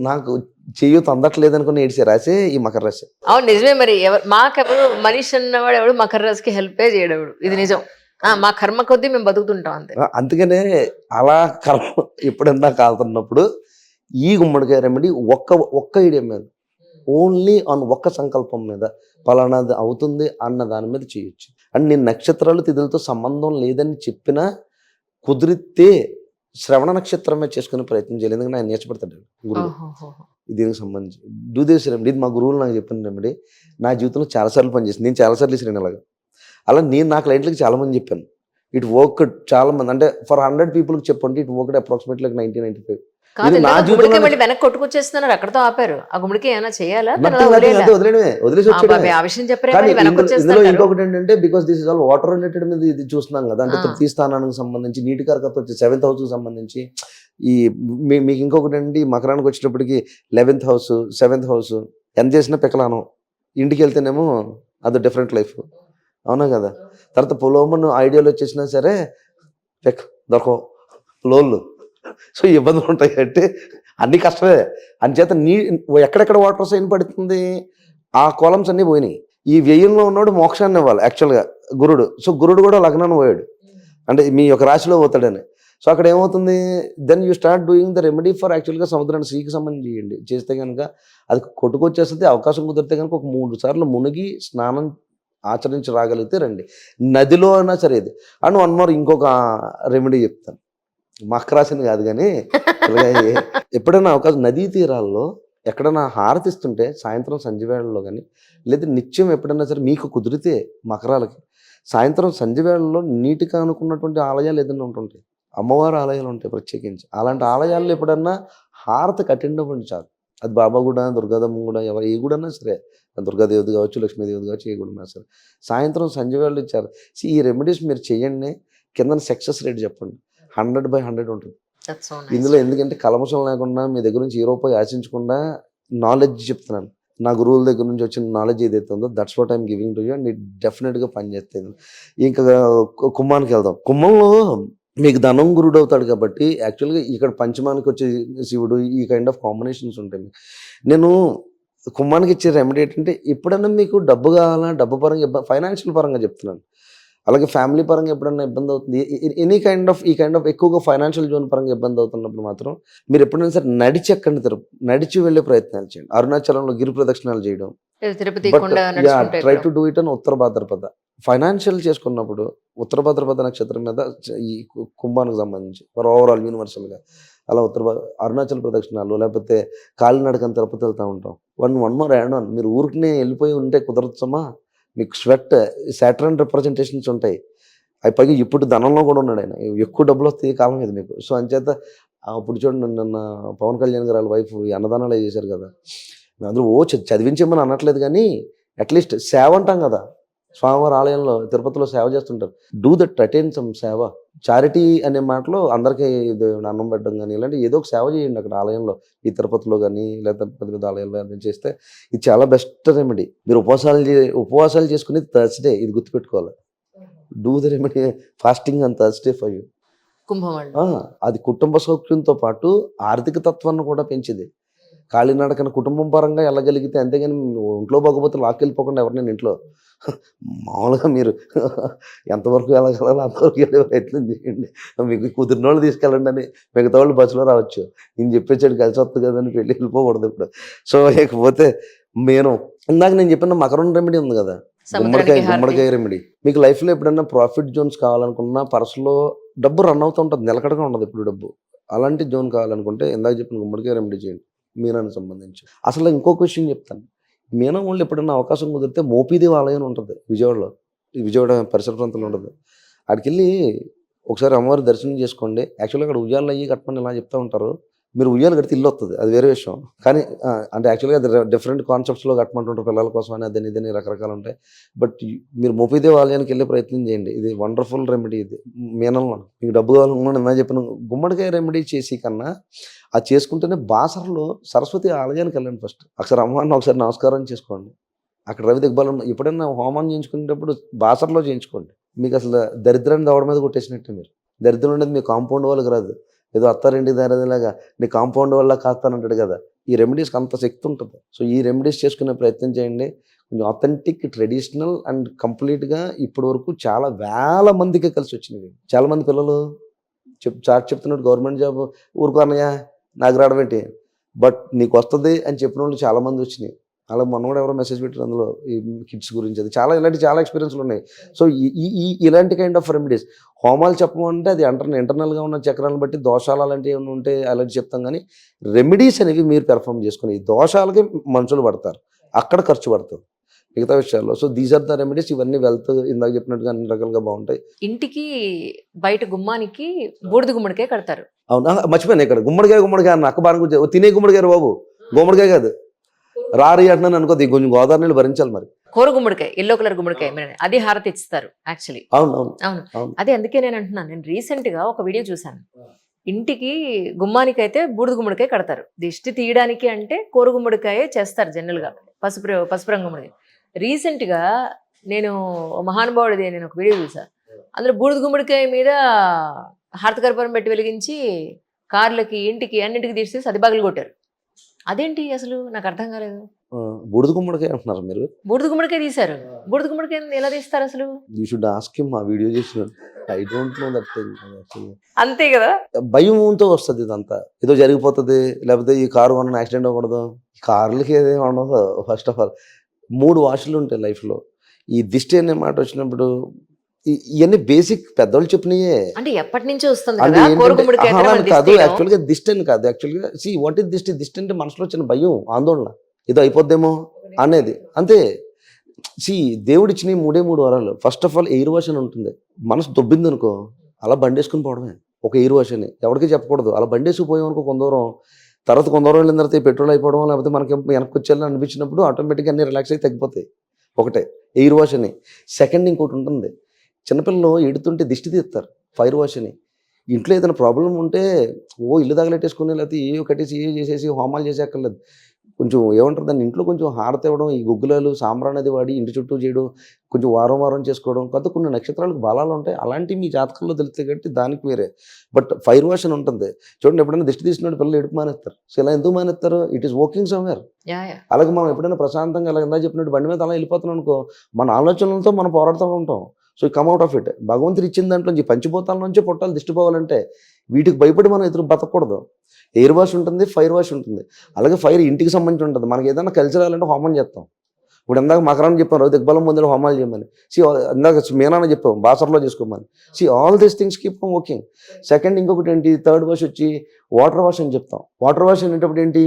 నాకు చేయొద్దు అందట్లేదు అనుకుని ఏడ్చే రాసే ఈ మకర రాశి. అవును నిజమే. మరి మాకెవరు మనిషి అన్నవాడు ఎవడు మకర రాశికి హెల్పే చేయడవాడు, ఇది నిజం. మా కర్మ కొద్దీ మేము బతుకుతుంటాం అంతే. అందుకనే అలా కర్మ ఎప్పుడన్నా కాలుతున్నప్పుడు ఈ గుమ్మడికాయ రెమెడీ ఒక్క ఐడియా మీద, ఓన్లీ ఆన్ ఒక్క సంకల్పం మీద పలానాది అవుతుంది అన్న దాని మీద చేయొచ్చు. అండ్ నేను నక్షత్రాలు తిథులతో సంబంధం లేదని చెప్పినా కుదిరితే శ్రవణ నక్షత్రమే చేసుకునే ప్రయత్నం చేయలేదు. ఎందుకంటే ఆయన నేర్చబడతాడు గురువు దీనికి సంబంధించి. Do this remedy. ఇది మా గురువులు నాకు చెప్పిన రెమెడీ. నా జీవితంలో చాలాసార్లు పనిచేసింది. నేను చాలాసార్లు ఇసిరాను అలాగా. అలా నేను నా క్లయింట్లకి చాలామంది చెప్పాను. ఇట్ వర్క్ చాలా మంది, అంటే ఫర్ 100 పీపుల్కి చెప్పండి ఇట్ వర్క్ అప్రాక్సిమేట్లీ 90-95. నా జీవితంలో వెనక్కి కొట్టుకొచ్చేస్తున్నారు, అక్కడతో ఆపారు. ఆ గుమ్మడికి ఏమైనా చేయాలా? వదిలేసి ఆ విషయం చెప్పారు. ఇందులో ఇంకొకటి ఏంటంటే because this is all water related మీద ఇది చూస్తున్నాం కదా, అంటే తృతీయ స్థానానికి సంబంధించి నీటి కారకత వచ్చి 7th హౌస్ కి సంబంధించి ఈ మీకు ఇంకొకటి అండి మకరానికి వచ్చేటప్పటికి 11th హౌస్ 7th హౌస్ ఎంత చేసినా పెకలానం, ఇంటికి వెళ్తేనేమో అది డిఫరెంట్ లైఫ్. అవునా కదా. తర్వాత పొలోమను ఐడియాలు వచ్చేసినా సరే దొరకవు లోన్లు. సో ఇబ్బందులు ఉంటాయి అంటే అన్ని కష్టమే. అంచేత ఎక్కడెక్కడ వాటర్ సైన్ పడుతుంది ఆ కాలమ్స్ అన్నీ పోయినాయి. ఈ వ్యయంలో ఉన్నవాడు మోక్షాన్ని ఇవ్వాలి యాక్చువల్గా గురుడు. సో గురుడు కూడా లగ్నాన్ని పోయాడు, అంటే మీ యొక్క రాశిలో పోతాడని. సో అక్కడ ఏమవుతుంది, then you start doing the remedy for యాక్చువల్గా సముద్రాన్ని శ్రీకి సంబంధించి చేయండి. చేస్తే కనుక అది కొట్టుకొచ్చేస్తుంది. అవకాశం కుదిరితే కనుక ఒక 3 సార్లు మునిగి స్నానం ఆచరించి రాగలిగితే రండి, నదిలో అయినా సరే. ఇది అండ్ 1 more ఇంకొక రెమెడీ చెప్తాను, మకరాశిని కాదు కానీ ఎప్పుడైనా అవకాశం నదీ తీరాల్లో ఎక్కడైనా హారతిస్తుంటే సాయంత్రం సంధ్యవేళల్లో కానీ లేదా నిత్యం ఎప్పుడైనా సరే మీకు కుదిరితే మకరాలకి సాయంత్రం సంధ్యవేళల్లో నీటిగా అనుకున్నటువంటి ఆలయాలు ఏదైనా ఉంటుంటాయి, అమ్మవారి ఆలయాలు ఉంటాయి ప్రత్యేకించి. అలాంటి ఆలయాల్లో ఎప్పుడన్నా హారతి అటెండ్ అవ్వండి చాలు. అది బాబా కూడా దుర్గాదమ్మ కూడా ఎవరు ఏ గుడన్నా సరే, దుర్గాదేవిది కావచ్చు లక్ష్మీదేవిది కావచ్చు ఏ గుడన్నా సరే సాయంత్రం సంధ్యవేళలు ఇచ్చారు. ఈ రెమెడీస్ మీరు చేయండి, కింద సక్సెస్ రేట్ చెప్పండి 100/100 ఉంటుంది ఇందులో. ఎందుకంటే కల్మషం లేకుండా మీ దగ్గర నుంచి ఏ రూపాయి ఆశించకుండా నాలెడ్జ్ చెప్తున్నాను. నా గురువుల దగ్గర నుంచి వచ్చిన నాలెడ్జ్ ఏదైతే ఉందో that's what I'm giving to you and it డెఫినెట్గా పనిచేస్తుంది. ఇంకా కుంభానికి వెళ్దాం. కుంభంలో మీకు ధనం గురుడు అవుతాడు కాబట్టి యాక్చువల్గా ఇక్కడ పంచమానికి వచ్చే శివుడు ఈ కైండ్ ఆఫ్ కాంబినేషన్స్ ఉంటాయి. నేను కుంభానికి ఇచ్చే రెమెడీ ఏంటంటే ఎప్పుడైనా మీకు డబ్బు కావాలా, డబ్బు పరంగా ఫైనాన్షియల్ పరంగా చెప్తున్నాను, అలాగే ఫ్యామిలీ పరంగా ఎప్పుడైనా ఇబ్బంది అవుతుంది, ఎనీ కైండ్ ఆఫ్ ఎక్కువగా ఫైనాన్షియల్ జోన్ పరంగా ఇబ్బంది అవుతున్నప్పుడు మాత్రం మీరు ఎప్పుడైనా సరే నడిచి ఎక్కండి, నడిచి వెళ్ళే ప్రయత్నాలు చేయండి. అరుణాచలంలో గిరి ప్రదక్షిణాలు చేయడం, తిరుపతి బట్ కొండ యా నడుచుకుంటూ ట్రై ఎక్కడం. టు డూ ఇట్ అని ఉత్తర భాద్రపద. ఫైనాన్షియల్ చేసుకున్నప్పుడు ఉత్తర భాద్రపద నక్షత్రం మీద ఈ కుంభానికి సంబంధించి ఓవరాల్ యూనివర్సల్గా అలా అరుణాచల్ ప్రదక్షిణాలు, లేకపోతే కాలినడకని తిరుపతి వెళ్తూ ఉంటాం. వన్ మోర్ యాడ్ ఆన్, మీరు ఊరికి వెళ్ళిపోయి ఉంటే కుదరచ్చమ్మా, మీకు స్వెట్ సాటర్న్ రిప్రజెంటేషన్స్ ఉంటాయి. అవి పైగా ఇప్పుడు ధనంలో కూడా ఉన్నాడు ఆయన, ఎక్కువ డబ్బులు వస్తాయి ఈ కాలం మీద మీకు. సో అంచేత అప్పుడు చూడండి, నిన్న పవన్ కళ్యాణ్ గారు వాళ్ళ వైఫ్ ఈ అన్నదానాలు చేశారు కదా, అందరూ చదివించమని అనట్లేదు కానీ అట్లీస్ట్ సేవ అంటాం కదా, స్వామివారి ఆలయంలో తిరుపతిలో సేవ చేస్తుంటారు. డూ దట్, అటెండ్ సమ్ సేవ. చారిటీ అనే మాటలో అందరికీ ఇది అన్నం పెట్టడం కానీ ఇలాంటి ఏదో ఒక సేవ చేయండి అక్కడ ఆలయంలో, ఈ తిరుపతిలో కానీ లేదా పెద్ద పెద్ద ఆలయాల్లో అది చేస్తే ఇది చాలా బెస్ట్ రెమెడీ. మీరు ఉపవాసాలు చేసుకునేది థర్స్డే, ఇది గుర్తుపెట్టుకోవాలి. Do the remedy fasting on Thursday for you. Kumbh Mela. అది కుటుంబ సౌఖ్యంతో పాటు ఆర్థిక తత్వాన్ని కూడా పెంచింది. కాలినడకన కుటుంబం పరంగా వెళ్ళగలిగితే, అంతేగాని ఒంట్లో బాగోపోతే లాక్కెళ్ళిపోకుండా ఎవరినైనా ఇంట్లో మామూలుగా మీరు ఎంతవరకు వెళ్ళగలరో అంతవరకు వెళ్ళే ప్రయత్నం చేయండి. మీకు కుదిరిన వాళ్ళు తీసుకెళ్ళండి అని, మిగతా వాళ్ళు బస్సులో రావచ్చు. నేను చెప్పేసాడు కలిసి వస్తుంది కదని వెళ్ళిపోకూడదు ఇప్పుడు. సో ఇకపోతే ఇందాక నేను చెప్పిన మకరం రెమెడీ ఉంది కదా, సముద్రానికి హారతి. గుమ్మడికాయ రెమెడీ. మీకు లైఫ్లో ఎప్పుడైనా ప్రాఫిట్ జోన్స్ కావాలనుకున్నా, పర్సులో డబ్బు రన్ అవుతూ ఉంటుంది, నిలకడగా ఉండదు ఇప్పుడు డబ్బు. అలాంటి జోన్ కావాలనుకుంటే ఇందాక చెప్పిన గుమ్మడికాయ రెమెడీ చేయండి, మీనానికి సంబంధించి. అసలు ఇంకొక విషయం చెప్తాను, మీనం వాళ్ళు ఎప్పుడైనా అవకాశం కుదిరితే మోపీదేవి ఆలయం ఉంటుంది విజయవాడలో, విజయవాడ పరిసర ప్రాంతంలో ఉంటుంది. అక్కడికి వెళ్ళి ఒకసారి అమ్మవారి దర్శనం చేసుకోండి. యాక్చువల్గా అక్కడ ఉయ్యాలు అయ్యి కట్టమని ఇలా చెప్తూ ఉంటారు. మీరు ఉయ్యాలు కడితే ఇల్లు వస్తుంది, అది వేరే విషయం. కానీ అంటే యాక్చువల్గా అది డిఫరెంట్ కాన్సెప్ట్స్లో కట్టమంటుంటారు పిల్లల కోసం అని, అదని ఇదని రకరకాలు ఉంటాయి. బట్ మీరు మోపీదేవి ఆలయానికి వెళ్ళే ప్రయత్నం చేయండి, ఇది వండర్ఫుల్ రెమెడీ. ఇది మీనంలో మీకు డబ్బు కావాలనుకున్నా నేను చెప్పిన గుమ్మడికాయ రెమెడీ చేసి కన్నా అది చేసుకుంటేనే బాసరలో సరస్వతి ఆలయానికి వెళ్ళండి. ఫస్ట్ ఒకసారి అమ్మవారిని ఒకసారి నమస్కారం చేసుకోండి. అక్కడ రవి దిగ్బలం ఎప్పుడైనా హోమం చేయించుకునేటప్పుడు బాసరలో చేయించుకోండి. మీకు అసలు దరిద్రాన్ని దవడ మీద కొట్టేసినట్టు. మీరు దరిద్రం అనేది మీ కాంపౌండ్ వాళ్ళకి రాదు, ఏదో అత్తారింటి దారిలాగా నీ కాంపౌండ్ వల్ల కాస్తానంటాడు కదా. ఈ రెమెడీస్కి అంత శక్తి ఉంటుంది. సో ఈ రెమెడీస్ చేసుకునే ప్రయత్నం చేయండి. కొంచెం అథెంటిక్, ట్రెడిషనల్ అండ్ కంప్లీట్గా ఇప్పటి వరకు చాలా వేల మందికి కలిసి వచ్చినవి. చాలామంది పిల్లలు చెప్తున్నట్టు గవర్నమెంట్ జాబ్ ఊరుకో అన్నయ్య నాకు రావడం ఏంటి, బట్ నీకు వస్తుంది అని చెప్పిన వాళ్ళు చాలామంది వచ్చినాయి. అలా మొన్న కూడా ఎవరో మెసేజ్ పెట్టారు అందులో ఈ కిడ్స్ గురించి. అది చాలా ఎక్స్పీరియన్స్లు ఉన్నాయి. సో ఇలాంటి కైండ్ ఆఫ్ రెమెడీస్ హోమాలు చెప్పమంటే అది ఇంటర్నల్గా ఉన్న చక్రాలను బట్టి దోషాలు అలాంటివి ఏమైనా ఉంటే అలాంటి చెప్తాం. కానీ రెమెడీస్ అనేవి మీరు పెర్ఫామ్ చేసుకుని ఈ దోషాలకి మనుషులు పడతారు, అక్కడ ఖర్చు పడుతుంది మిగతా విషయాల్లో. So these are the remedies. ఇవన్నీ వెల్త్ ఇందాక చెప్పినట్టుగా అన్ని రకాలుగా బాగుంటాయి. ఇంటికి బయట గుమ్మానికి బూడిద గుమ్మడికాయ కడతారు. అవునా, మర్చిపోయాను ఇక్కడ గుమ్మడికాయ అన్న అక్క బాగా గుర్తు. తినే గుమ్మడికాయ బాబు, గుమ్మడికాయ కాదు. రారి అంటున్నాను అనుకో, కొంచెం గోదావరి నీళ్ళు భరించాలి మరి. కూర గుమ్మడికాయ, ఎల్లో కలర్ గుమ్మడికాయ, అది హారతి ఇస్తారు యాక్చువల్లీ. అవును. అదే అందుకే నేను అంటున్నాను, నేను రీసెంట్ గా ఒక వీడియో చూసాను. ఇంటికి గుమ్మానికి అయితే బూడిద గుమ్మడికాయ కడతారు, దిష్టి తీయడానికి అంటే కూర గుమ్మడికాయ చేస్తారు జనరల్ గా, పసుపు రంగు గుమ్మడికాయ. రీసెంట్ గా నేను మహానుభావుడిది నేను ఒక వీడియో చూసా, అందులో బూడిద గుమ్మడికాయ మీద హారతి కర్పూరం పెట్టి వెలిగించి కార్లకి, ఇంటికి, అన్నింటికి తీసేసి అది బగలు కొట్టారు. అదేంటి అసలు నాకు అర్థం కాలేదు. బూడిద గుమ్మడికాయ అంటున్నారు మీరు? బూడిద గుమ్మడికాయ తీశారు. బూడిద గుమ్మడికాయ ఎలా తీస్తారు అసలు? You should ask him. ఆ వీడియో చేసిన I don't know that thing. అంతే కదా, భయంతో వస్తుంది ఇదంతా. ఏదో జరిగిపోతుంది, లేకపోతే ఈ కారు కొన్న యాక్సిడెంట్ అవ్వకూడదు. కార్లకి ఏదేమి ఉండదు. ఫస్ట్ ఆఫ్ ఆల్ 3 వాషులు ఉంటాయి లైఫ్లో. ఈ దిష్టి అనే మాట వచ్చినప్పుడు ఇవన్నీ బేసిక్ పెద్దవాళ్ళు చెప్పినయే. అంటే ఎప్పటి నుంచో వస్తుంది అంటే కదా కూర గుమ్మడికాయ కాదు, అంటే యాక్చువల్గా దిష్టి అని కాదు. యాక్చువల్గా సి వాట్ ఇస్ దిష్టి అంటే మనసులో వచ్చిన భయం, ఆందోళన, ఏదో అయిపోద్దేమో అనేది అంతే. సి దేవుడు ఇచ్చిన 3 వరాలు. First of all air wash అని ఉంటుంది. మనసు దొబ్బింది అనుకో, అలా బండేసుకుని పోవడమే. ఒక ఎయిర్ వాష్ అని ఎవరికి చెప్పకూడదు. అలా బండేసుకుపోయాం అనుకో కొంత దూరం వెళ్ళిన తర్వాత పెట్రోల్ అయిపోవడం, లేకపోతే మనకి వెనక్కి వచ్చేయాలని అనిపించినప్పుడు ఆటోమేటిక్గా అన్ని రిలాక్స్ అయి తగ్గిపోతాయి. ఒకటే ఎయిర్ వాష్ అని. సెకండ్ ఇంకోటి ఉంటుంది, చిన్నపిల్లలు ఎడుతుంటే దిష్టి తీస్తారు, ఫైర్ వాష్ అని. ఇంట్లో ఏదైనా ప్రాబ్లం ఉంటే ఇల్లు తగలెట్టేసుకుని లేకపోతే ఏవో కట్టేసి ఏవో చేసేసి హోమాలు చేసేక్కర్లేదు. కొంచెం ఏమంటారు దాన్ని, ఇంట్లో కొంచెం హారతి ఇవ్వడం, ఈ గుగ్గులాలు సాంబ్రాణి అది వాడి ఇంటి చుట్టూ చేయడం, కొంచెం వారం చేసుకోవడం. కొత్త కొన్ని నక్షత్రాలకు బలాలు ఉంటాయి, అలాంటివి మీ జాతకంలో తెలుస్తాయి కాబట్టి దానికి వేరే. బట్ ఫైర్ వాష్ అని ఉంటుంది చూడండి. ఎప్పుడైనా దిష్టి తీసినప్పుడు పిల్లలు ఎడుపు మానేస్తారు. సో ఇలా ఎందుకు మానేస్తారు? It is working somewhere. అలాగే మనం ఎప్పుడైనా ప్రశాంతంగా అలా ఇందా చెప్పినట్టు బండి మీద అలా వెళ్ళిపోతున్నాం అనుకో, మన ఆలోచనలతో మనం పోరాడుతూ ఉంటాం. So come out of it. భగవంతుడు ఇచ్చిన దాంట్లో నుంచి పంచిభూతాల నుంచే పుట్టాలి దిష్టి పోవాలంటే. వీటికి భయపడి మనం ఎదురు బతకూడదు. ఎయిర్ వాష్ ఉంటుంది, ఫైర్ వాష్ ఉంటుంది. అలాగే ఫైర్ ఇంటికి సంబంధించి ఉంటుంది. మనకి ఏదైనా కలిసి రావాలంటే హోమం చేస్తాం. ఇప్పుడు ఇందాక మకరాన్ని చెప్పాం, రవి దిగ్బలం ముందు హోమాలు చేయమని. ఇందాక మీనాన్ని చెప్పాం బాసర్లో చేసుకోమని. All these things keep on working. Second ఇంకొకటి ఏంటి, థర్డ్ వాష్ వచ్చి వాటర్ వాష్ అని చెప్తాం. వాటర్ వాష్ అనేటప్పుడు ఏంటి,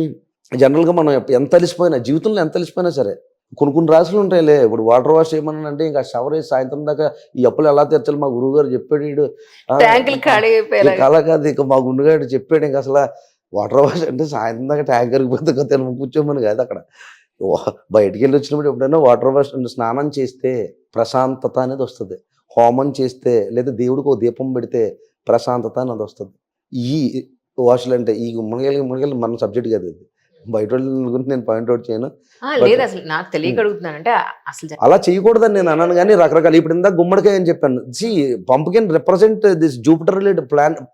జనరల్గా మనం ఎంత అలిసిపోయినా, జీవితంలో ఎంత అలిసిపోయినా సరే కొన్ని రాశులు ఉంటాయిలే. ఇప్పుడు వాటర్ వాష్ చేయమని అంటే ఇంకా షవర్ వేసి సాయంత్రం దాకా ఈ అప్పులు ఎలా తీర్చాలి మా గురువు గారు చెప్పాడు. వీడు అలా కాదు, ఇక మా గుండుగాడు చెప్పాడు. ఇంకా అసలు వాటర్ వాష్ అంటే సాయంత్రం దాకా ట్యాంకర్కి పోతే తిన కూర్చోమని కాదు. అక్కడ బయటికి వెళ్ళి వచ్చినప్పుడు ఎప్పుడైనా వాటర్ వాష్ స్నానం చేస్తే ప్రశాంతత అనేది వస్తుంది. హోమం చేస్తే లేదా దేవుడికి ఒక దీపం పెడితే ప్రశాంతత అనేది వస్తుంది. ఈ వాష్లు అంటే ఈ మునగలు మన సబ్జెక్ట్ కాదు, ఇది బయట వాళ్ళ గురించి నేను పాయింట్అవుట్ చేయను. లేదు అసలు నాకు తెలియక అడుగుతున్నానంటే అసలు అలా చేయకూడదని నేను అన్నాను, కానీ రకరకాల ఇప్పుడు ఇందాక గుమ్మడికాయ అని చెప్పాను. Pumpkin represent this Jupiter related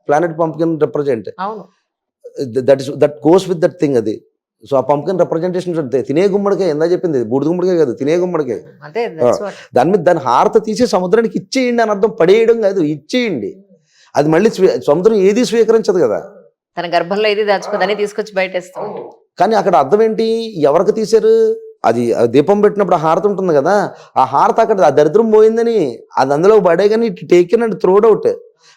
planet pumpkin represent. అవును, that goes with that thing అది. సో ఆ పంప్కిన్ రిప్రజెంటేషన్ తినే గుమ్మడికాయ ఎందా చెప్పింది, బూడిద గుమ్మడికాయ కాదు, తినే గుమ్మడికాయ. దాని మీద దాని హారత తీసి సముద్రానికి ఇచ్చేయండి అని అర్థం, పడేయడం కాదు, ఇచ్చేయండి. అది మళ్ళీ సముద్రం ఏది స్వీకరించదు కదా, తన గర్భంలో ఏది దాచుకోదని తీసుకొచ్చి బయటేస్తాం. కానీ అక్కడ అర్థం ఏంటి, ఎవరికి తీశారు, అది దీపం పెట్టినప్పుడు ఆ హారత ఉంటుంది కదా, ఆ హారత అక్కడ ఆ దరిద్రం పోయిందని అది అందులో పడే, కానీ టేక్ ఇన్ అండ్ త్రోడ్ అవుట్.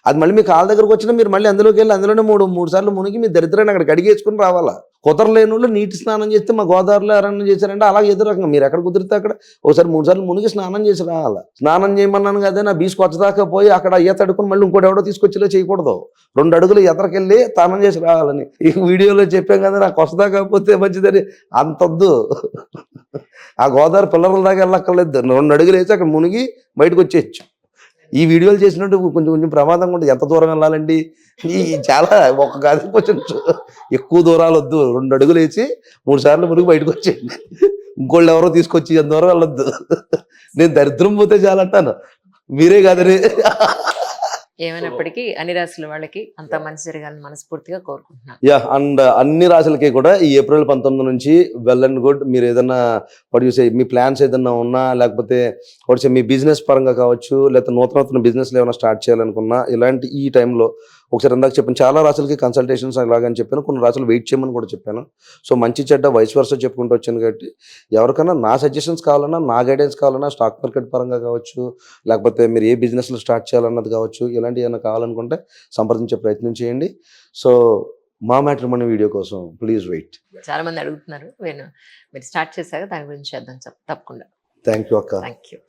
అది మళ్ళీ మీ కాళ్ళ దగ్గరకు వచ్చినా మీరు మళ్ళీ అందులోకి వెళ్ళి అందులోనే మూడు సార్లు మునిగి మీ దరిద్రాన్ని అక్కడ కడిగేసుకుని రావాలా. కుదరలేని వాళ్ళు నీటి స్నానం చేస్తే మా గోదావరిలో ఎవరన్నా చేశారంటే అలాగే ఎదురు రకంగా మీరు ఎక్కడ కుదిరితే అక్కడ ఒకసారి 3 సార్లు మునిగి స్నానం చేసి రావాలా. స్నానం చేయమన్నాను కదా, నా బీచ్ కొచ్చదాకా పోయి అక్కడ ఈత అడుకుని మళ్ళీ ఇంకోటి ఎవడో తీసుకొచ్చిలో చేయకూడదు. 2 అడుగులు ఎదరికెళ్ళి స్నానం చేసి రావాలని ఈ వీడియోలో చెప్పాం కదా. నాకు కొచ్చదాకా పోతే మంచిదని అంతొద్దు. ఆ గోదావరి పిల్లల దాకా వెళ్ళక్కర్లేదు, 2 అడుగులు వేసి అక్కడ మునిగి బయటకు వచ్చేయచ్చు. ఈ వీడియోలు చేసినట్టు కొంచెం ప్రమాదంగా ఉంటుంది. ఎంత దూరం వెళ్ళాలండి, ఈ చాలా ఒక కాదు, కొంచెం ఎక్కువ దూరాలు వద్దు. 2 అడుగులు వేసి 3 సార్లు మునిగి బయటకు వచ్చేయండి. ఇంకోళ్ళు ఎవరో తీసుకొచ్చి ఎంత దూరం వెళ్ళొద్దు. నేను దరిద్రం పోతే చాలంటాను, మీరే కాదని. ఏమైనప్పటికీ అన్ని రాశుల వాళ్ళకి అంత మంచి జరగాలని మనస్ఫూర్తిగా కోరుకుంటున్నాను. అండ్ అన్ని రాశులకి కూడా ఈ ఏప్రిల్ 19 నుంచి వెల్ అండ్ గుడ్. మీరు ఏదన్నా మీ ప్లాన్స్ ఏదన్నా ఉన్నా, లేకపోతే మీ బిజినెస్ పరంగా కావచ్చు, లేకపోతే నూతన బిజినెస్లు ఏమైనా స్టార్ట్ చేయాలనుకున్నా, ఇలాంటి ఈ టైంలో ఒకసారి ఇందాక చెప్పాను, చాలా రాశులకి కన్సల్టేషన్స్ ఇలాగని చెప్పాను, కొన్ని రాశులు వెయిట్ చేయమని కూడా చెప్పాను. సో మంచి చెడ్డ వైస్ వర్సా చెప్పుకుంటూ వచ్చాను. కాబట్టి ఎవరికైనా నా సజెషన్స్ కావాలన్నా, నా గైడెన్స్ కావాలన్నా, స్టాక్ మార్కెట్ పరంగా కావచ్చు, లేకపోతే మీరు ఏ బిజినెస్లో స్టార్ట్ చేయాలన్నది కావచ్చు, ఇలాంటివి ఏమైనా కావాలనుకుంటే సంప్రదించే ప్రయత్నం చేయండి. సో మా మ్యాట్రిమోనీ వీడియో కోసం ప్లీజ్ వెయిట్. చాలా మంది అడుగుతున్నారు, మీరు స్టార్ట్ చేశాక దాని గురించి చేద్దాం తప్పకుండా. థ్యాంక్ యూ అక్క. Thank you.